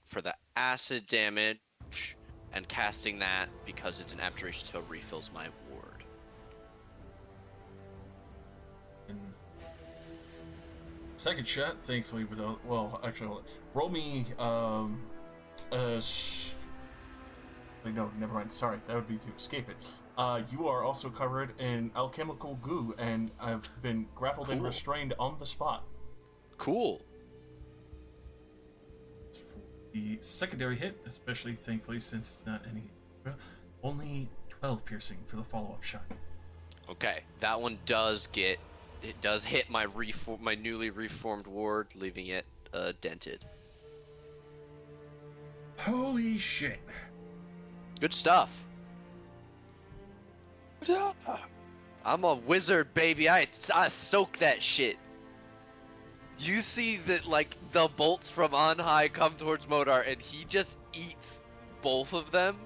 for the acid damage, and casting that, because it's an abjuration spell, refills my ward. And second shot, thankfully, without. Well, actually, roll me. Wait, no, never mind. Sorry, that would be to escape it. You are also covered in alchemical goo, and I've been grappled and Cool. restrained on the spot. Cool. The secondary hit, especially thankfully since it's not any. Only 12 piercing for the follow-up shot. Okay, that one does hit my newly reformed ward, leaving it dented. Holy shit! Good stuff. I'm a wizard, baby. I soak that shit. You see that, like, the bolts from on high come towards Modar, and he just eats both of them,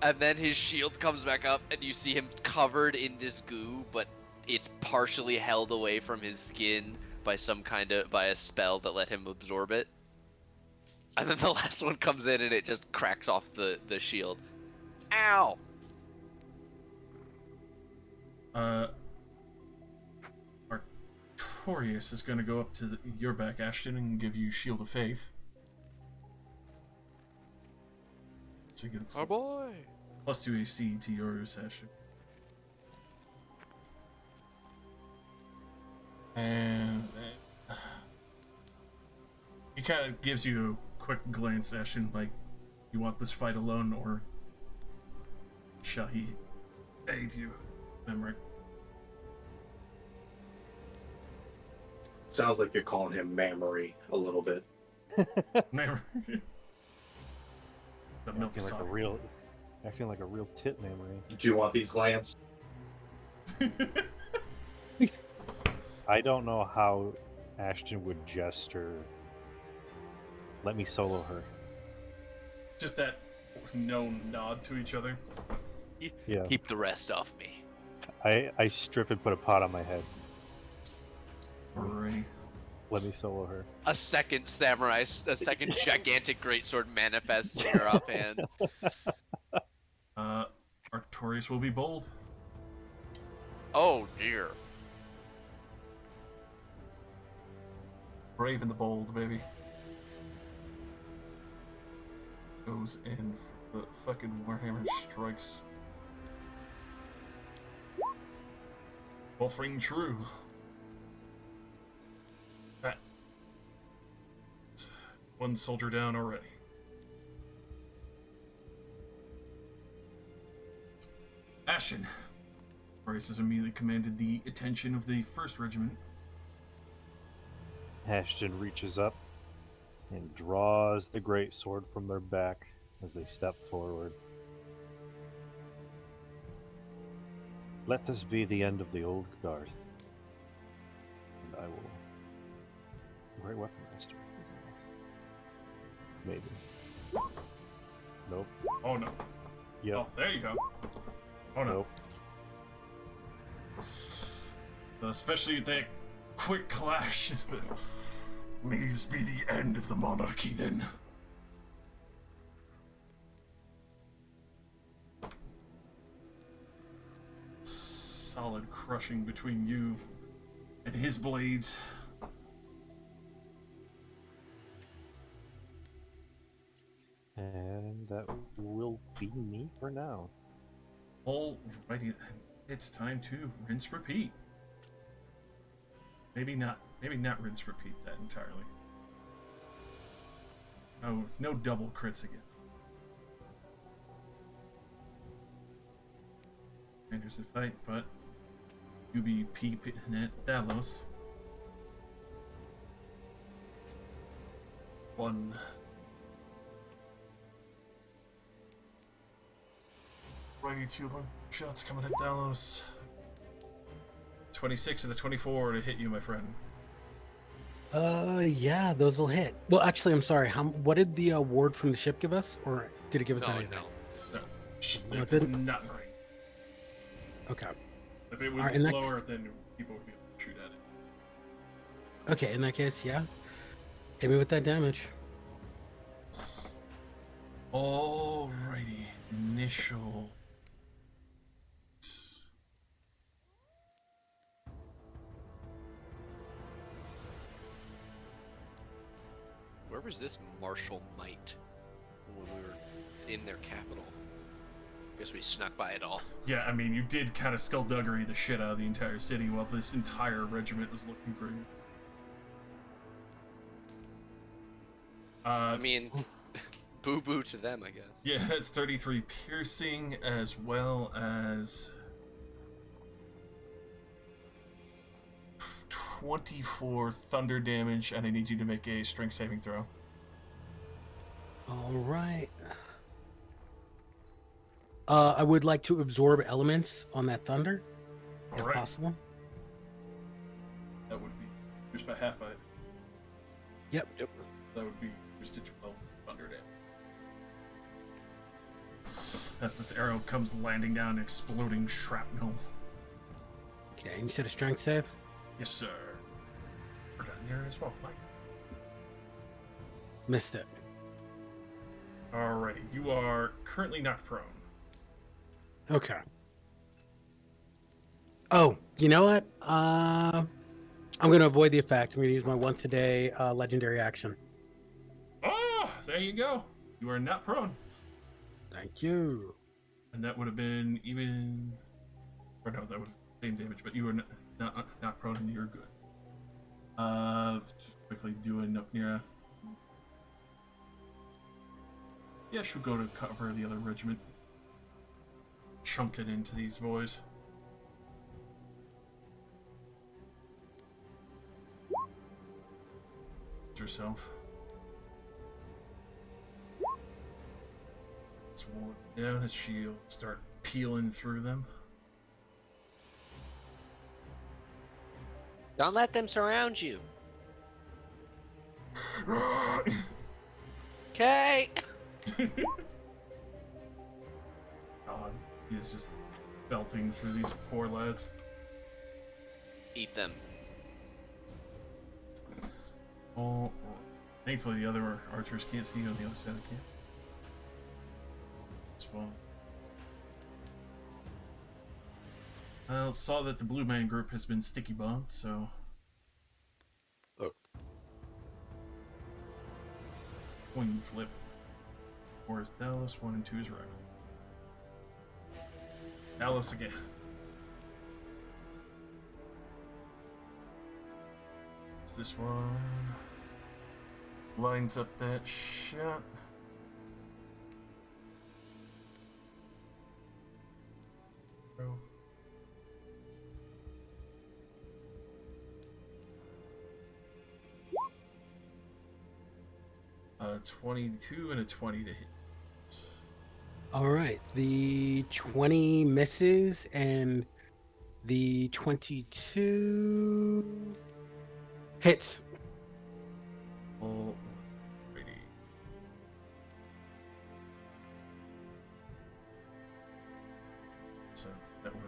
and then his shield comes back up, and you see him covered in this goo, but it's partially held away from his skin by by a spell that let him absorb it. And then the last one comes in, and it just cracks off the shield. Ow! Artorius is going to go up to your back, Ashton, and give you Shield of Faith. So you get Oh boy! +2 AC to yours, Ashton. And he kind of gives you a quick glance, Ashton, like, you want this fight alone, or shall he aid you? Memory. Sounds like you're calling him Mamory a little bit. Memory. The milk is acting like a real tit memory. Do you want these glands? I don't know how Ashton would gesture. Let me solo her. Just that known nod to each other. Yeah. Keep the rest off me. I strip and put a pot on my head. Alrighty. Let me solo her. A second gigantic greatsword manifests in your offhand. Artorius will be bold. Oh dear. Brave and the bold, baby. Goes in for the fucking Warhammer strikes. Both ring true. That. One soldier down already. Ashton. Bryce has immediately commanded the attention of the 1st Regiment. Ashton reaches up and draws the great sword from their back as they step forward. Let this be the end of the old guard. And I will. Great weapon master. Maybe. Nope. Oh no. Yep. Oh, there you go. Oh no. Nope. Especially with that quick clash. May this be the end of the monarchy then. Solid crushing between you and his blades. And that will be me for now. Alrighty, it's time to rinse repeat. Maybe not rinse repeat that entirely. Oh, no double crits again. Enters the fight, but UBP net Dalos. 1. Righty, 2 shots coming at Dalos. 26 of the 24 to hit you, my friend. Yeah, those will hit. Well, actually, I'm sorry. What did the ward from the ship give us, or did it give us anything? No. No, It it was didn't? not right. Okay. If it was Alright, in that- lower, then people would be able to shoot at it. Okay, in that case, yeah. Hit me with that damage. Alrighty. Initial. Where was this martial might when we were in their capital? I guess we snuck by it all. Yeah, I mean, you did kind of skullduggery the shit out of the entire city while this entire regiment was looking for you. I mean, boo-boo to them, I guess. Yeah, that's 33 piercing as well as 24 thunder damage, and I need you to make a strength saving throw. All right. I would like to absorb elements on that thunder, if Alright. possible. That would be just by half it. Yep. That would be just to 12 thunder damage. As this arrow comes landing down, exploding shrapnel. Okay, and you said a strength save? Yes, sir. Forgotten here as well, Mike. Missed it. Alrighty, you are currently not prone. Okay. Oh, you know what? I'm going to avoid the effect. I'm going to use my once a day legendary action. Oh, there you go. You are not prone. Thank you. And that would have been even... Or no, that would have same damage, but you were not prone and you're good. Just quickly doing up near... Yeah, she'll go to cover the other regiment. Chunk it into these boys. Yourself. It's one down as she'll start peeling through them. Don't let them surround you. Okay. God, he's just belting through these poor lads. Eat them. Oh, thankfully the other archers can't see you on the other side of the camp. That's fine. I saw that the Blue Man group has been sticky bombed, so... Oh. Coin flip. 4 is Dallas, 1 and 2 is Riley. Dallas again. this one lines up that shot. Oh. 22 and a 20 to hit. All right, the 20 misses and the 22 hits. Alrighty. So that would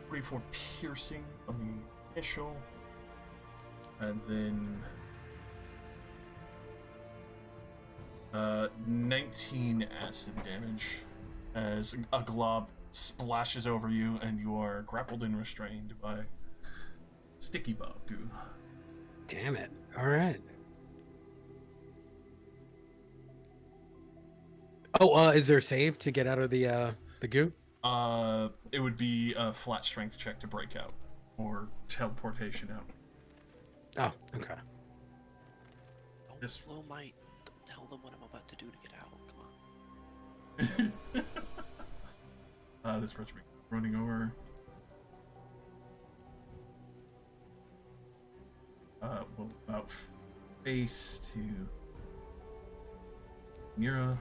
44 piercing on the initial, and then 19 acid damage as a glob splashes over you and you are grappled and restrained by Sticky Bob Goo. Damn it. All right. Oh, is there a save to get out of the goo? It would be a flat strength check to break out or teleportation out. Oh, okay. Don't Just- blow my. Don't tell them what I'm about to do to get out. Come on. This regiment running over. Will about face to Mira.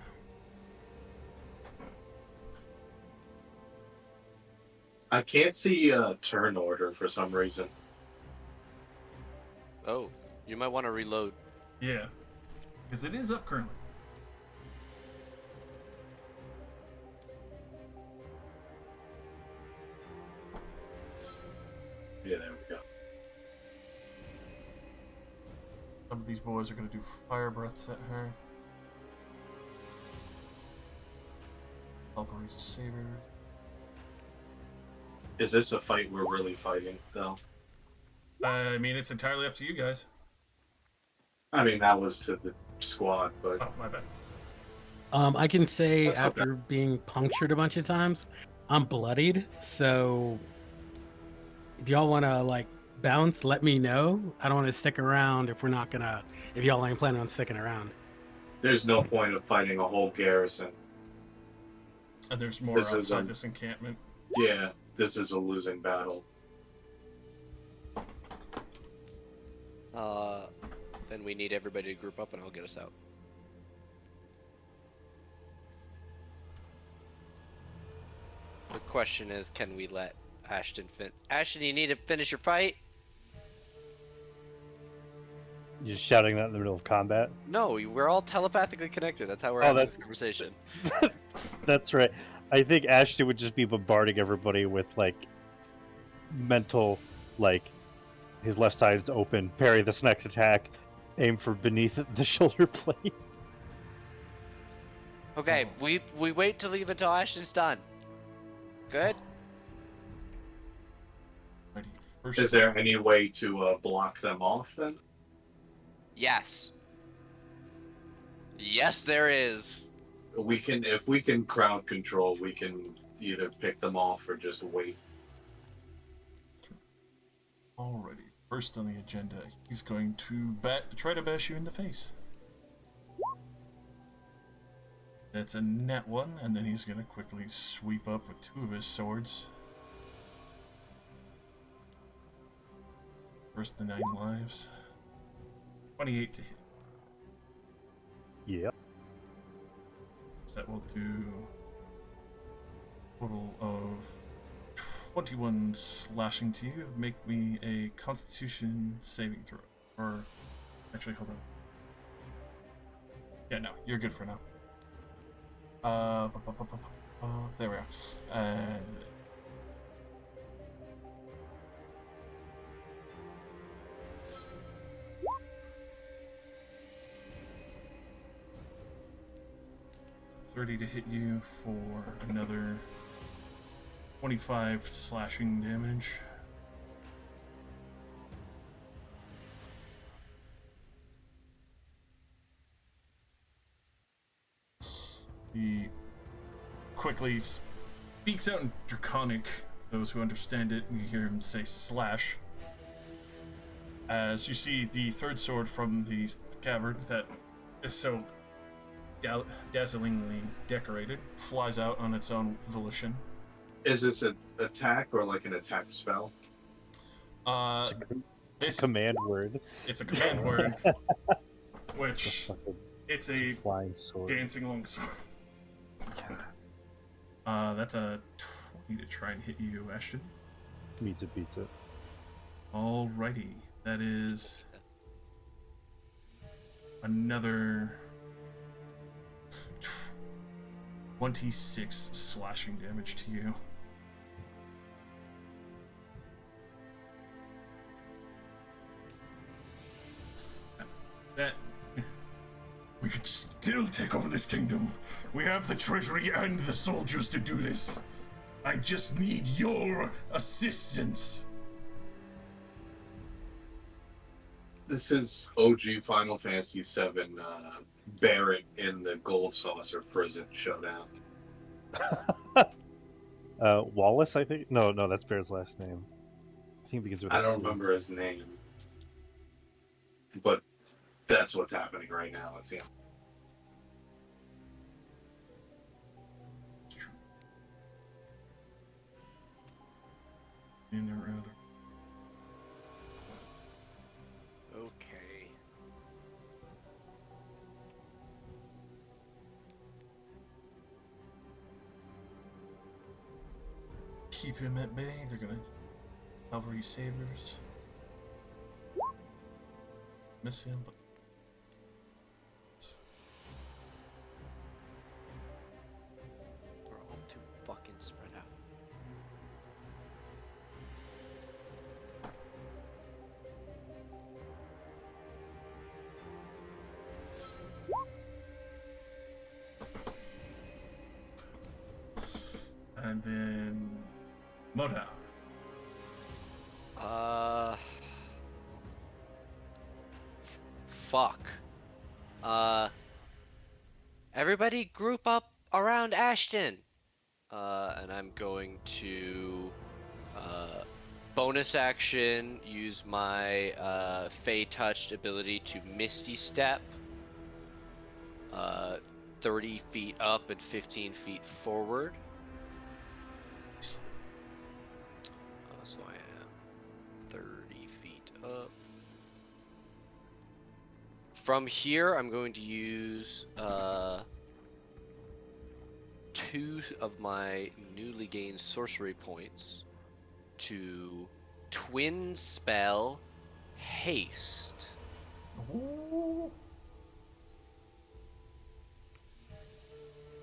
I can't see a turn order for some reason. Oh, you might want to reload. Yeah, because it is up currently. Yeah, there we go. Some of these boys are going to do fire breaths at her. Cavalry saber. Is this a fight we're really fighting, though? I mean, it's entirely up to you guys. I mean, that was to the squad, but Oh, my bad. I can say That's okay. after being punctured a bunch of times, I'm bloodied. So if y'all want to like bounce, let me know. I don't want to stick around if y'all ain't planning on sticking around. there's no point of fighting a whole garrison. And there's more This is outside a- this encampment. Yeah, this is a losing battle. Then we need everybody to group up and I'll get us out. The question is, can we let Ashton Ashton, you need to finish your fight? You're just shouting that in the middle of combat. No, we're all telepathically connected. That's how we're Oh, having that's- this conversation. That's right. I think Ashton would just be bombarding everybody with like mental, like his left side is open, parry this next attack, aim for beneath the shoulder blade. Okay, we wait to leave until Ashton's done. Good? Ready. First, Is there any way to block them off then? Yes. Yes, there is. We can, if we can crowd control, we can either pick them off or just wait. Alrighty. First on the agenda, he's going to try to bash you in the face. That's a net one, and then he's going to quickly sweep up with two of his swords. First, the 9 lives. 28 to hit. Yep. So that will do a total of 21 slashing to you. Make me a Constitution saving throw. Or, actually, hold on. Yeah, no, you're good for now. There we are. $30 to hit you for another 25 slashing damage. He quickly speaks out in Draconic. Those who understand it, and you hear him say slash. As you see the third sword from the scabbard that is so dazzlingly decorated flies out on its own volition. Is this an attack or like an attack spell? It's a command word. It's a command word, It's which it's a flying sword. dancing long sword. That's a 20 to try and hit you, Ashton. Beats it. Alrighty, that is another 26 slashing damage to you. That We could still take over this kingdom. We have the treasury and the soldiers to do this. I just need your assistance. This is OG Final Fantasy VII Baron in the Gold Saucer prison showdown. Wallace, I think. No, that's Bear's last name. I think it begins with. I a don't C. remember his name, but that's what's happening right now. It's him. in around. Okay. Keep him at bay. They're gonna cavalry sabers. Miss him, but We're all too fucking spread out. and then Moda. Fuck. Everybody group up around Ashton. And I'm going to, bonus action, use my, Fey Touched ability to Misty Step. 30 feet up and 15 feet forward. So I am 30 feet up. From here, I'm going to use 2 of my newly gained sorcery points to twin spell haste.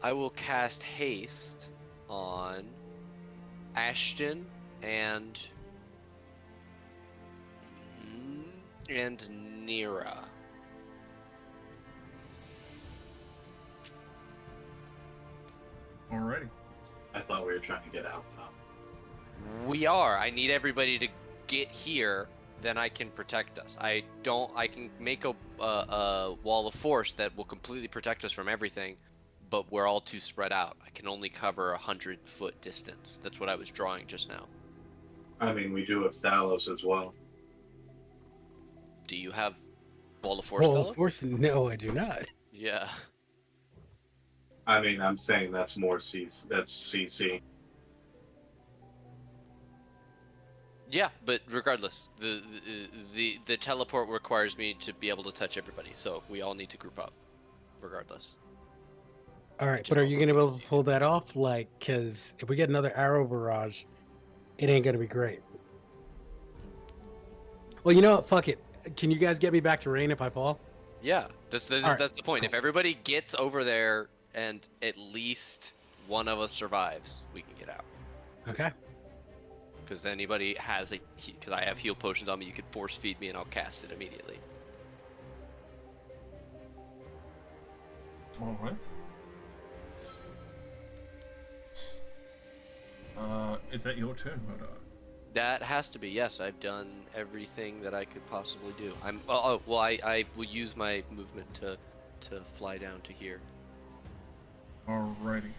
I will cast haste on Ashton and Nira. Alrighty. I thought we were trying to get out, Tom. We are. I need everybody to get here, then I can protect us. I can make a wall of force that will completely protect us from everything, but we're all too spread out. I can only cover 100-foot distance. That's what I was drawing just now. I mean, we do have Thalos as well. Do you have wall of force, Well, Stella? of course, no, I do not. Yeah. I mean, I'm saying that's more that's CC. Yeah, but regardless, the teleport requires me to be able to touch everybody, so we all need to group up, regardless. All right, Just but are you also gonna be need able to pull that off? Like, because if we get another arrow barrage, it ain't gonna be great. Well, you know what? Fuck it. Can you guys get me back to rain if I fall? Yeah, that's Alright, the point. If everybody gets over there and at least one of us survives, we can get out. Okay. Because anybody has because I have heal potions on me, you can force feed me and I'll cast it immediately. Alright. Is that your turn, Moda? That has to be, yes. I've done everything that I could possibly do. I will use my movement to fly down to here. Alrighty.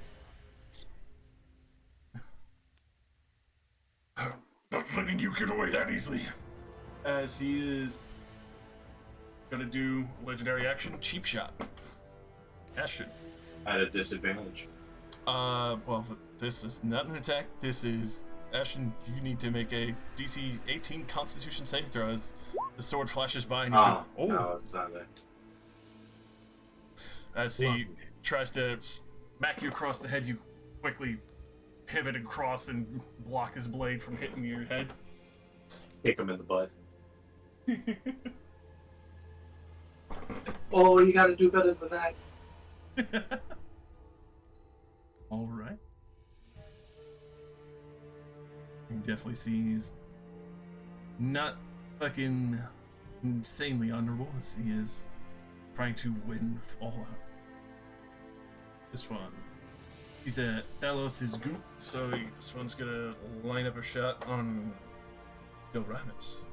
Not letting you get away that easily. as he is gonna do legendary action, cheap shot. Ashton. At a disadvantage. Well, this is not an attack. This is Ashton. You need to make a DC 18 Constitution saving throw as the sword flashes by and you go, oh. No, it's not that. As he tries to smack you across the head, you quickly pivot across and block his blade from hitting your head. Kick him in the butt. Oh, you gotta do better than that. All right. You definitely see he's not fucking insanely honorable as he is trying to win all out. This one. He's at Thalos' goop, so this one's gonna line up a shot on Doramus.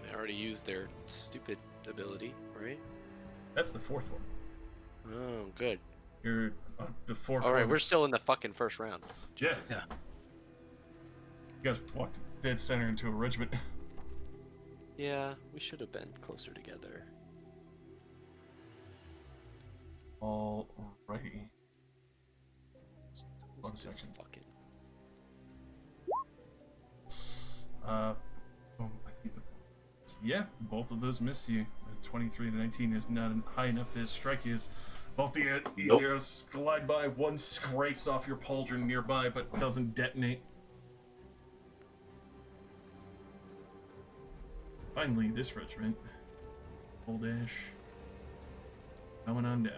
They already used their stupid ability, right? That's the fourth one. Oh, good. You're the four. All right, we're still in the fucking first round. Yeah. Jesus. Yeah. You guys walked dead center into a regiment. Yeah, we should have been closer together. Alrighty. One This second. fucking. I think yeah, both of those miss you. 23 to 19 is not high enough to strike you. As both these Nope. arrows glide by. One scrapes off your pauldron nearby, but doesn't detonate. Finally, this regiment. Old Ash. Coming on down.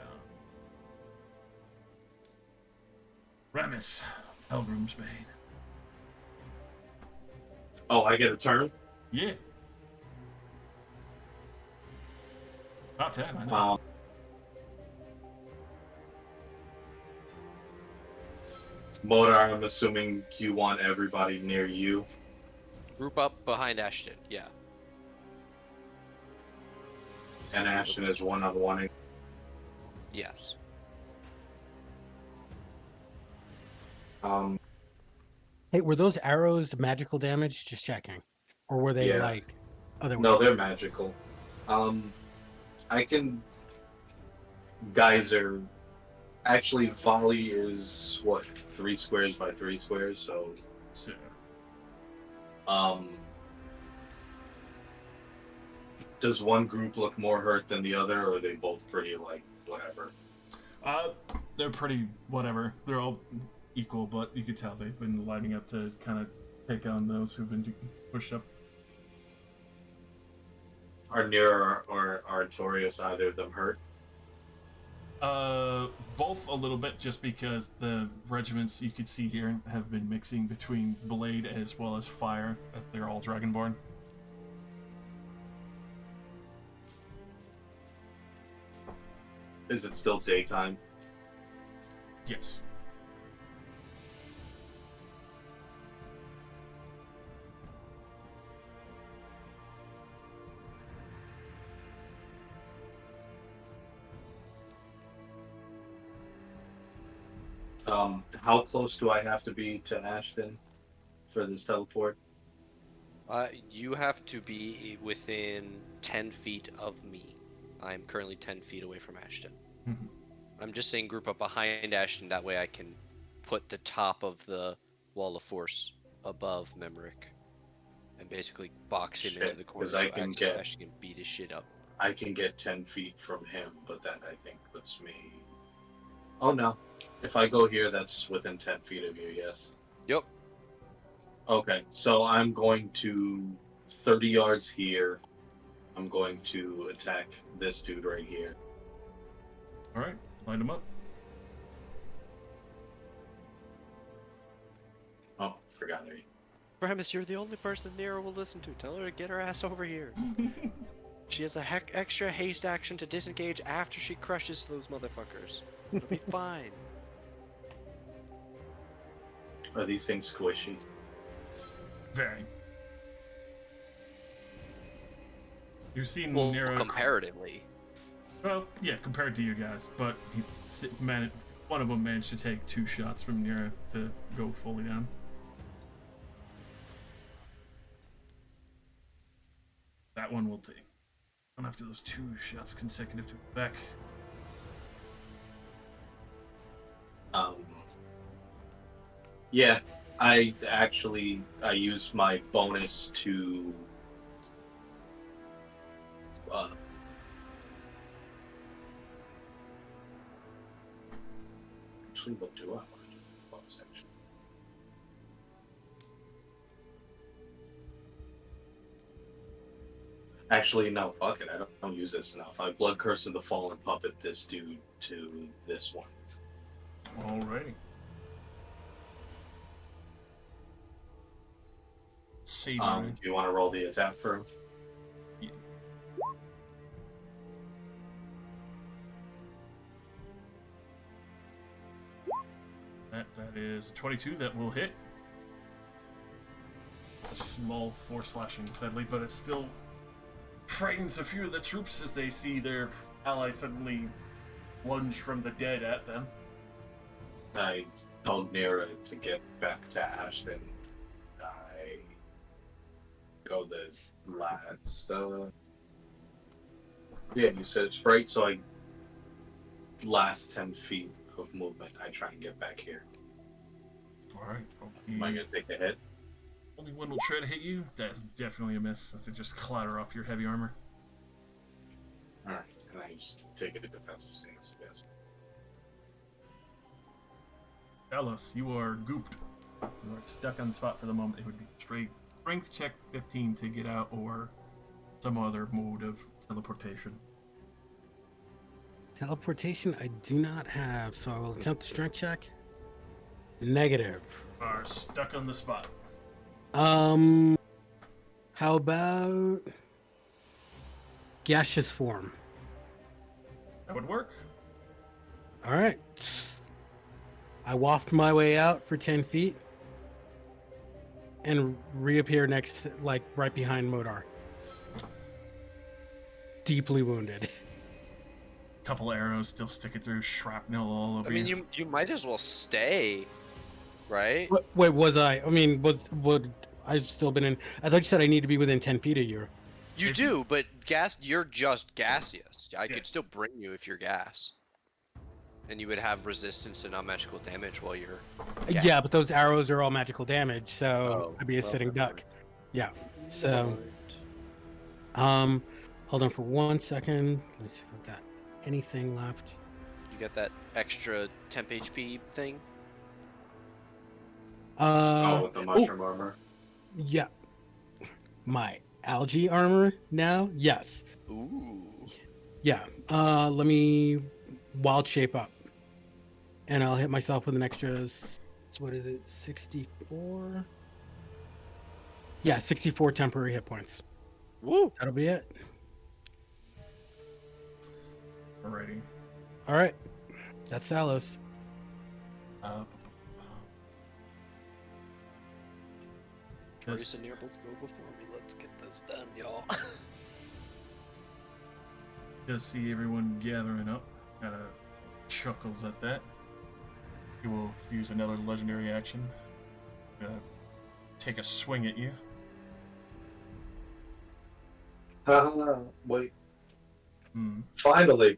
Ramus, Pilgrim's Bane. Oh, I get a turn? Yeah. About time, I know. Motor, I'm assuming you want everybody near you. Group up behind Ashton, yeah. And Ashton is one-on-one. Yes. Hey, were those arrows magical damage? Just checking. Or were they Yeah. like other No, they're magical. I can geyser. Actually, volley is what, 3 squares by 3 squares. So, So, does one group look more hurt than the other, or are they both pretty like whatever? they're pretty whatever. They're all equal, but you could tell they've been lining up to kind of take on those who've been pushed up. Are Nira or Artorias either of them hurt? Both a little bit, just because the regiments you could see here have been mixing between blade as well as fire, as they're all dragonborn. Is it still daytime? Yes. How close do I have to be to Ashton for this teleport? You have to be within 10 feet of me. I'm currently 10 feet away from Ashton. Mhm. I'm just saying group up behind Ashton, that way I can put the top of the wall of force above Memrick and basically box him into Shit, the corner 'cause I so can Ashton, get- Ashton can beat his shit up. I can get 10 feet from him, but that I think puts me... Oh no. If I go here, that's within 10 feet of you, yes? Yep. Okay, so I'm going to 30 yards here. I'm going to attack this dude right here. Alright, line them up. Oh, forgot her. Ramus, you're the only person Nero will listen to. Tell her to get her ass over here. She has a extra haste action to disengage after she crushes those motherfuckers. It'll be fine. Are these things squishy? Very. You've seen Well, Nero. comparatively. Well, yeah, compared to you guys, but one of them managed to take 2 shots from Nero to go fully down. that one will take. And after those 2 shots consecutive to the back. Yeah, I use my bonus to actually, what do I want to do with bonus action? Actually, no, fuck it. I don't use this enough. I blood curse of the fallen puppet this dude to this one. Alrighty. Save Do you want to roll the attack for him? Yeah. That is 22. That will hit. It's a small 4 slashing, sadly, but it still frightens a few of the troops as they see their ally suddenly lunge from the dead at them. I told Nira to get back to Ashton. I go the last. Yeah, you said it's right, so I last 10 feet of movement. I try and get back here. Alright. Am I gonna take a hit? Only one will try to hit you. That's definitely a miss. They just clatter off your heavy armor. Alright, and I just take a defensive stance, yes. Alice, you are gooped. You are stuck on the spot for the moment. It would be straight strength check 15 to get out, or some other mode of teleportation. Teleportation I do not have, so I will attempt a strength check. Negative. Are stuck on the spot. How about gaseous form? That would work. All right. I waft my way out for 10 feet and reappear next, like right behind Modar. Deeply wounded. Couple arrows still sticking through, shrapnel all over I mean, you. you might as well stay, right? Wait, was I? I mean, would I've still been in? I thought you said I need to be within 10 feet of you. You If- do, but you're just gaseous. I Yeah. could still bring you if you're gas. And you would have resistance to non-magical damage while you're gas. Yeah, but those arrows are all magical damage, so Oh, I'd be a well, sitting never duck. Yeah. So, hold on for 1 second. Let's see if I've got anything left. You got that extra temp HP thing? With the mushroom armor. Yeah. My algae armor now? Yes. Ooh. Yeah. Let me wild shape up. And I'll hit myself with an extra, what is it, 64? Yeah, 64 temporary hit points. Woo! That'll be it. Alrighty. All right. That's Thalos. Trace and Nearbles go before me. Let's get this done, y'all. Just see everyone gathering up. Kind of chuckles at that. He will use another legendary action. Take a swing at you. Wait. Hmm. Finally.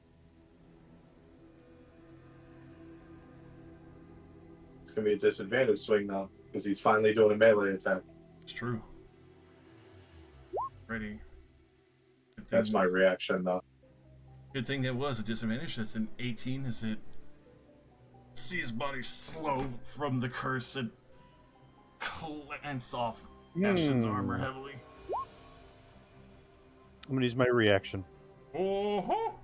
It's gonna be a disadvantage swing now, because he's finally doing a melee attack. It's true. Ready. That's my reaction though. Good thing that was a disadvantage. That's an 18 as it sees his body slow from the curse and cleanse off Ashton's armor heavily. I'm gonna use my reaction Oh-ho!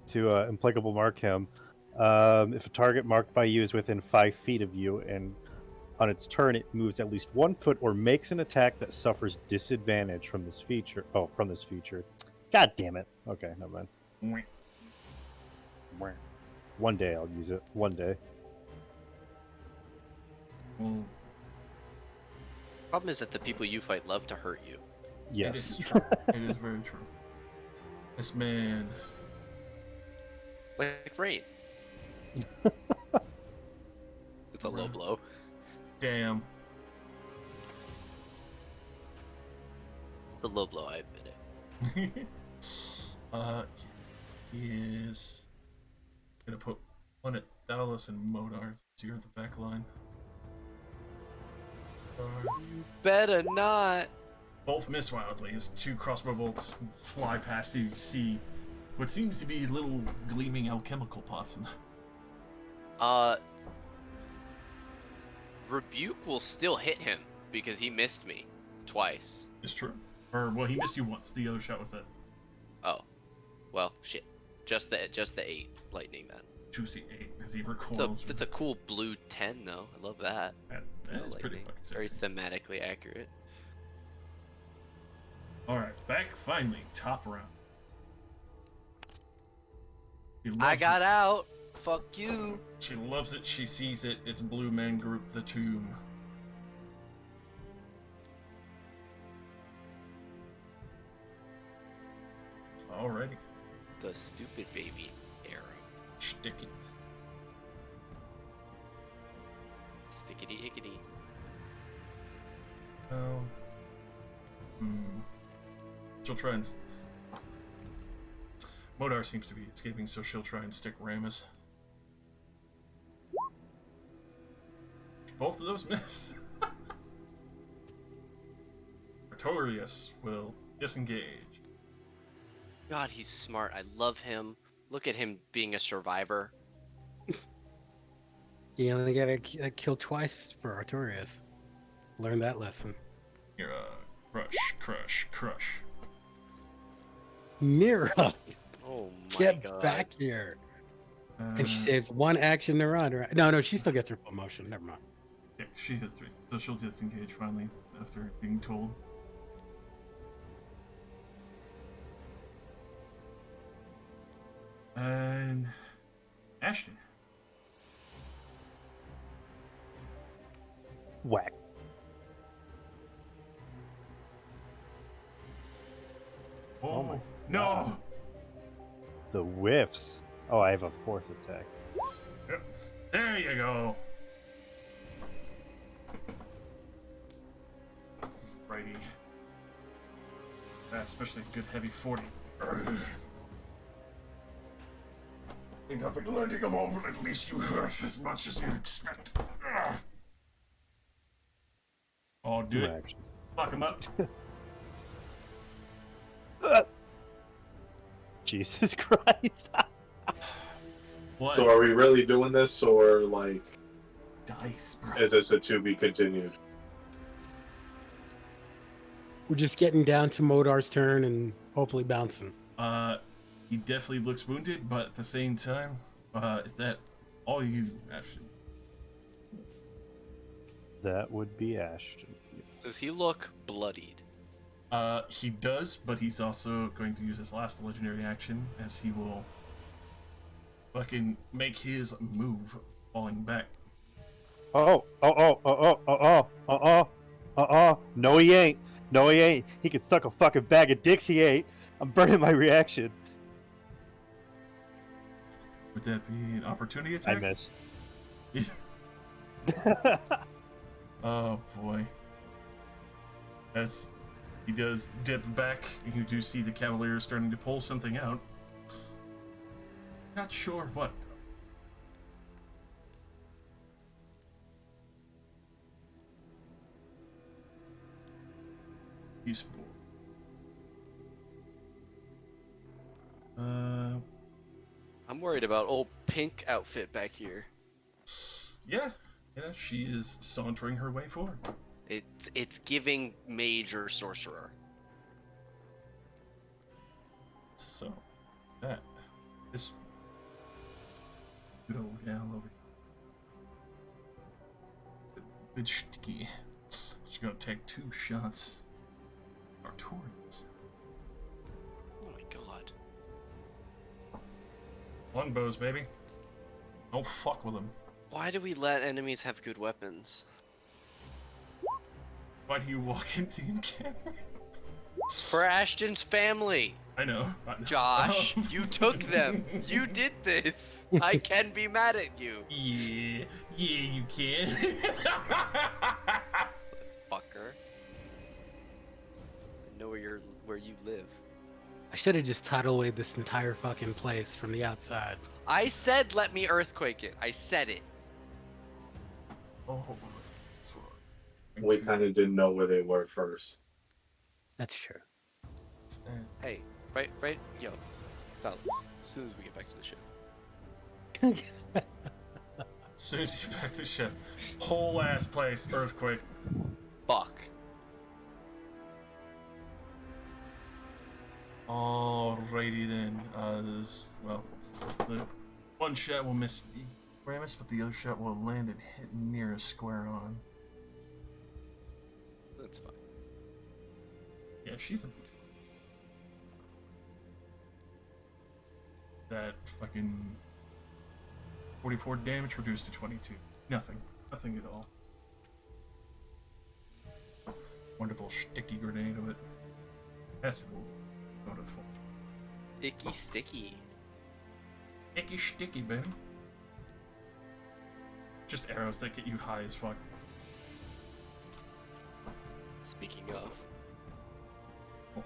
to implacable mark him. If a target marked by you is within 5 feet of you, and on its turn it moves at least 1 foot or makes an attack that suffers disadvantage from this feature. Oh, from this feature. God damn it. Okay, never mind. One day I'll use it. One day. Well, Problem is that the people you fight love to hurt you. it is Yes. true. It is very true. This man. Like rain. It's a low blow. Damn. It's a low blow, I admit it. He is gonna put one at Dallas and Modar. So you're at the back line. Better not. Both miss wildly as two crossbow bolts fly past you. You see what seems to be little gleaming alchemical pots in them. Rebuke will still hit him because he missed me twice. It's true. Or well, he missed you once. The other shot was that Oh, well, shit. Just the 8 lightning then. juicy 8 as he It's recoils. a cool blue 10 though. I love that. That is pretty fucking Very sexy. thematically accurate. Alright, back finally, top round. She I loves got it. out. Fuck you. She loves it, she sees it. It's Blue Man Group, the tomb. Alrighty. The stupid baby arrow. Sticky. Stickity ickity. Oh. She'll try and... Modar seems to be escaping, so she'll try and stick Ramus. Both of those miss. Artorius will disengage. God, he's smart. I love him. Look at him being a survivor. You only gotta kill twice for Artorias. Learn that lesson. You're crush, crush, crush. Mira, Oh my get god. back here. And she Uh, saved one action to run, right? No, she still gets her full motion. Never mind. Yeah, she has 3, so she'll disengage finally after being told. And Ashton. Whack. Oh, my no! The whiffs. Oh, I have a 4th attack. Yep. There you go. Righty. Especially a good heavy 40. Ain't nothing landing a moment, at least you hurt as much as you expect. Oh, do Two it. actions. Fuck him up. Jesus Christ. What? So are we really doing this, or like, Dice, bro. is this a to be continued? We're just getting down to Modar's turn and hopefully bouncing. He definitely looks wounded, but at the same time, is that all you, Ashton? That would be Ashton. Does he look bloodied? He does, but he's also going to use his last legendary action as he will fucking make his move, falling back. Oh. No, he ain't. No, he ain't. He can suck a fucking bag of dicks, he ain't. I'm burning my reaction. Would that be an opportunity I attack? missed. Oh boy. As he does dip back, you do see the Cavalier starting to pull something out. Not sure what. Peaceful. I'm worried about old pink outfit back here. Yeah, she is sauntering her way forward. It's giving mage or sorcerer. So, this good old gal over here. Good sticky. She's gonna take 2 shots. Artorias. Oh my god. Longbows, baby. Don't fuck with them. Why do we let enemies have good weapons? Why do you walk into the encampment? For Ashton's family! I know. Josh, you took them! You did this! I can be mad at you! Yeah, you can. Fucker. I know where you live. I should have just tidal waved this entire fucking place from the outside. I said let me earthquake it. I said it. Oh, that's what. We kind of didn't know where they were first. That's true. Hey, right, yo, fellas. As soon as we get back to the ship. As soon as you get back to the ship, whole ass place earthquake. Fuck. Alrighty then. Well, the one shot will miss Ramus, but the other shot will land and hit near a square on. That's fine. Yeah, she's a. That fucking 44 damage reduced to 22. Nothing at all. Wonderful sticky grenade of it. That's beautiful. Icky sticky. Icky sticky, baby. Just arrows that get you high as fuck. Speaking of, Oh.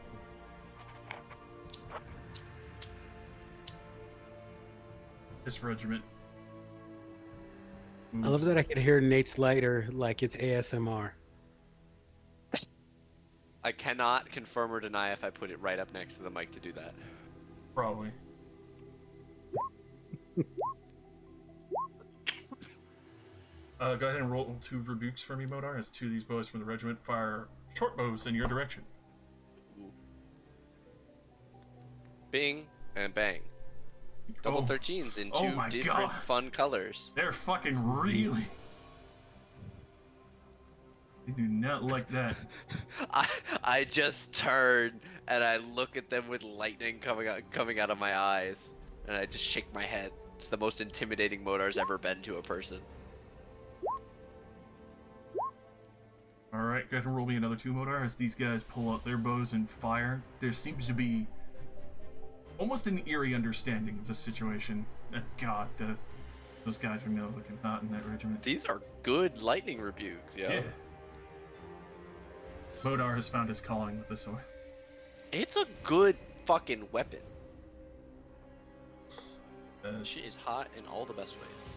This regiment. I love that I could hear Nate's lighter like it's ASMR. I cannot confirm or deny if I put it right up next to the mic to do that. Probably. Go ahead and roll 2 rebukes for me, Modar, as 2 of these bows from the regiment fire short bows in your direction. Bing and bang. Double Oh. 13s in Oh 2 my different God. fun colors. They're fucking really. They do not like that. I just turn and I look at them with lightning coming out of my eyes, and I just shake my head. It's the most intimidating Modar's ever been to a person. Alright, go ahead and roll me another 2, Modar, as these guys pull out their bows and fire. There seems to be almost an eerie understanding of the situation. God, those guys are no looking hot in that regiment. These are good lightning rebukes, yo. Yeah. Modar has found his calling with the sword. It's a good fucking weapon. Uh, Shit is hot in all the best ways.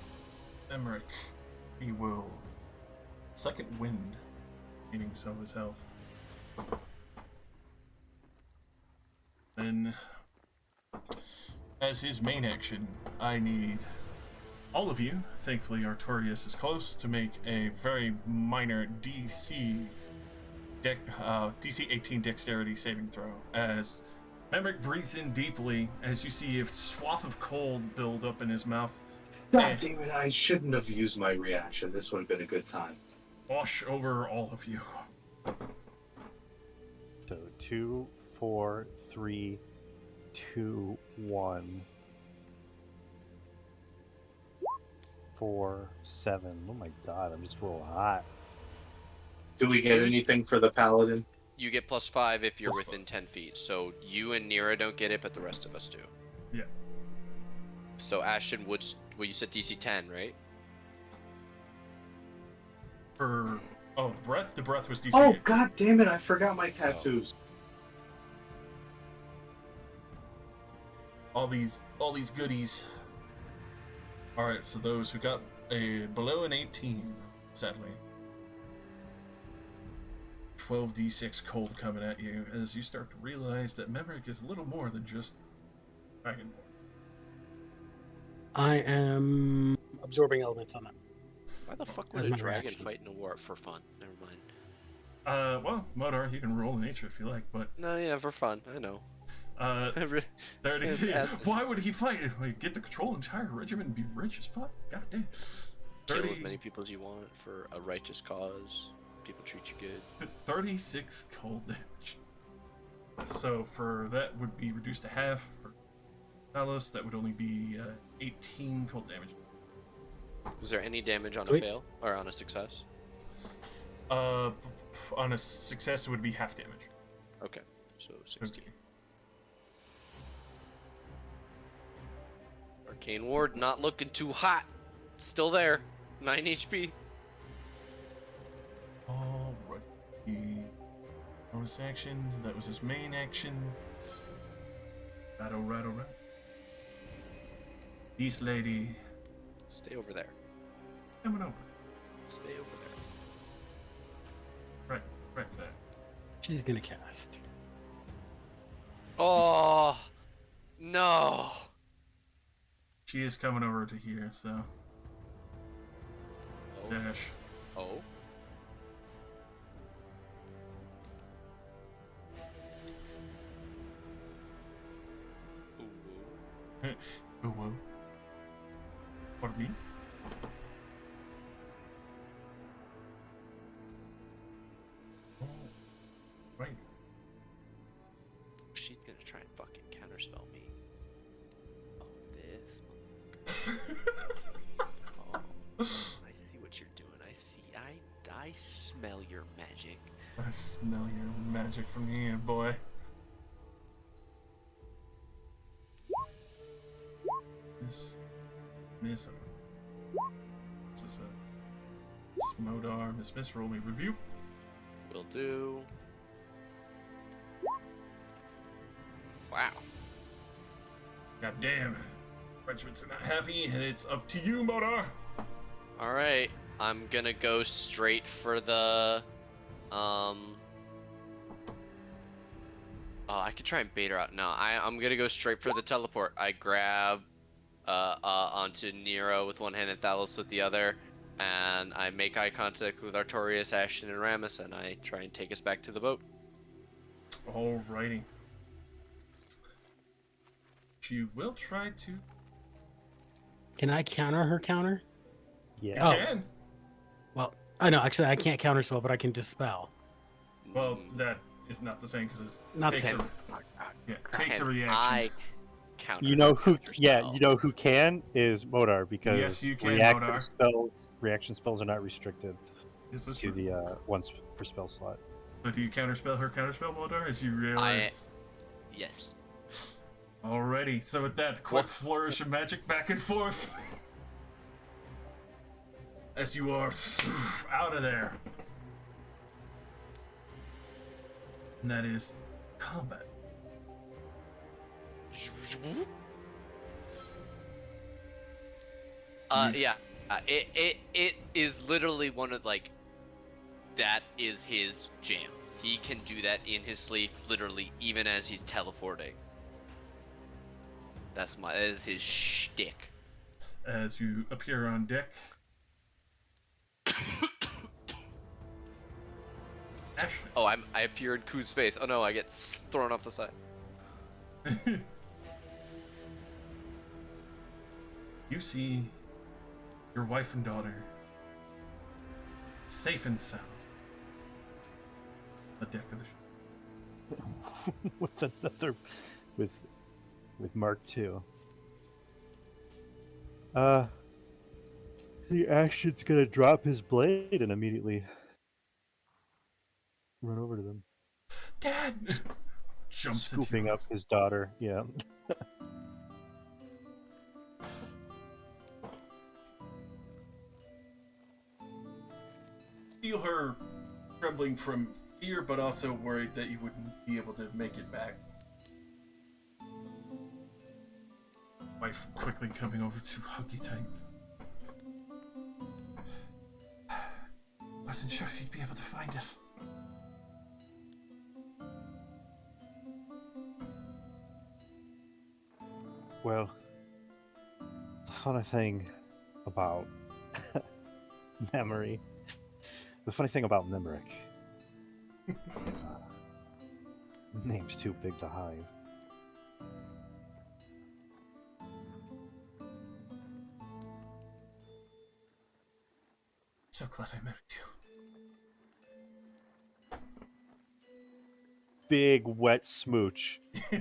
Emmerich, he will. Second wind, meaning some of his health. Then, as his main action, I need all of you. Thankfully, Artorius is close to make a very minor DC 18 dexterity saving throw. As Emmerich breathes in deeply, as you see a swath of cold build up in his mouth. God damn it, I shouldn't have used my reaction. This would have been a good time. Wash over all of you. So 2, 4, 3, 2, 1, 4, 7. Oh my god, I'm just real hot. Do we get anything for the paladin? You get +5 if you're +5. within 10 feet. So you and Nira don't get it, but the rest of us do. Yeah. So Ashton would. Well, you said DC 10, right? For the breath was DC. Oh god damn it, I forgot my tattoos. All these goodies. All right, so those who got a below an 18, sadly. 12d6 cold coming at you as you start to realize that Memric is a little more than just dragonborn. I am absorbing elements on that. Why the fuck That's would a my dragon reaction. fight in a war for fun? Never mind. Well, Modar, you can roll nature if you like, but No, yeah, for fun. I know. 30. Yes, as- Why would he fight? Like, get to control an entire regiment and be rich as fuck? God damn. Kill 30, as many people as you want for a righteous cause. People treat you good. 36 cold damage. So for that would be reduced to half. For Talos, that would only be 18 cold damage. Was there any damage on a Sweet. fail or on a success? On a success, it would be half damage. Okay, so 16. Okay. Arcane Ward not looking too hot. Still there. 9 HP. Alright. Bonus action. That was his main action. Right. Beast lady, Stay over there. coming over. Stay over there. Right there. She's gonna cast. Oh no! She is coming over to here, so Oh. dash. Oh. Ooh. Oh, whoa. What me? Oh, right. She's gonna try and fucking counterspell me. Oh, this motherfucker. Oh, I see what you're doing. I smell your magic. I smell your magic from here, boy. Miss this is a Smodar, Miss roll me review. Will do. Wow. God damn. Regiments are not happy, and it's up to you, Modar. Alright, I'm gonna go straight for the, Oh, I could try and bait her out. No, I'm gonna go straight for the teleport. I grab, onto Nero with one hand and Thalos with the other, and I make eye contact with Artorias, Ashton, and Ramus, and I try and take us back to the boat. Alrighty. She will try to. Can I counter her counter? You Yeah. Oh. can. Well, I know. Actually, I can't counterspell, but I can dispel. Well, that is not the same because it Not the takes same. takes a Can reaction. I counter You know who? counterspell? Yeah, you know who can is Modar because Yes, you can, reaction spells are not restricted Is this to true? the ones per spell slot. But do you counterspell her counterspell, Modar, as you realize? Yes. Alrighty, so with that quick flourish of magic back and forth, as you are out of there. And that is combat. Yeah. It is literally one of like, that is his jam. He can do that in his sleep, literally, even as he's teleporting. That is his shtick. As you appear on deck. Ash. Oh, I appear in Koo's space. Oh no, I get thrown off the side. You see your wife and daughter safe and sound on the deck of the ship. with another, with Mark II. The Ashton's gonna drop his blade and immediately run over to them, Dad jumps into scooping your up his daughter. Yeah. Feel her trembling from fear, but also worried that you wouldn't be able to make it back. Wife quickly coming over to hug you tight. Wasn't sure if you'd be able to find us. Well, the funny thing about memory, the funny thing about Limerick is name's too big to hide. So glad I met Big wet smooch. you.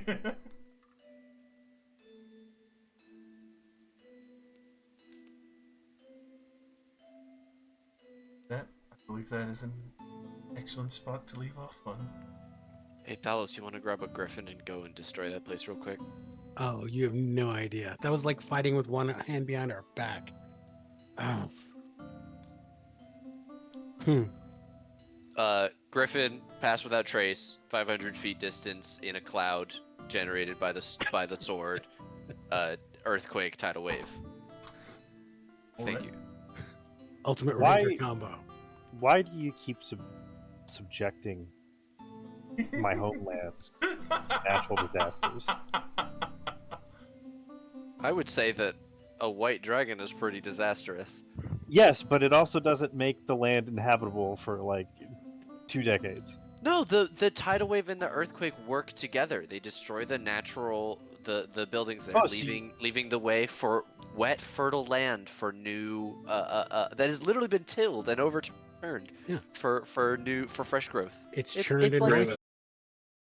I believe that is an excellent spot to leave off on. Hey Thalos, you want to grab a griffin and go and destroy that place real quick? Oh, you have no idea. That was like fighting with one hand behind our back. Oh. Griffin, pass without trace, 500 feet distance in a cloud, generated by the sword, earthquake, tidal wave. Thank Alright. you. Ultimate Why- Ranger combo. Why do you keep subjecting my homelands to natural disasters? I would say that a white dragon is pretty disastrous. Yes, but it also doesn't make the land inhabitable for like 2 decades. No, the tidal wave and the earthquake work together. They destroy the natural the buildings there, Oh, so leaving the way for wet, fertile land for new that has literally been tilled and overturned Yeah. for fresh growth. It's It's churned and like Raven,